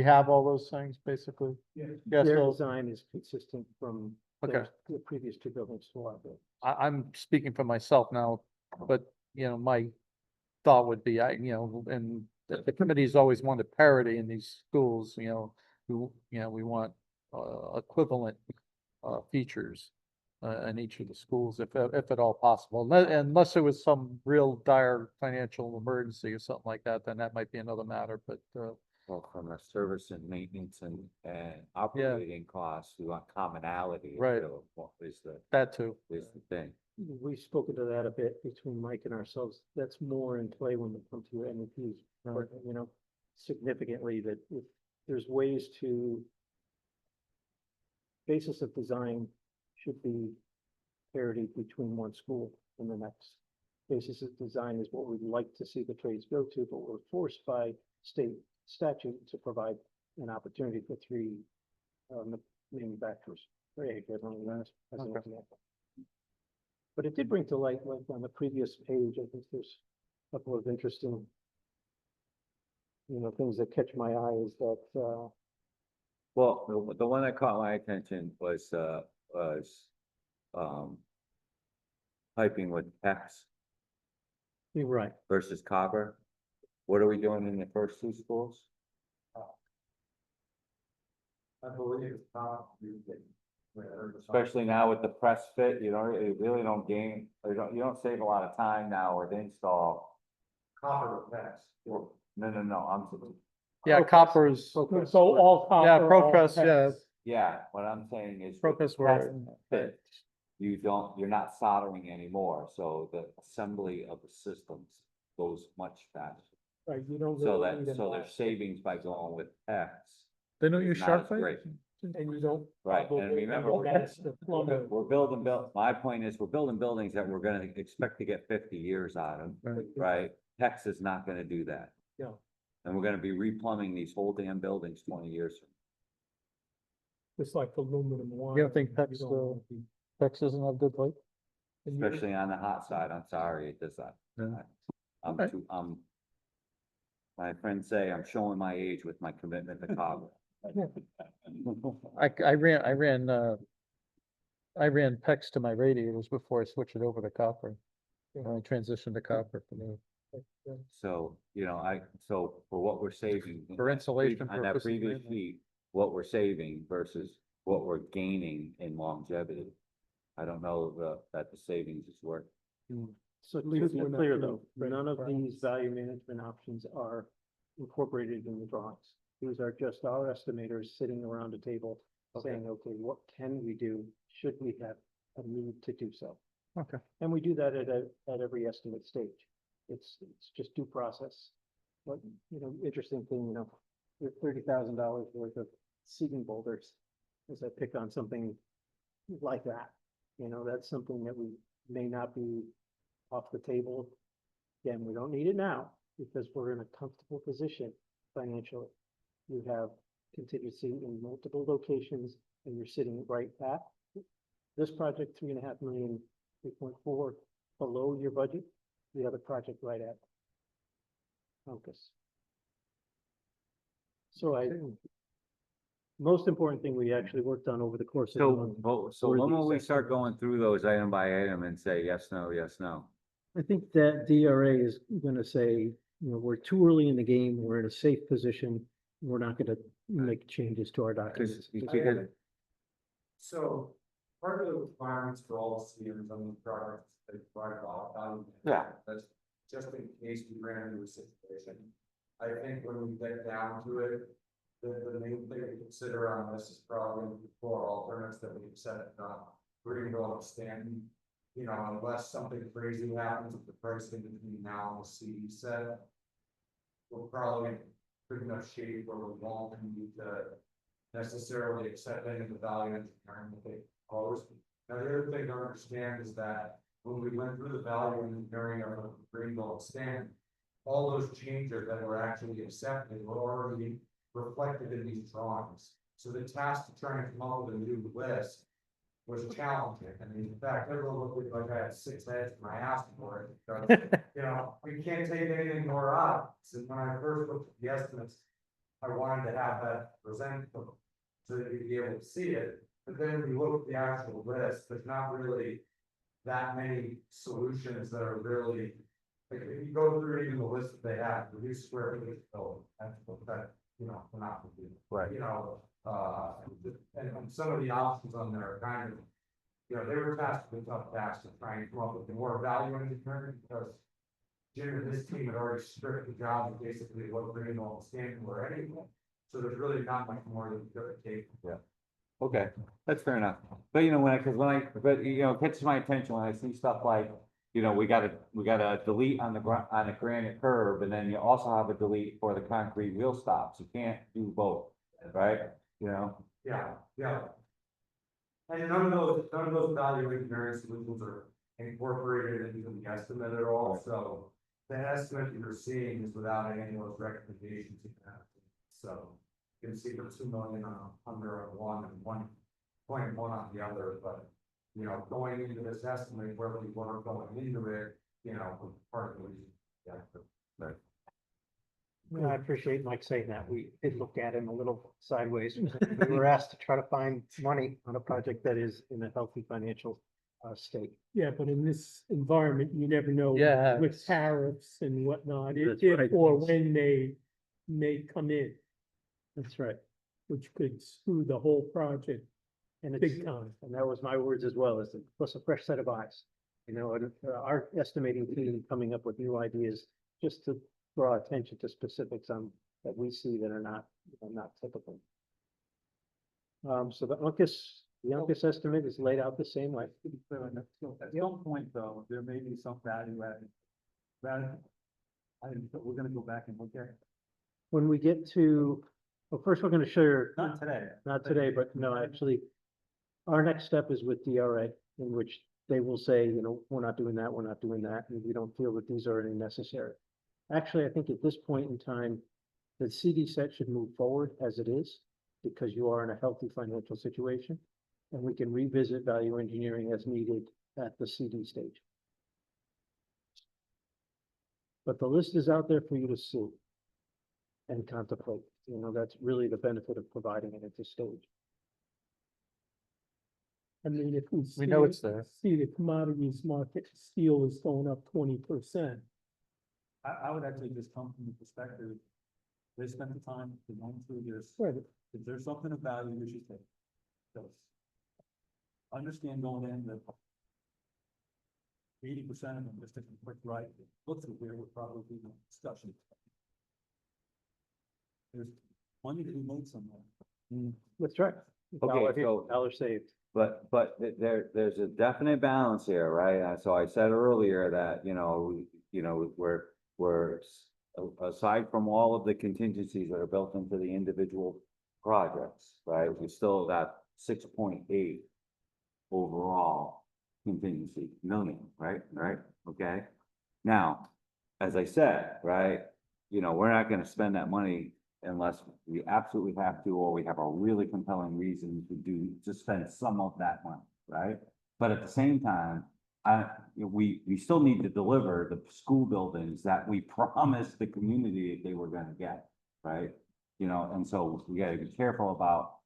have all those things basically? Yeah. Yes, Their so design is consistent from Okay. the previous 2 buildings to our building. I'm speaking for myself now, but my thought would be, and the committee's always wanted parity in these schools, we want equivalent features in each of the schools, if at all possible. Unless there was some real dire financial emergency or something like that, then that might be another matter, but Well, from a service and maintenance and operating costs, we want commonality. Right. So what is That too. is the thing. We've spoken to that a bit between Mike and ourselves. That's more in play when it comes to MEPs, you know, significantly that if there's ways to basis of design should be parity between one school and the next. Basis of design is what we'd like to see the trades go to, but we're forced by state statute to provide an opportunity for three manufacturers. As an example. But it did bring to light, like on the previous page, I think there's a couple of interesting, you know, things that catch my eye is that, Well, the one that caught my attention was piping with PEX you're right. versus copper. What are we doing in the first two schools? I believe it's not. Especially now with the press fit, you know, you really don't gain, you don't save a lot of time now with install. Copper pass. No, I'm, Yeah, coppers, So all copper. yeah, all Procrest, yeah, PEX. yeah, what I'm saying is. with Procrest the press were, fit, you're not soldering anymore, so the assembly of the systems goes much faster. Right, you don't So really need that, an so there's savings by going with PEX. they don't use Not sharp as pipe? great. and you don't. Right, and probably remember, have a master plumber. We're building, my point is, we're building buildings that we're gonna expect to get 50 years out of, Right. right? PEX is not gonna do that. Yeah. And we're gonna be replumbing these whole damn buildings 20 years from It's like aluminum wire. You don't think PEX, You don't want to be- PEX doesn't have good pipe? and you- especially on the hot side, I'm sorry, it does not. Yeah. I'm Okay. too, my friends say I'm showing my age with my commitment to copper. I ran PEX to my radiators before I switched it over to copper. When I transitioned to copper for the. So, you know, so for what we're saving. For insulation On that purposes, previous maybe. sheet, what we're saving versus what we're gaining in longevity. I don't know that the savings is worth. So to Leave be it clear enough, though, right, none of right. these value management options are incorporated in the drawings. These are just our estimators sitting around a table saying, okay, what can we do? Should we have a need to do so? Okay. And we do that at every estimate stage. It's just due process. But, you know, interesting thing, you know, with $30,000 worth of seating boulders, as I pick on something like that, you know, that's something that we may not be off the table. Again, we don't need it now because we're in a comfortable position financially. You have contingency in multiple locations and you're sitting right at this project, 3.5 million, 3.4 below your budget, the other project right at focus. So most important thing we actually worked on over the course of the month. So were when the will we start assessments. going through those item by item and say yes, no, yes, no? I think that DRA is gonna say, you know, we're too early in the game, we're in a safe position, we're not gonna make changes to our documents. Because So part of the requirements for all seniors on the projects, they provide all value. Yeah. That's just in case we ran into a situation. I think when we get down to it, the main thing to consider on this is probably four alternates that we've set, Greenville and Stanton. You know, unless something crazy happens with the pricing between now and the CD set, we're probably in pretty much shape where we won't need to necessarily accept any of the value engineering that they propose. Now, the other thing to understand is that when we went through the value engineering of Greenville and Stanton, all those changes that were actually accepted were already reflected in these drawings. So the task to try and come up with a new list was challenging. I mean, in fact, everyone looked like I had 6 heads when I asked for it. Because, you know, we can't take anything more out. So when I first looked at the estimates, I wanted to have that presented so that you'd be able to see it. But then when you look at the actual list, there's not really that many solutions that are really, like, if you go through even the list that they have, reduce square footage building, that's what that, you know, we're not gonna do. Right. You know, and some of the options on there are kind of, you know, they were tasked with a tough task to try and come up with more value engineering because Jim and his team had already stripped the job of basically what Greenville and Stanton were anyway. So there's really not much more that you could take. Okay, that's fair enough. But you know, but you know, it catches my attention when I see stuff like, you know, we gotta delete on the granite curb, and then you also have a delete for the concrete wheel stops. You can't do both, right? You know? Yeah, yeah. And none of those value engineering solutions are incorporated into the estimate at all, so the estimate you're seeing is without any of those recommendations you have. So you can see for 2 million under one and 1.1 on the other, but you know, going into this estimate where we were going into it, you know, was part of the reason. Yeah. I appreciate Mike saying that. We did look at him a little sideways. We were asked to try to find money on a project that is in a healthy financial state. Yeah, but in this environment, you never know. Yeah. With tariffs and whatnot, That's if right. or when they may come in, That's right. which could screw the whole project And it's, big time. and that was my words as well, is plus a fresh set of eyes. You know, and our estimating team coming up with new ideas just to draw attention to specifics on that we see that are not typical. So the UNCUS estimate is laid out the same way. At some point, though, there may be some value added. We're gonna go back and look at it. When we get to, well, first we're gonna share. Not today. Not today, but no, actually, our next step is with DRA, in which they will say, you know, we're not doing that, and we don't feel that these are any necessary. Actually, I think at this point in time, the CD set should move forward as it is, because you are in a healthy financial situation, and we can revisit value engineering as needed at the CD stage. But the list is out there for you to see and contemplate. You know, that's really the benefit of providing it at this stage. I mean, if we. We know see- it's there. See the commodities market, steel is going up 20%. I would actually just come from the perspective, they spent the time to go through this. Right. If there's something of value, we should take. So understand going in that 80% of them just taking a quick right, look through here would probably be a discussion. There's money to be made somewhere. That's right. Okay, so- Dollar saved. But there's a definite balance here, right? So I said earlier that, you know, we're aside from all of the contingencies that are built into the individual projects, right? We still got 6.8 overall contingency million, right? Okay. Now, as I said, right, you know, we're not gonna spend that money unless we absolutely have to, or we have a really compelling reason to spend some of that money, right? But at the same time, we still need to deliver the school buildings that we promised the community that they were gonna get, right? You know, and so we gotta be careful about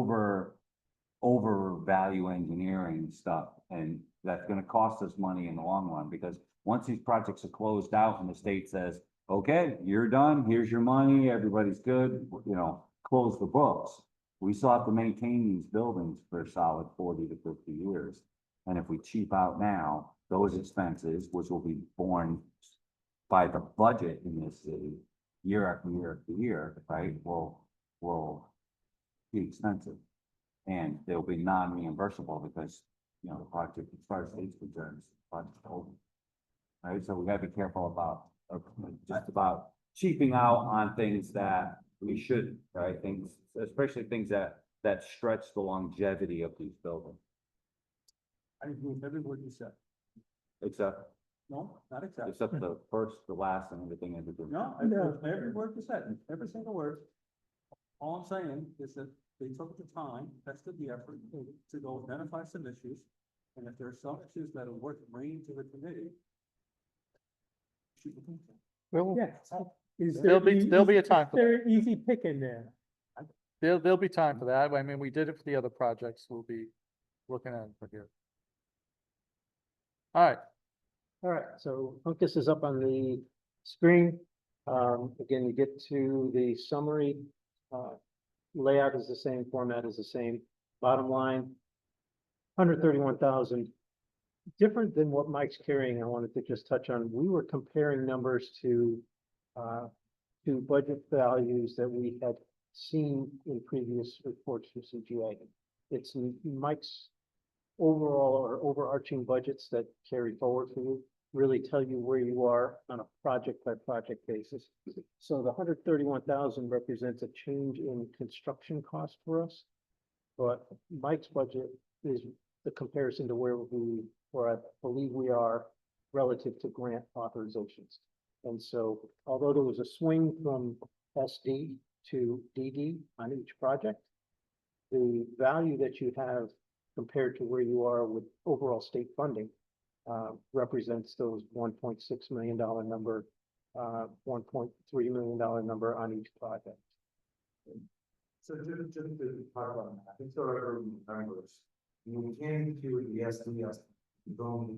over value engineering stuff, and that's gonna cost us money in the long run, because once these projects are closed out and the state says, okay, you're done, here's your money, everybody's good, you know, close the books. We still have to maintain these buildings for a solid 40 to 50 years. And if we cheap out now, those expenses, which will be borne by the budget in this city, year after year after year, right, will be expensive. And they'll be non-reimbursable because, you know, the project, as far as state's concerned, the project's over. Right, so we gotta be careful about, just about cheaping out on things that we shouldn't, right? Things, especially things that stretch the longevity of these buildings. I agree with every word you said. Except No, not except. the first, the last, and everything in between. No, No. every word you said, every single word. All I'm saying is that they took the time, tested the effort to go identify some issues. And if there are some issues that are worth bringing to the committee. Shoot the thing. Well, Yeah. Is There'll be a time for There easy picking there. there'll be time for that. I mean, we did it for the other projects. We'll be looking at it for here. All right, All right, so UNCUS is up on the screen. Again, you get to the summary. Layout is the same, format is the same. Bottom line, 131,000 different than what Mike's carrying, I wanted to just touch on, we were comparing numbers to budget values that we had seen in previous reports from CGA. It's Mike's overall or overarching budgets that carry forward for you, really tell you where you are on a project by project basis. So the 131,000 represents a change in construction cost for us. But Mike's budget is the comparison to where I believe we are relative to grant authorizations. And so although there was a swing from SD to DD on each project, the value that you have compared to where you are with overall state funding represents those $1.6 million number, $1.3 million number on each project. So just to talk about that, I think so everyone remembers, when we came to the SDS, going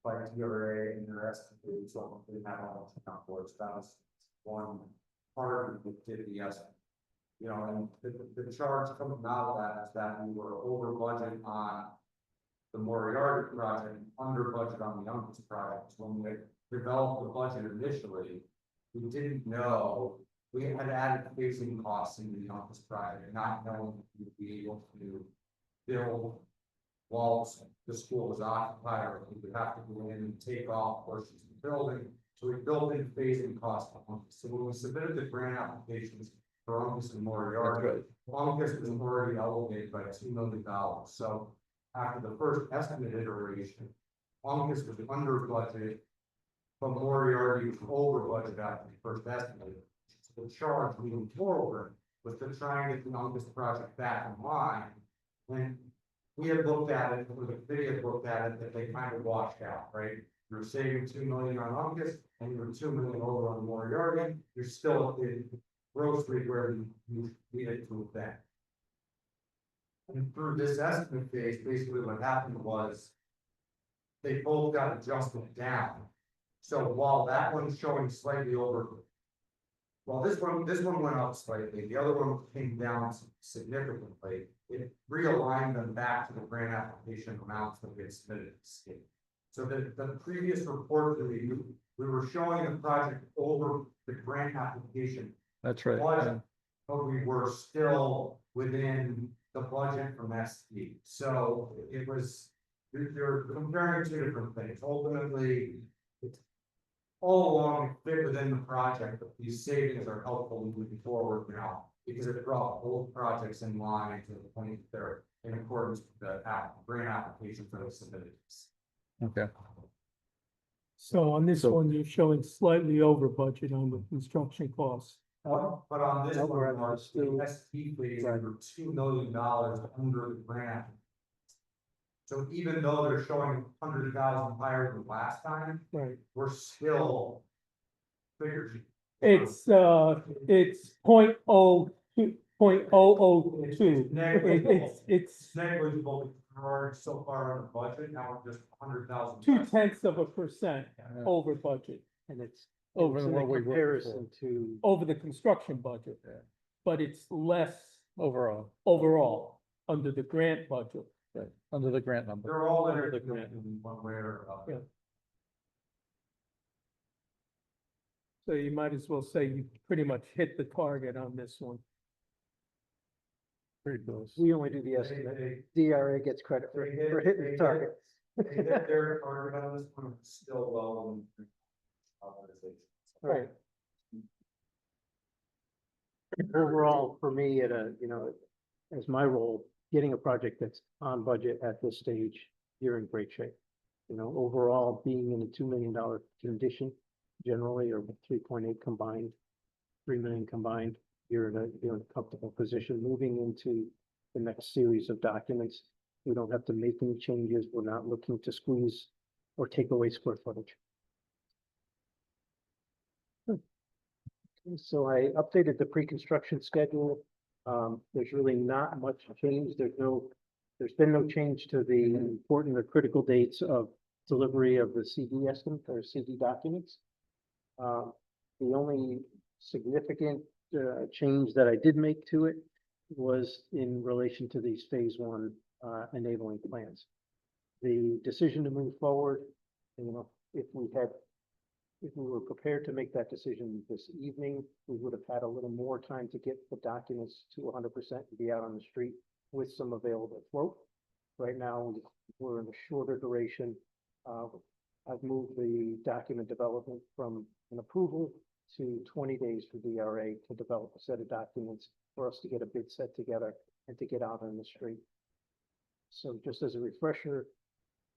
by TRA and the rest of the, so they had all the account for it, so that was one part of the estimate. You know, and the charge coming out of that is that we were over budget on the Moriarty project, under budget on the Uncas project. When we developed the budget initially, we didn't know, we had added facing costs into the Uncas project, not knowing if we'd be able to build walls, the school was occupied, or we would have to go in and take off portions of the building. So we built in phasing costs. So when we submitted the grant applications for Uncas and Moriarty, Uncas was already elevated by $2 million. So after the first estimate iteration, Uncas was under budget, but Moriarty was over budget after the first estimate. So the charge moving forward was to try and get the Uncas project back in line. And we had looked at it, or the committee had looked at it, that they kind of washed out, right? You're saving $2 million on Uncas, and you're $2 million over on Moriarty. You're still in grocery where you needed to have been. And through this estimate phase, basically what happened was they both got adjusted down. So while that one's showing slightly over, well, this one went up slightly, the other one came down significantly. It realigned them back to the grant application amounts that we had submitted to the state. So the previous report that we were showing the project over the grant application. That's right. Budget, but we were still within the budget from SD. So it was, you're comparing two different things. Ultimately, it's all along fit within the project, but these savings are helpful moving forward now because it brought both projects in line to the point that they're in accordance with the grant application that was submitted. Okay. So on this So- one, you're showing slightly over budget on the construction costs. But on this No, one, we're at Mark, still- the SP phase, were $2 million under the grant. So even though they're showing 100,000 higher than last time, Right. we're still figured. It's 0.02, 0.002. Negligible. It's Negligible, we're already so far on the budget, now we're just 100,000. 0.2% over budget, And it's Over in what we were comparison to, over the construction budget. Yeah. But it's less overall, under the grant budget. right, under the grant number. They're all Under the interconnected in one way or another. Yeah. So you might as well say you pretty much hit the target on this one. Pretty close. we only do the estimate. DRA gets credit for hitting the target. They hit their target on this one, it's still low in organizations. Right. Overall, for me, as my role, getting a project that's on budget at this stage, you're in great shape. Overall, being in a $2 million condition, generally, or 3.8 combined, 3 million combined, you're in a comfortable position moving into the next series of documents. We don't have to make any changes. We're not looking to squeeze or take away square footage. So I updated the pre-construction schedule. There's really not much change. There's been no change to the important or critical dates of delivery of the CD estimate or CD documents. The only significant change that I did make to it was in relation to these phase one enabling plans. The decision to move forward, you know, if we were prepared to make that decision this evening, we would have had a little more time to get the documents to 100% and be out on the street with some available float. Right now, we're in a shorter duration. I've moved the document development from an approval to 20 days for DRA to develop a set of documents for us to get a bid set together and to get out on the street. So just as a refresher,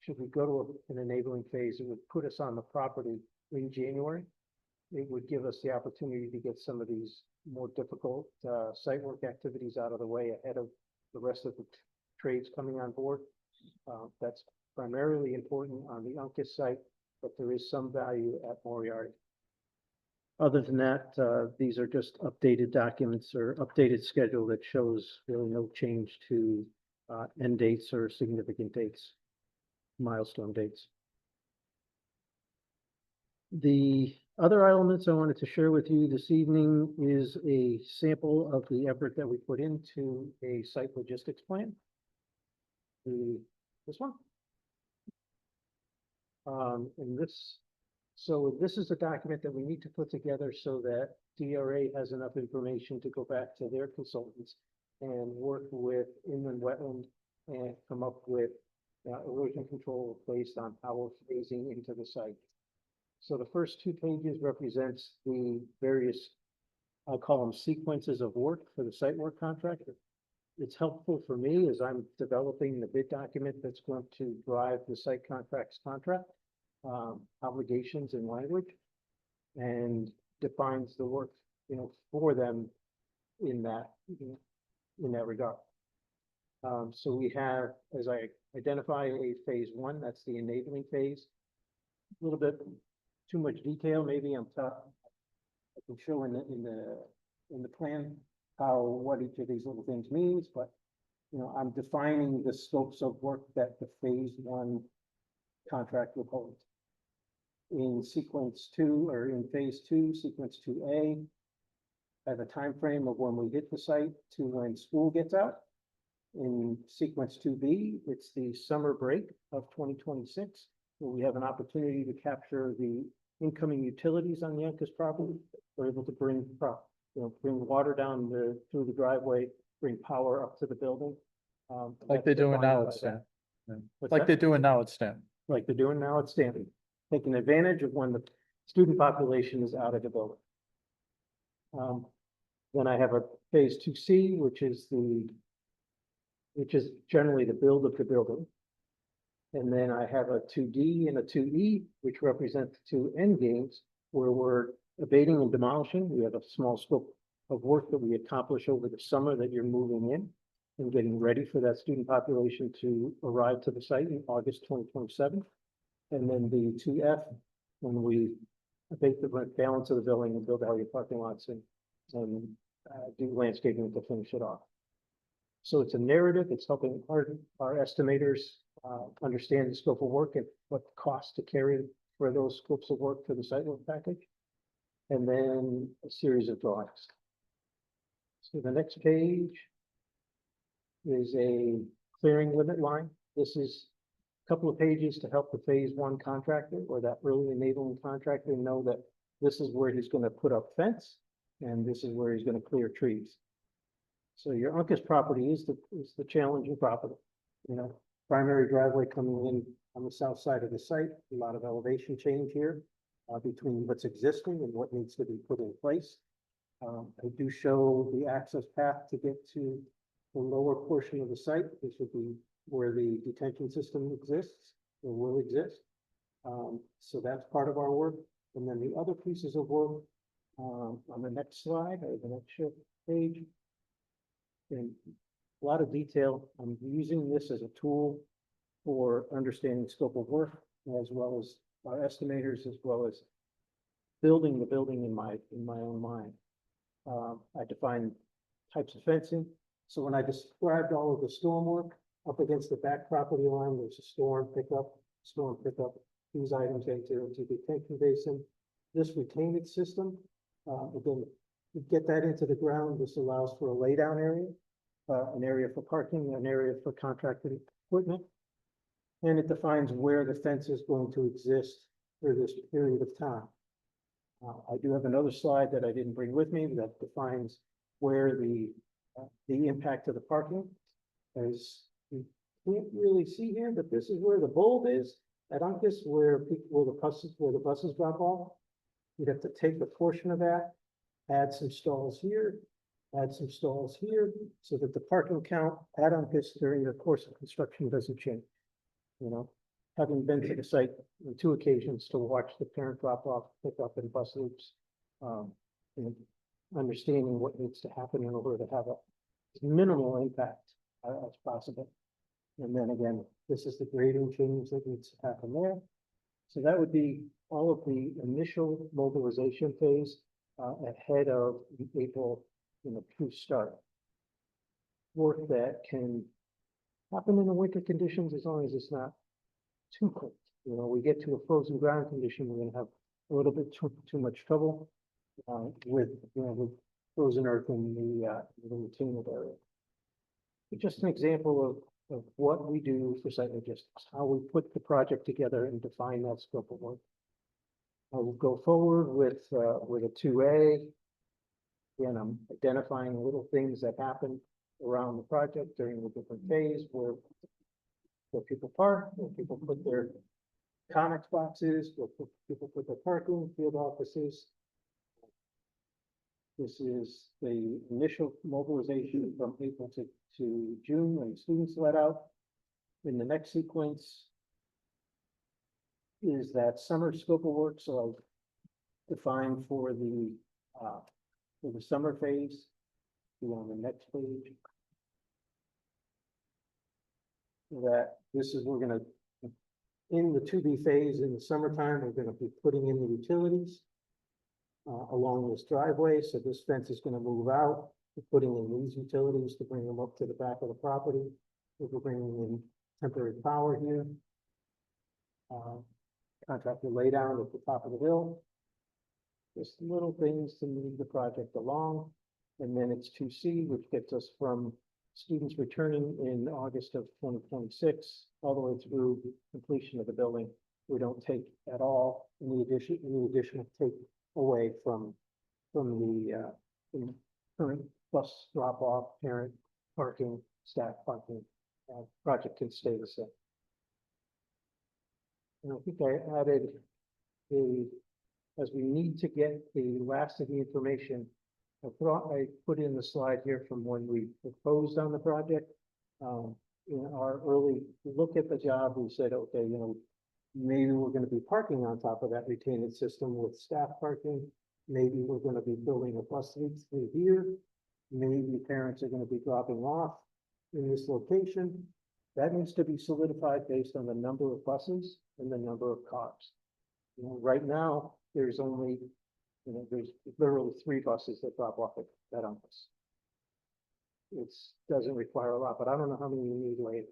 should we go to an enabling phase, it would put us on the property in January. It would give us the opportunity to get some of these more difficult site work activities out of the way ahead of the rest of the trades coming on board. That's primarily important on the Uncas site, but there is some value at Moriarty. Other than that, these are just updated documents or updated schedule that shows really no change to end dates or significant dates, milestone dates. The other elements I wanted to share with you this evening is a sample of the effort that we put into a site logistics plan. This one. So this is a document that we need to put together so that DRA has enough information to go back to their consultants and work with inland wetland and come up with erosion control based on how we're phasing into the site. So the first 2 pages represents the various, I'll call them sequences of work for the site work contractor. It's helpful for me as I'm developing the bid document that's going to drive the site contracts contract, obligations and language, and defines the work, you know, for them in that, in that regard. So we have, as I identify, a phase 1, that's the enabling phase. A little bit too much detail, maybe I'm top. I can show in the plan what each of these little things means, but you know, I'm defining the scopes of work that the phase 1 contract will hold. In sequence 2, or in phase 2, sequence 2A, I have a time frame of when we hit the site to when school gets out. In sequence 2B, it's the summer break of 2026, where we have an opportunity to capture the incoming utilities on the Uncas property. We're able to bring water down through the driveway, bring power up to the building. Like they're doing now at Stanton. Like they're doing now at Stanton. Like they're doing now at Stanton, taking advantage of when the student population is out of the building. Then I have a phase 2C, which is generally the build of the building. And then I have a 2D and a 2E, which represent the 2 end games where we're abating and demolishing. We have a small scope of work that we accomplish over the summer that you're moving in and getting ready for that student population to arrive to the site in August 2027. And then the 2F, when we abate the balance of the building and build out your parking lots and do landscaping to finish it off. So it's a narrative. It's helping our estimators understand the scope of work and what the cost to carry for those scopes of work for the site work package. And then a series of drawings. So the next page is a clearing limit line. This is a couple of pages to help the phase 1 contractor or that early enabling contractor know that this is where he's going to put up fence and this is where he's going to clear trees. So your Uncas property is the challenging property. You know, primary driveway coming in on the south side of the site, a lot of elevation change here between what's existing and what needs to be put in place. I do show the access path to get to the lower portion of the site. This would be where the detention system exists or will exist. So that's part of our work. And then the other pieces of work on the next slide or the next page. And a lot of detail. I'm using this as a tool for understanding scope of work, as well as our estimators, as well as building the building in my own mind. I define types of fencing. So when I described all of the storm work up against the back property line, there's a storm pickup. These items enter into the detention basin. This retainage system, again, to get that into the ground, this allows for a laydown area, an area for parking, an area for contracted equipment. And it defines where the fence is going to exist for this period of time. I do have another slide that I didn't bring with me that defines where the impact of the parking. As you can't really see here, but this is where the bulb is. At Uncas, where the buses drop off. You'd have to take a portion of that, add some stalls here, add some stalls here, so that the parking count at Uncas during the course of construction doesn't change. You know, having been to the site on 2 occasions to watch the parent drop off, pick up in bus loops, and understanding what needs to happen in order to have a minimal impact as possible. And then again, this is the grading change that needs to happen there. So that would be all of the initial mobilization phase ahead of the April, true start. Work that can happen in the winter conditions as long as it's not too cold. We get to a frozen ground condition, we're gonna have a little bit too much trouble with frozen earth in the retained area. But just an example of what we do for site logistics, how we put the project together and define that scope of work. I will go forward with a 2A. Again, I'm identifying little things that happen around the project during the different phase where people park, where people put their comics boxes, where people put their parking, field offices. This is the initial mobilization from April to June when students let out. In the next sequence is that summer scope of work. So I'll define for the summer phase. Go on the next page. That this is, we're gonna, in the 2B phase in the summertime, we're gonna be putting in the utilities along this driveway. So this fence is gonna move out. We're putting in these utilities to bring them up to the back of the property. We're bringing in temporary power here. Contractor laydown at the top of the hill. Just little things to move the project along. And then it's 2C, which gets us from students returning in August of 2026, all the way through completion of the building. We don't take at all any additional take away from the current bus drop off, parent parking, staff parking. Project can stay the same. And I think I added as we need to get the last of the information, I put in the slide here from when we proposed on the project. In our early look at the job, we said, okay, maybe we're going to be parking on top of that retaining system with staff parking. Maybe we're going to be building a bus route through here. Maybe parents are going to be dropping off in this location. That needs to be solidified based on the number of buses and the number of cars. Right now, there's only, there's literally 3 buses that drop off at that Uncas. It doesn't require a lot, but I don't know how many you need later.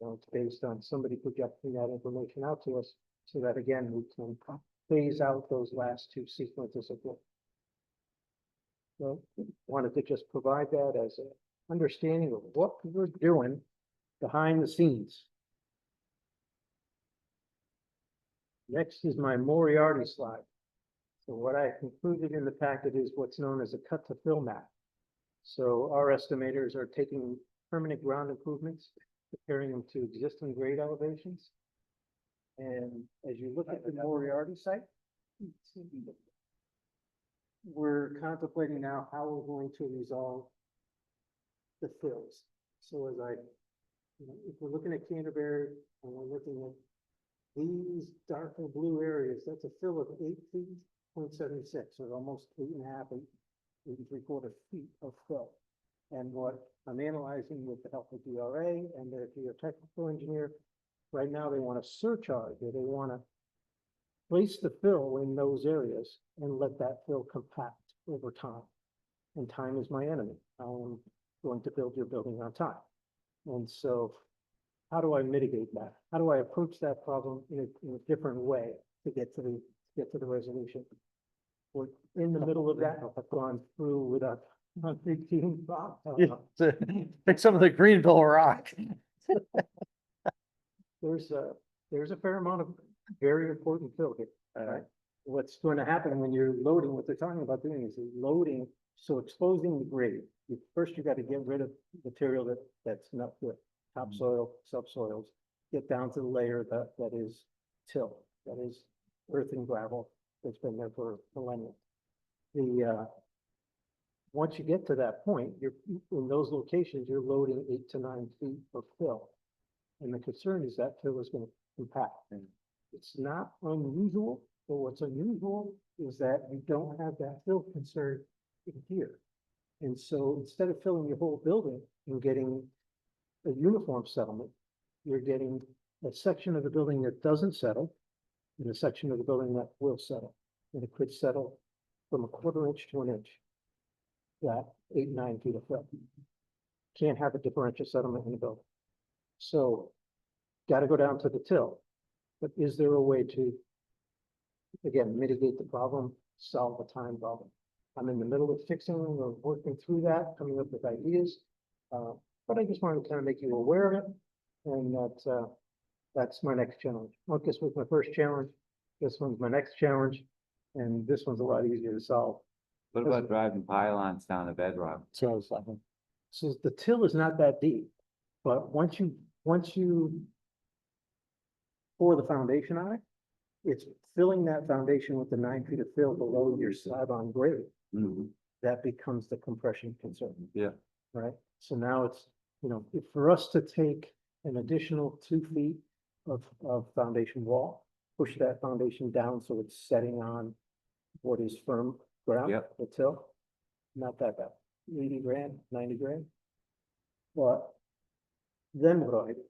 It's based on somebody projecting that information out to us so that, again, we can phase out those last 2 sequences of work. So wanted to just provide that as an understanding of what we're doing behind the scenes. Next is my Moriarty slide. So what I included in the packet is what's known as a cut to fill map. So our estimators are taking permanent ground improvements, comparing them to existing grade elevations. And as you look at the Moriarty site, we're contemplating now how we're going to resolve the fills. So as if we're looking at Canterbury and we're looking at these darker blue areas, that's a fill of 8 feet, 0.76, or almost 8.5, 8.75 feet of fill. And what I'm analyzing with the help of DRA and their geotechnical engineer, right now they want to surcharge, or they want to place the fill in those areas and let that fill compact over time. And time is my enemy. I'm going to build your building on time. And so how do I mitigate that? How do I approach that problem in a different way to get to the resolution? We're in the middle of that. I've gone through with a big team. Pick some of the Greenville rock. there's a fair amount of very important fill here, right? What's going to happen when you're loading, what they're talking about doing is loading, so exposing the grade. First, you got to get rid of material that's not good, topsoil, subsoils, get down to the layer that is till, that is earth and gravel that's been there for millennia. Once you get to that point, you're in those locations, you're loading 8 to 9 feet of fill. And the concern is that fill is going to compact. And it's not unusual, but what's unusual is that you don't have that fill concern in here. And so instead of filling your whole building and getting a uniform settlement, you're getting a section of the building that doesn't settle and a section of the building that will settle. And it could settle from a 1/4 inch to 1 inch. That 8, 9 feet of fill. Can't have a differential settlement in the building. So got to go down to the till. But is there a way to, again, mitigate the problem, solve the time problem? I'm in the middle of fixing or working through that, coming up with ideas. But I just wanted to kind of make you aware of it. And that's my next challenge. Well, this was my first challenge. This one's my next challenge. And this one's a lot easier to solve. What about driving pylons down to bedrock? So, So the till is not that deep, but once you pour the foundation on it, it's filling that foundation with the 9 feet of fill below your slab on grade. Mhm. That becomes the compression concern. Yeah. Right? So now it's, for us to take an additional 2 feet of foundation wall, push that foundation down so it's setting on what is firm ground, Yep. the till, not that bad, 80 grand, 90 grand. But then what do I do?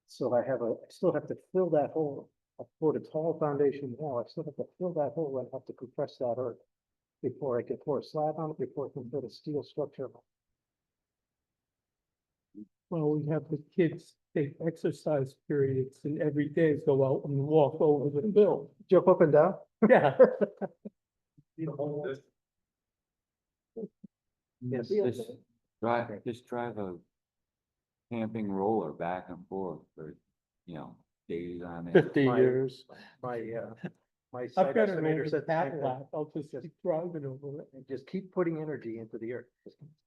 So I still have to fill that hole. I poured a tall foundation wall. I still have to fill that hole and have to compress that earth before I can pour a slab on it, before I can put a steel structure on it. Well, we have the kids take exercise periods and every day go out and walk over the bill. Jump up and down? Yeah. Yes. Just drive a camping roller back and forth for, days on end. 50 My- years. My site I've got an estimator old said, Cadillac, I'll just keep driving over it. just keep putting energy into the earth.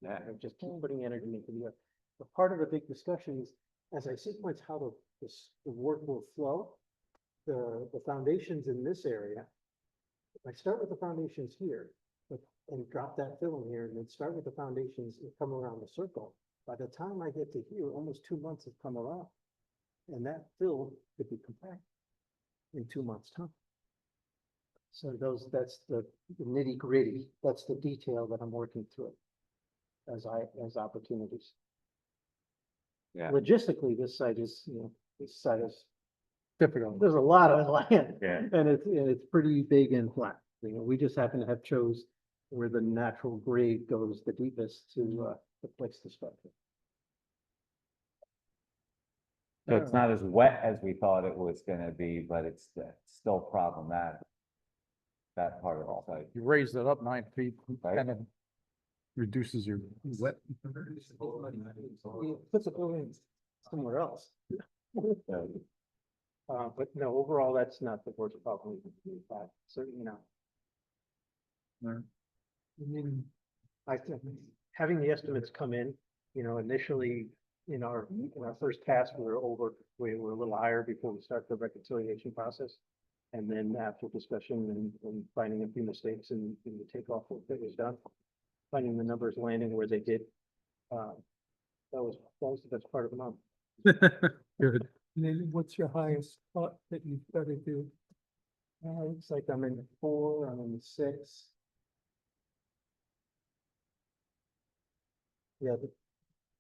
Yeah. Just keep putting energy into the earth. But part of the big discussion is, as I sequence how the work will flow, the foundations in this area, if I start with the foundations here, and drop that fill in here, and then start with the foundations and come around the circle, by the time I get to here, almost 2 months have come around. And that fill could be compact in 2 months' time. So that's the nitty gritty, that's the detail that I'm working through as opportunities. Yeah. Logistically, this site is Difficult. there's a lot of land. Yeah. And it's pretty big and flat. We just happen to have chose where the natural grade goes the deepest to place the structure. So it's not as wet as we thought it was gonna be, but it's still problematic. That part of the site. You raised it up 9 feet, Right. and it reduces your wet. You put the building somewhere else. But no, overall, that's not the worst problem. Certainly not. I think having the estimates come in, initially in our first pass, we were a little higher before we start the reconciliation process. And then after discussion and finding a few mistakes in the takeoff that was done, finding the numbers landing where they did, that was the best part of the month. Good. And then what's your highest spot that you've got to do? Looks like I'm in the 4, I'm in the 6. Yeah,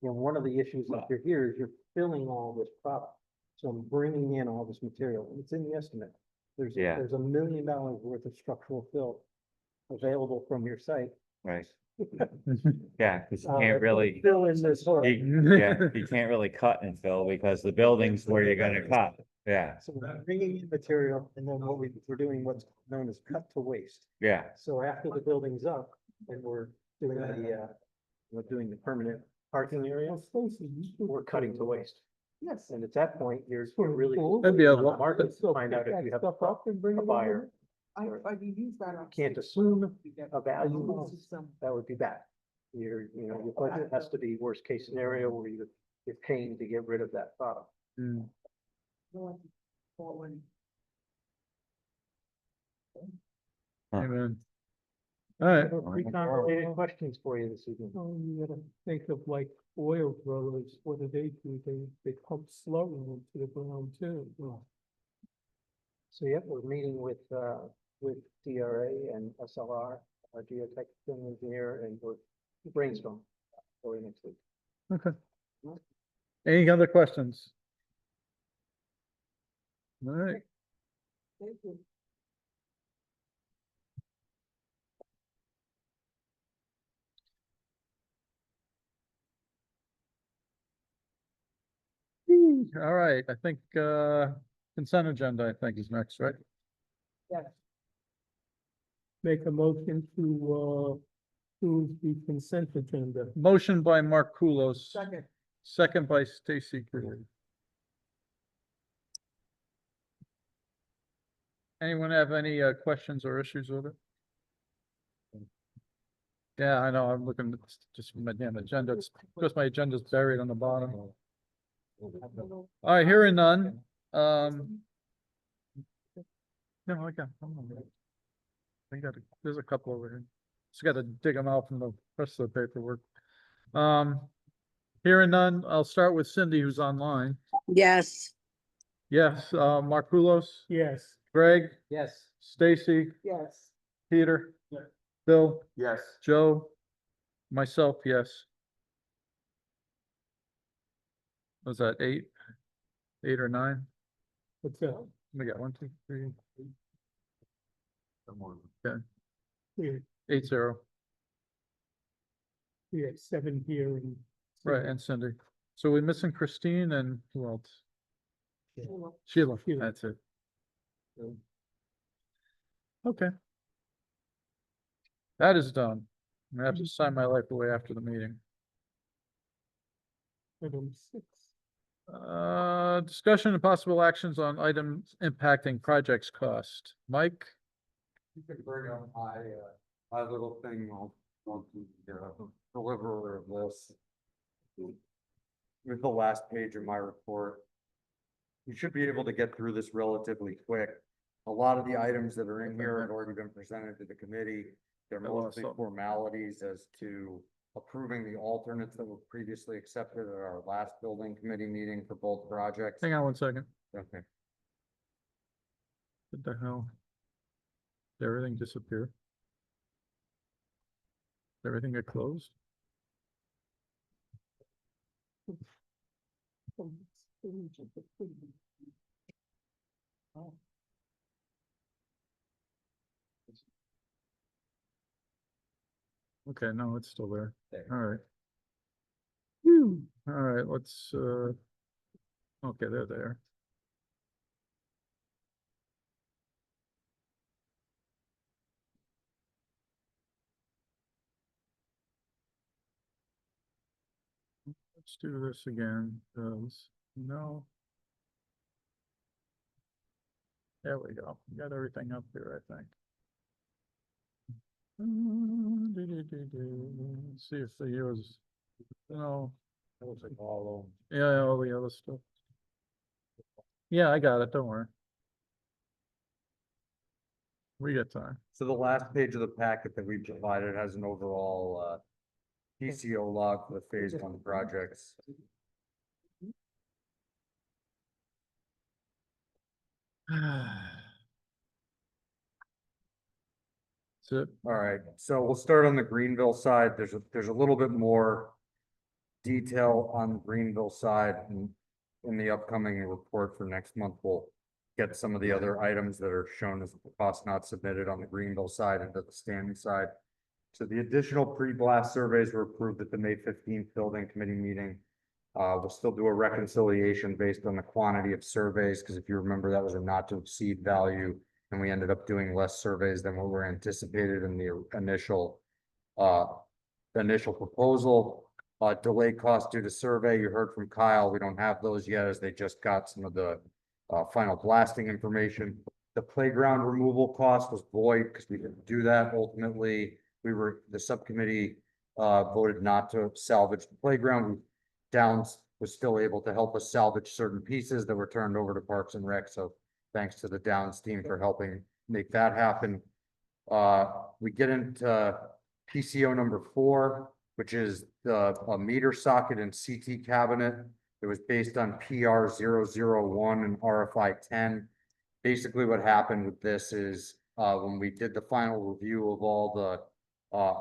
one of the issues that you're here is you're filling all this product. So I'm bringing in all this material, and it's in the estimate. There's $1 million worth of structural fill available from your site. Right. Yeah, because you can't really, Fill in this hole. you can't really cut and fill because the building's where you're gonna cut. Yeah, So we're bringing in material, and then we're doing what's known as cut to waste. yeah, So after the building's up, and we're doing the permanent parking area, we're cutting to waste. Yes, and at that point, you're Sort of really. cool. That'd be a on the lot- market So to find out pick if that you have stuff up and bring a it buyer. I use that. on Can't site. assume a value, Lose some. that would be bad. Your budget has to be worst case scenario where you're paying to get rid of that product. Hmm. Forward. Amen. All right. Pre-contemplated questions for you this evening. Oh, you gotta think of like oil drillers, what do? They pump slowly into the ground too. So yep, we're meeting with DRA and SLR, our geotechnical engineer, and we're brainstorming for next week. Okay. Any other questions? All right. Thank you. All right, I think, consent agenda, I think is next, right? Yes. Make a motion to approve the consent agenda. Motion by Mark Kulos, Second. second by Stacy Greer. Anyone have any, questions or issues with it? Yeah, I know, I'm looking at just my damn agenda, it's because my agenda's buried on the bottom. All right, hearing none, no, I got, there's a couple over here. Just gotta dig them out from the rest of the paperwork. Hearing none, I'll start with Cindy, who's online. Yes. Yes, Markulos, Yes. Greg, Yes. Stacy, Yes. Peter. Yes. Bill, Yes. Joe, myself, yes. Was that 8? 8 or 9? What's that? We got 1, 2, 3, We 8-0. we have 7 here and. Right, and Cindy. So we're missing Christine and who else? Sheila. Sheila, Sheila. that's it. Okay. That is done. I'm gonna have to sign my life away after the meeting. Item 6. Discussion and possible actions on items impacting projects cost. Mike? You can bring up my little thing on the deliverer of this. With the last page of my report. You should be able to get through this relatively quick. A lot of the items that are in here have already been presented to the committee. They're I lost mostly something. formalities as to approving the alternates that were previously accepted at our last building committee meeting for both projects. Hang on 1 second. Okay. What the hell? Did everything disappear? Did everything get closed? Okay, no, it's still there. All right. All right, let's, okay, they're there. Let's do this again, because, no. There we go. Got everything up here, I think. Let's see if the years, no. That was like all of them. Yeah, all the other stuff. Yeah, I got it, don't worry. We got time. So the last page of the packet that we provided has an overall PCO log for the phase 1 projects. That's it. All right, so we'll start on the Greenville side. There's a little bit more detail on the Greenville side and in the upcoming report for next month. We'll get some of the other items that are shown as cost not submitted on the Greenville side into the Stanley side. So the additional pre-blast surveys were approved at the May 15th building committee meeting. We'll still do a reconciliation based on the quantity of surveys, because if you remember, that was a not to exceed value. And we ended up doing less surveys than what were anticipated in the initial proposal. delay cost due to survey, you heard from Kyle, we don't have those yet, as they just got some of the final blasting information. The playground removal cost was void, because we didn't do that ultimately. The subcommittee voted not to salvage the playground. Downs was still able to help us salvage certain pieces that were turned over to Parks and Rec, so thanks to the Downs team for helping make that happen. We get into PCO number 4, which is a meter socket and CT cabinet. It was based on PR 001 and RFI 10. Basically, what happened with this is when we did the final review of all the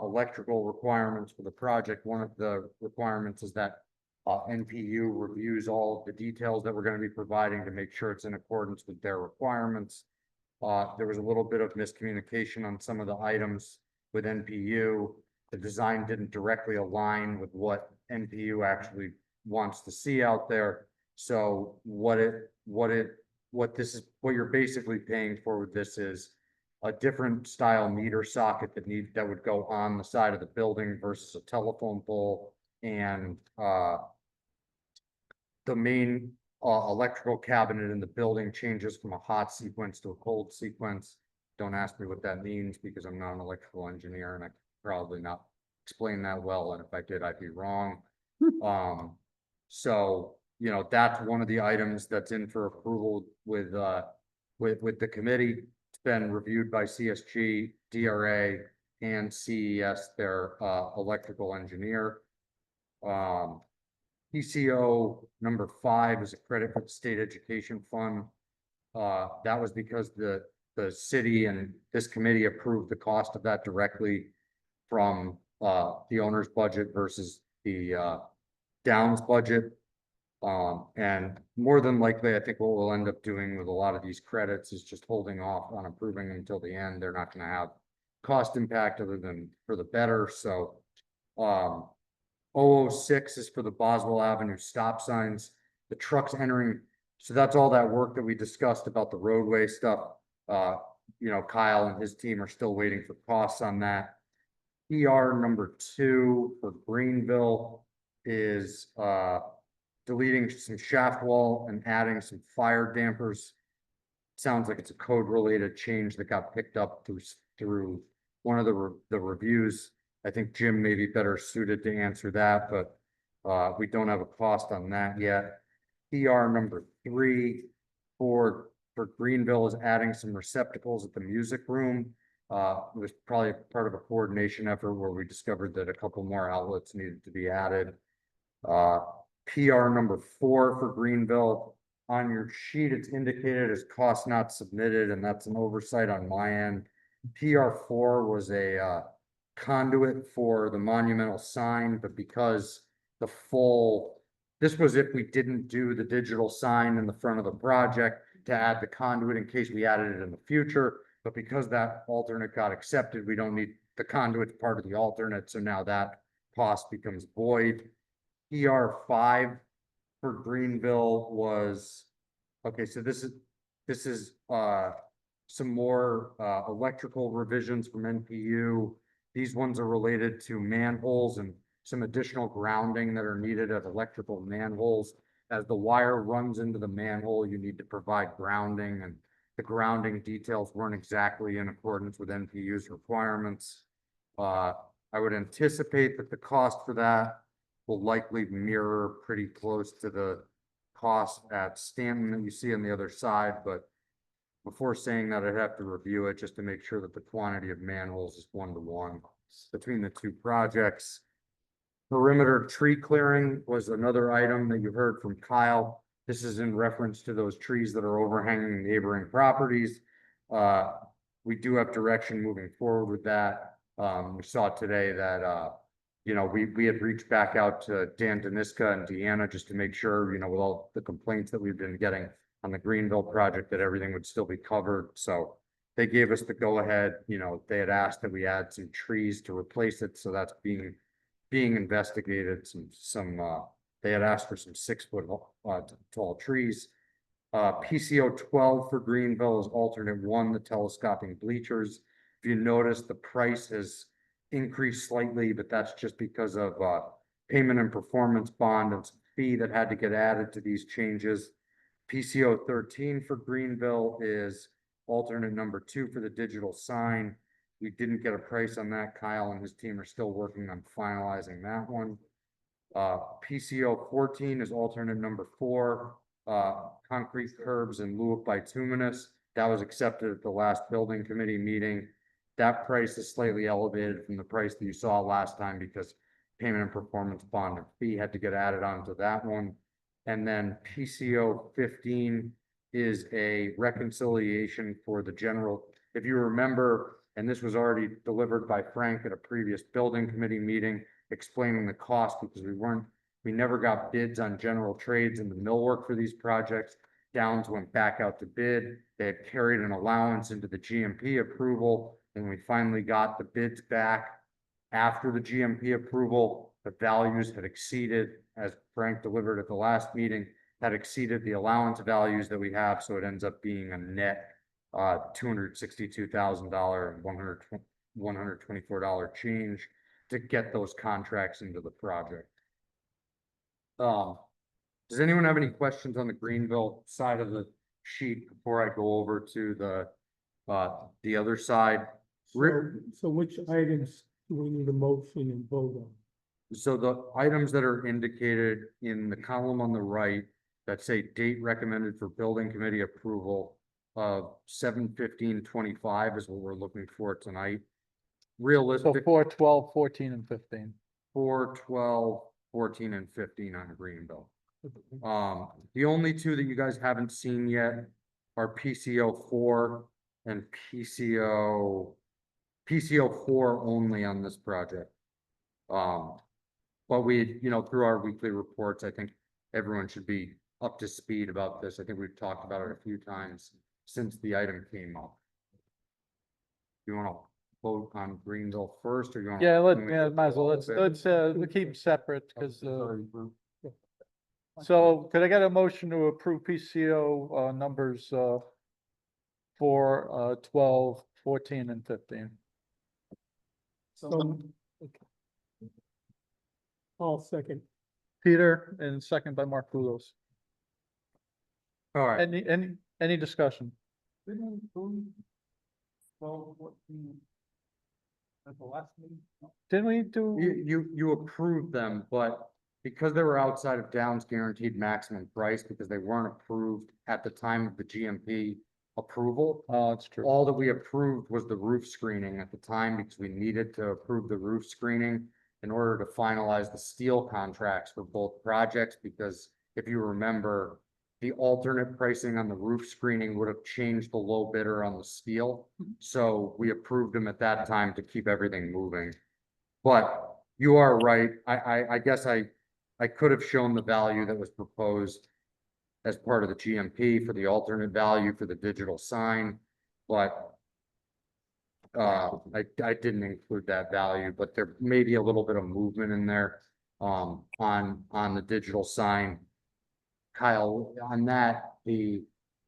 electrical requirements for the project, one of the requirements is that NPU reviews all of the details that we're going to be providing to make sure it's in accordance with their requirements. There was a little bit of miscommunication on some of the items with NPU. The design didn't directly align with what NPU actually wants to see out there. So what you're basically paying for with this is a different style meter socket that would go on the side of the building versus a telephone pole, and the main electrical cabinet in the building changes from a hot sequence to a cold sequence. Don't ask me what that means, because I'm not an electrical engineer and I could probably not explain that well, and if I did, I'd be wrong. So, you know, that's one of the items that's in for approval with the committee. It's been reviewed by CSG, DRA, and CES, their electrical engineer. PCO number 5 is a credit for the state education fund. That was because the city and this committee approved the cost of that directly from the owner's budget versus the Downs budget. And more than likely, I think what we'll end up doing with a lot of these credits is just holding off on approving them until the end. They're not going to have cost impact other than for the better. So 006 is for the Boswell Avenue stop signs. The trucks entering, so that's all that work that we discussed about the roadway stuff. You know, Kyle and his team are still waiting for costs on that. PR number 2 for Greenville is deleting some shaft wall and adding some fire dampers. Sounds like it's a code related change that got picked up through one of the reviews. I think Jim may be better suited to answer that, but we don't have a cost on that yet. PR number 3 for Greenville is adding some receptacles at the music room. It was probably part of a coordination effort where we discovered that a couple more outlets needed to be added. PR number 4 for Greenville. On your sheet, it's indicated as cost not submitted, and that's an oversight on my end. PR 4 was a conduit for the monumental sign, but because this was if we didn't do the digital sign in the front of the project to add the conduit in case we added it in the future. But because that alternate got accepted, we don't need the conduit part of the alternate. So now that cost becomes void. PR 5 for Greenville was, okay, so this is some more electrical revisions from NPU. These ones are related to manholes and some additional grounding that are needed at electrical manholes. As the wire runs into the manhole, you need to provide grounding, and the grounding details weren't exactly in accordance with NPU's requirements. I would anticipate that the cost for that will likely mirror pretty close to the cost at Stanton that you see on the other side, but before saying that, I'd have to review it just to make sure that the quantity of manholes is 1-to-1 between the two projects. Perimeter tree clearing was another item that you heard from Kyle. This is in reference to those trees that are overhanging neighboring properties. We do have direction moving forward with that. We saw today that you know, we had reached back out to Dan Deniska and Deanna just to make sure, you know, with all the complaints that we've been getting on the Greenville project, that everything would still be covered. So they gave us the go ahead. You know, they had asked that we add some trees to replace it. So that's being investigated. They had asked for some 6-foot tall trees. PCO 12 for Greenville is alternate 1, the telescoping bleachers. If you notice, the price has increased slightly, but that's just because of payment and performance bond and some fee that had to get added to these changes. PCO 13 for Greenville is alternate number 2 for the digital sign. We didn't get a price on that. Kyle and his team are still working on finalizing that one. PCO 14 is alternate number 4, concrete curbs in lieu of bituminous. That was accepted at the last building committee meeting. That price is slightly elevated from the price that you saw last time because payment and performance bond and fee had to get added onto that one. And then PCO 15 is a reconciliation for the general. If you remember, and this was already delivered by Frank at a previous building committee meeting, explaining the cost because we never got bids on general trades and the millwork for these projects. Downs went back out to bid. They had carried an allowance into the GMP approval. And we finally got the bids back after the GMP approval. The values had exceeded, as Frank delivered at the last meeting, had exceeded the allowance values that we have. So it ends up being a net $262,000 and $124 change to get those contracts into the project. Does anyone have any questions on the Greenville side of the sheet before I go over to the other side? So which items do we need a motion and vote on? So the items that are indicated in the column on the right that say date recommended for building committee approval of 7/15/25 is what we're looking for tonight. So Realistic 4, 12, 14, and 15. 4, 12, 14, and 15 on Greenville. The only two that you guys haven't seen yet are PCO 4 and PCO 4 only on this project. But we, through our weekly reports, I think everyone should be up to speed about this. I think we've talked about it a few times since the item came up. You want to vote on Greenville first, or you want? Yeah, might as well, let's keep them separate, because, so could I get a motion to approve PCO, numbers, for, 12, 14, and 15? So, I'll second. Peter, and second by Mark Poulos. All right. Any discussion? Didn't we do? You approved them, but because they were outside of Downs guaranteed maximum price, because they weren't approved at the time of the GMP approval. Oh, it's true. All that we approved was the roof screening at the time, because we needed to approve the roof screening in order to finalize the steel contracts for both projects, because if you remember, the alternate pricing on the roof screening would have changed the low bidder on the steel. So we approved them at that time to keep everything moving. But you are right. I guess I could have shown the value that was proposed as part of the GMP for the alternate value for the digital sign, but I didn't include that value, but there may be a little bit of movement in there on the digital sign. Kyle, on that,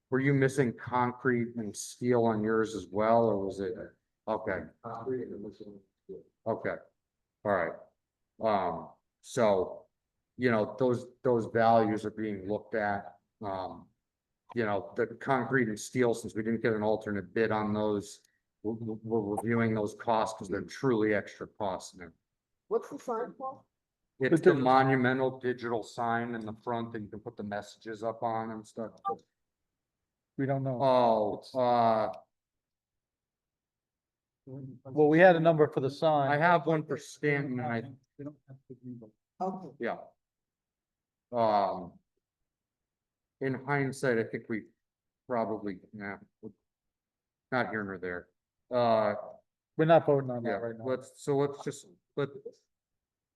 were you missing concrete and steel on yours as well, or was it? Okay. Okay, all right. So, those values are being looked at. The concrete and steel, since we didn't get an alternate bid on those, we're reviewing those costs because they're truly extra costs now. What's the sign for? It's the monumental digital sign in the front that you can put the messages up on and stuff. We don't know. Oh, Well, we had a number for the sign. I have one for Stanton, Okay. yeah. In hindsight, I think we probably, not here nor there. We're not voting on Yeah, that right now. let's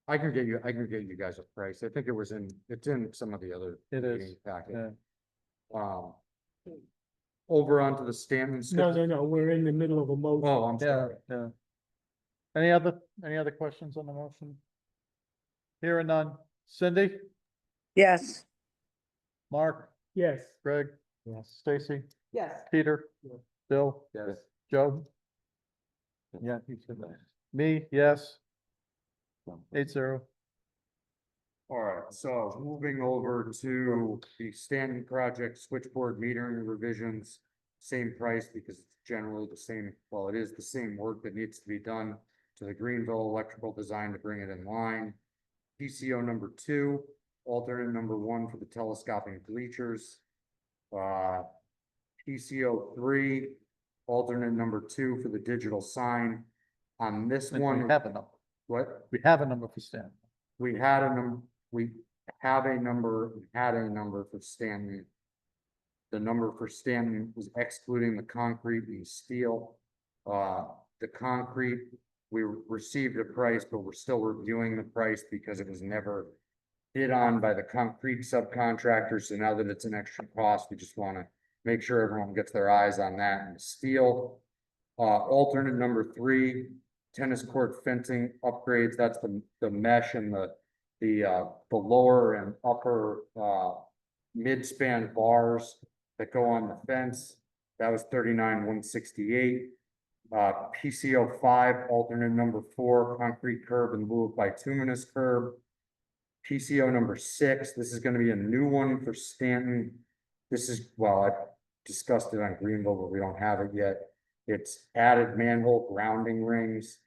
I can get you guys a price. I think it's in some of the other. It is, meeting packet. yeah. Over onto the Stanton. No, we're in the middle of a motion. Oh, I'm Yeah, sorry. yeah. Any other questions on the motion? Here and none. Cindy, Yes. Mark, Yes. Greg? Yes. Stacy, Yes. Peter? Bill? Yes. Joe? Yeah, he said that. Me, yes. 8-0. All right, so moving over to the Stanton project switchboard metering revisions. Same price because it's generally the same, well, it is the same work that needs to be done to the Greenville electrical design to bring it in line. PCO number 2, alternate number 1 for the telescoping bleachers. PCO 3, alternate number 2 for the digital sign. On this And one, we have a number. what? We have a number for Stan. We had a we had a number for Stanton. The number for Stanton was excluding the concrete and steel. The concrete, we received a price, but we're still reviewing the price because it was never bid on by the concrete subcontractor. So now that it's an extra cost, we just want to make sure everyone gets their eyes on that. And steel, alternate number 3, tennis court fencing upgrades. That's the mesh and the lower and upper mid-span bars that go on the fence. That was 39,168. PCO 5, alternate number 4, concrete curb in lieu of bituminous curb. PCO number 6, this is gonna be a new one for Stanton. This is, well, I discussed it on Greenville, but we don't have it yet. It's added manhole grounding rings.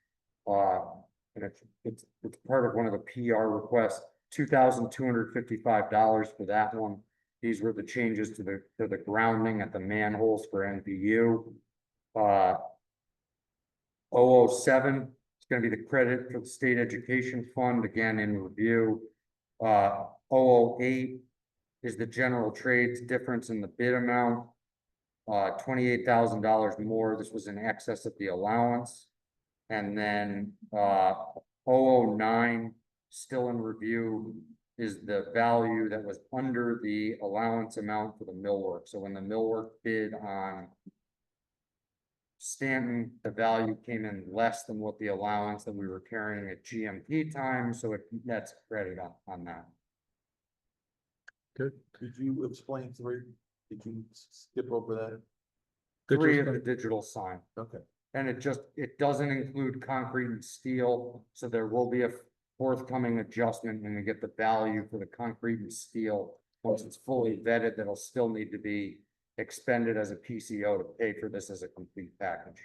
And it's part of one of the PR requests, $2,255 for that one. These were the changes to the grounding at the manholes for NBU. 007 is gonna be the credit for the state education fund, again in review. 008 is the general trades difference in the bid amount. $28,000 more. This was in excess of the allowance. And then 009, still in review, is the value that was under the allowance amount for the millwork. So when the millwork bid on Stanton, the value came in less than what the allowance that we were carrying at GMP time, so that's credit on that. Good. Could you explain 3? Did you skip over that? 3 of the digital sign. Okay. And it doesn't include concrete and steel, so there will be a forthcoming adjustment when we get the value for the concrete and steel. Once it's fully vetted, that'll still need to be expended as a PCO to pay for this as a complete package.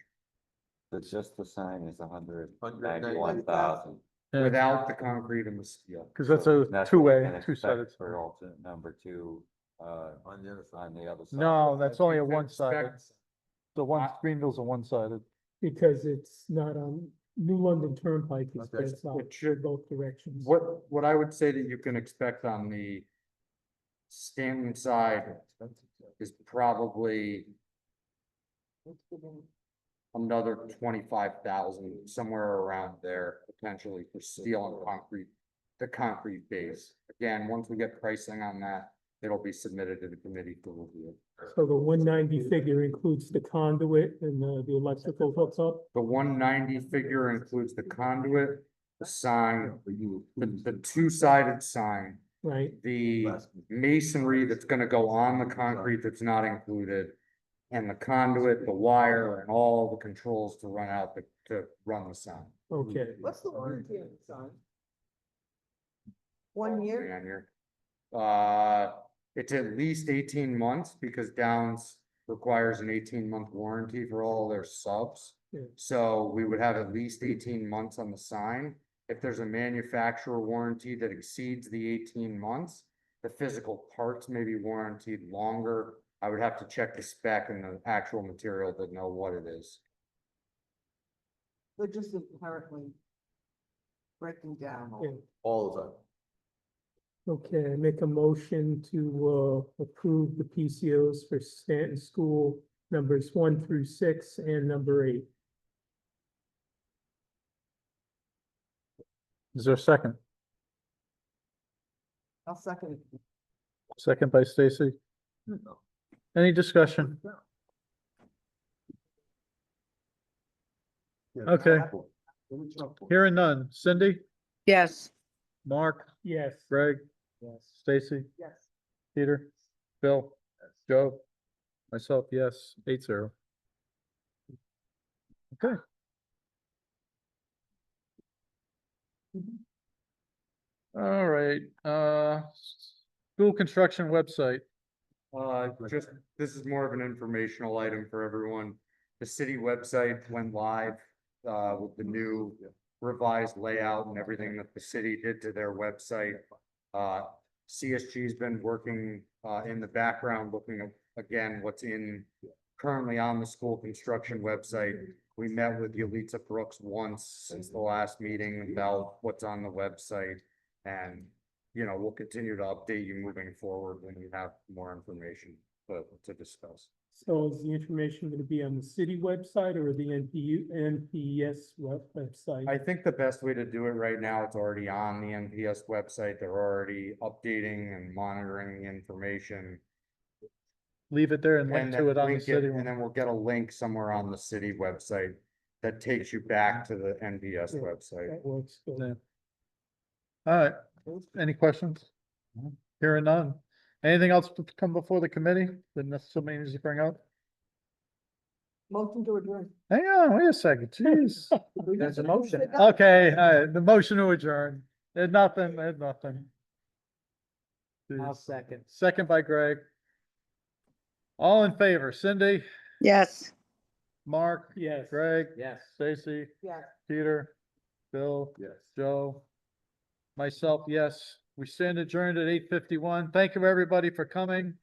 It's just the sign is 191,000. Without the concrete and the steel. Cause that's a That's what we two-way, can expect two-sided. For alternate number 2, on the other side. No, that's only a You can one-sided. expect- The one, Greenville's a one-sided. Because it's not on New London Turnpike, it's Okay. spreads out It should- both directions. What I would say that you can expect on the Stanton side is probably another 25,000, somewhere around there, potentially for steel and concrete, the concrete base. Again, once we get pricing on that, it'll be submitted to the committee for review. So the 190 figure includes the conduit and the electrical hookup. The 190 figure includes the conduit, the sign, the two-sided sign, Right, the masonry that's gonna go on the concrete that's not included, and the conduit, the wire, and all the controls to run out to run the sign. okay. What's the warranty on the sign? 1 year? On here. It's at least 18 months because Downs requires an 18-month warranty for all their subs. Yeah. So we would have at least 18 months on the sign. If there's a manufacturer warranty that exceeds the 18 months, the physical parts may be warranted longer. I would have to check the spec and the actual material to know what it is. They're just inherently breaking down. Yeah. All of that. Okay, I make a motion to approve the PCOs for Stanton School numbers 1 through 6 and number 8. Is there a second? I'll second it. Second by Stacy. Any discussion? Okay. Hearing none. Cindy, Yes. Mark, Yes. Greg, Yes. Stacy, Yes. Peter, Bill, Joe, myself, yes, 8-0. Okay. All right, school construction website. Just, this is more of an informational item for everyone. The city website went live, with the new revised layout and everything that the city did to their website. CSG's been working, in the background, looking at, again, what's currently on the school construction website. We met with Yalitza Brooks once since the last meeting about what's on the website. And, you know, we'll continue to update you moving forward when we have more information to discuss. So is the information gonna be on the city website or the NPS website? I think the best way to do it right now, it's already on the NPS website. They're already updating and monitoring the information. Leave it there and link And to then it on the link city and one. then we'll get a link somewhere on the city website that takes you back to the NPS website. That works good. Yeah. All right, any questions? Hearing none. Anything else to come before the committee that necessarily needs to bring up? Motion to adjourn. Hang on, wait a second, jeez. There's a motion. Okay, all right, the motion to adjourn. There's nothing, there's nothing. I'll Jeez. second. Second by Greg. All in favor, Cindy, Yes. Mark, Yes. Greg, Yes. Stacy, Yes. Peter, Bill, Yes. Joe, myself, yes. We stand adjourned at 8:51. Thank you, everybody, for coming.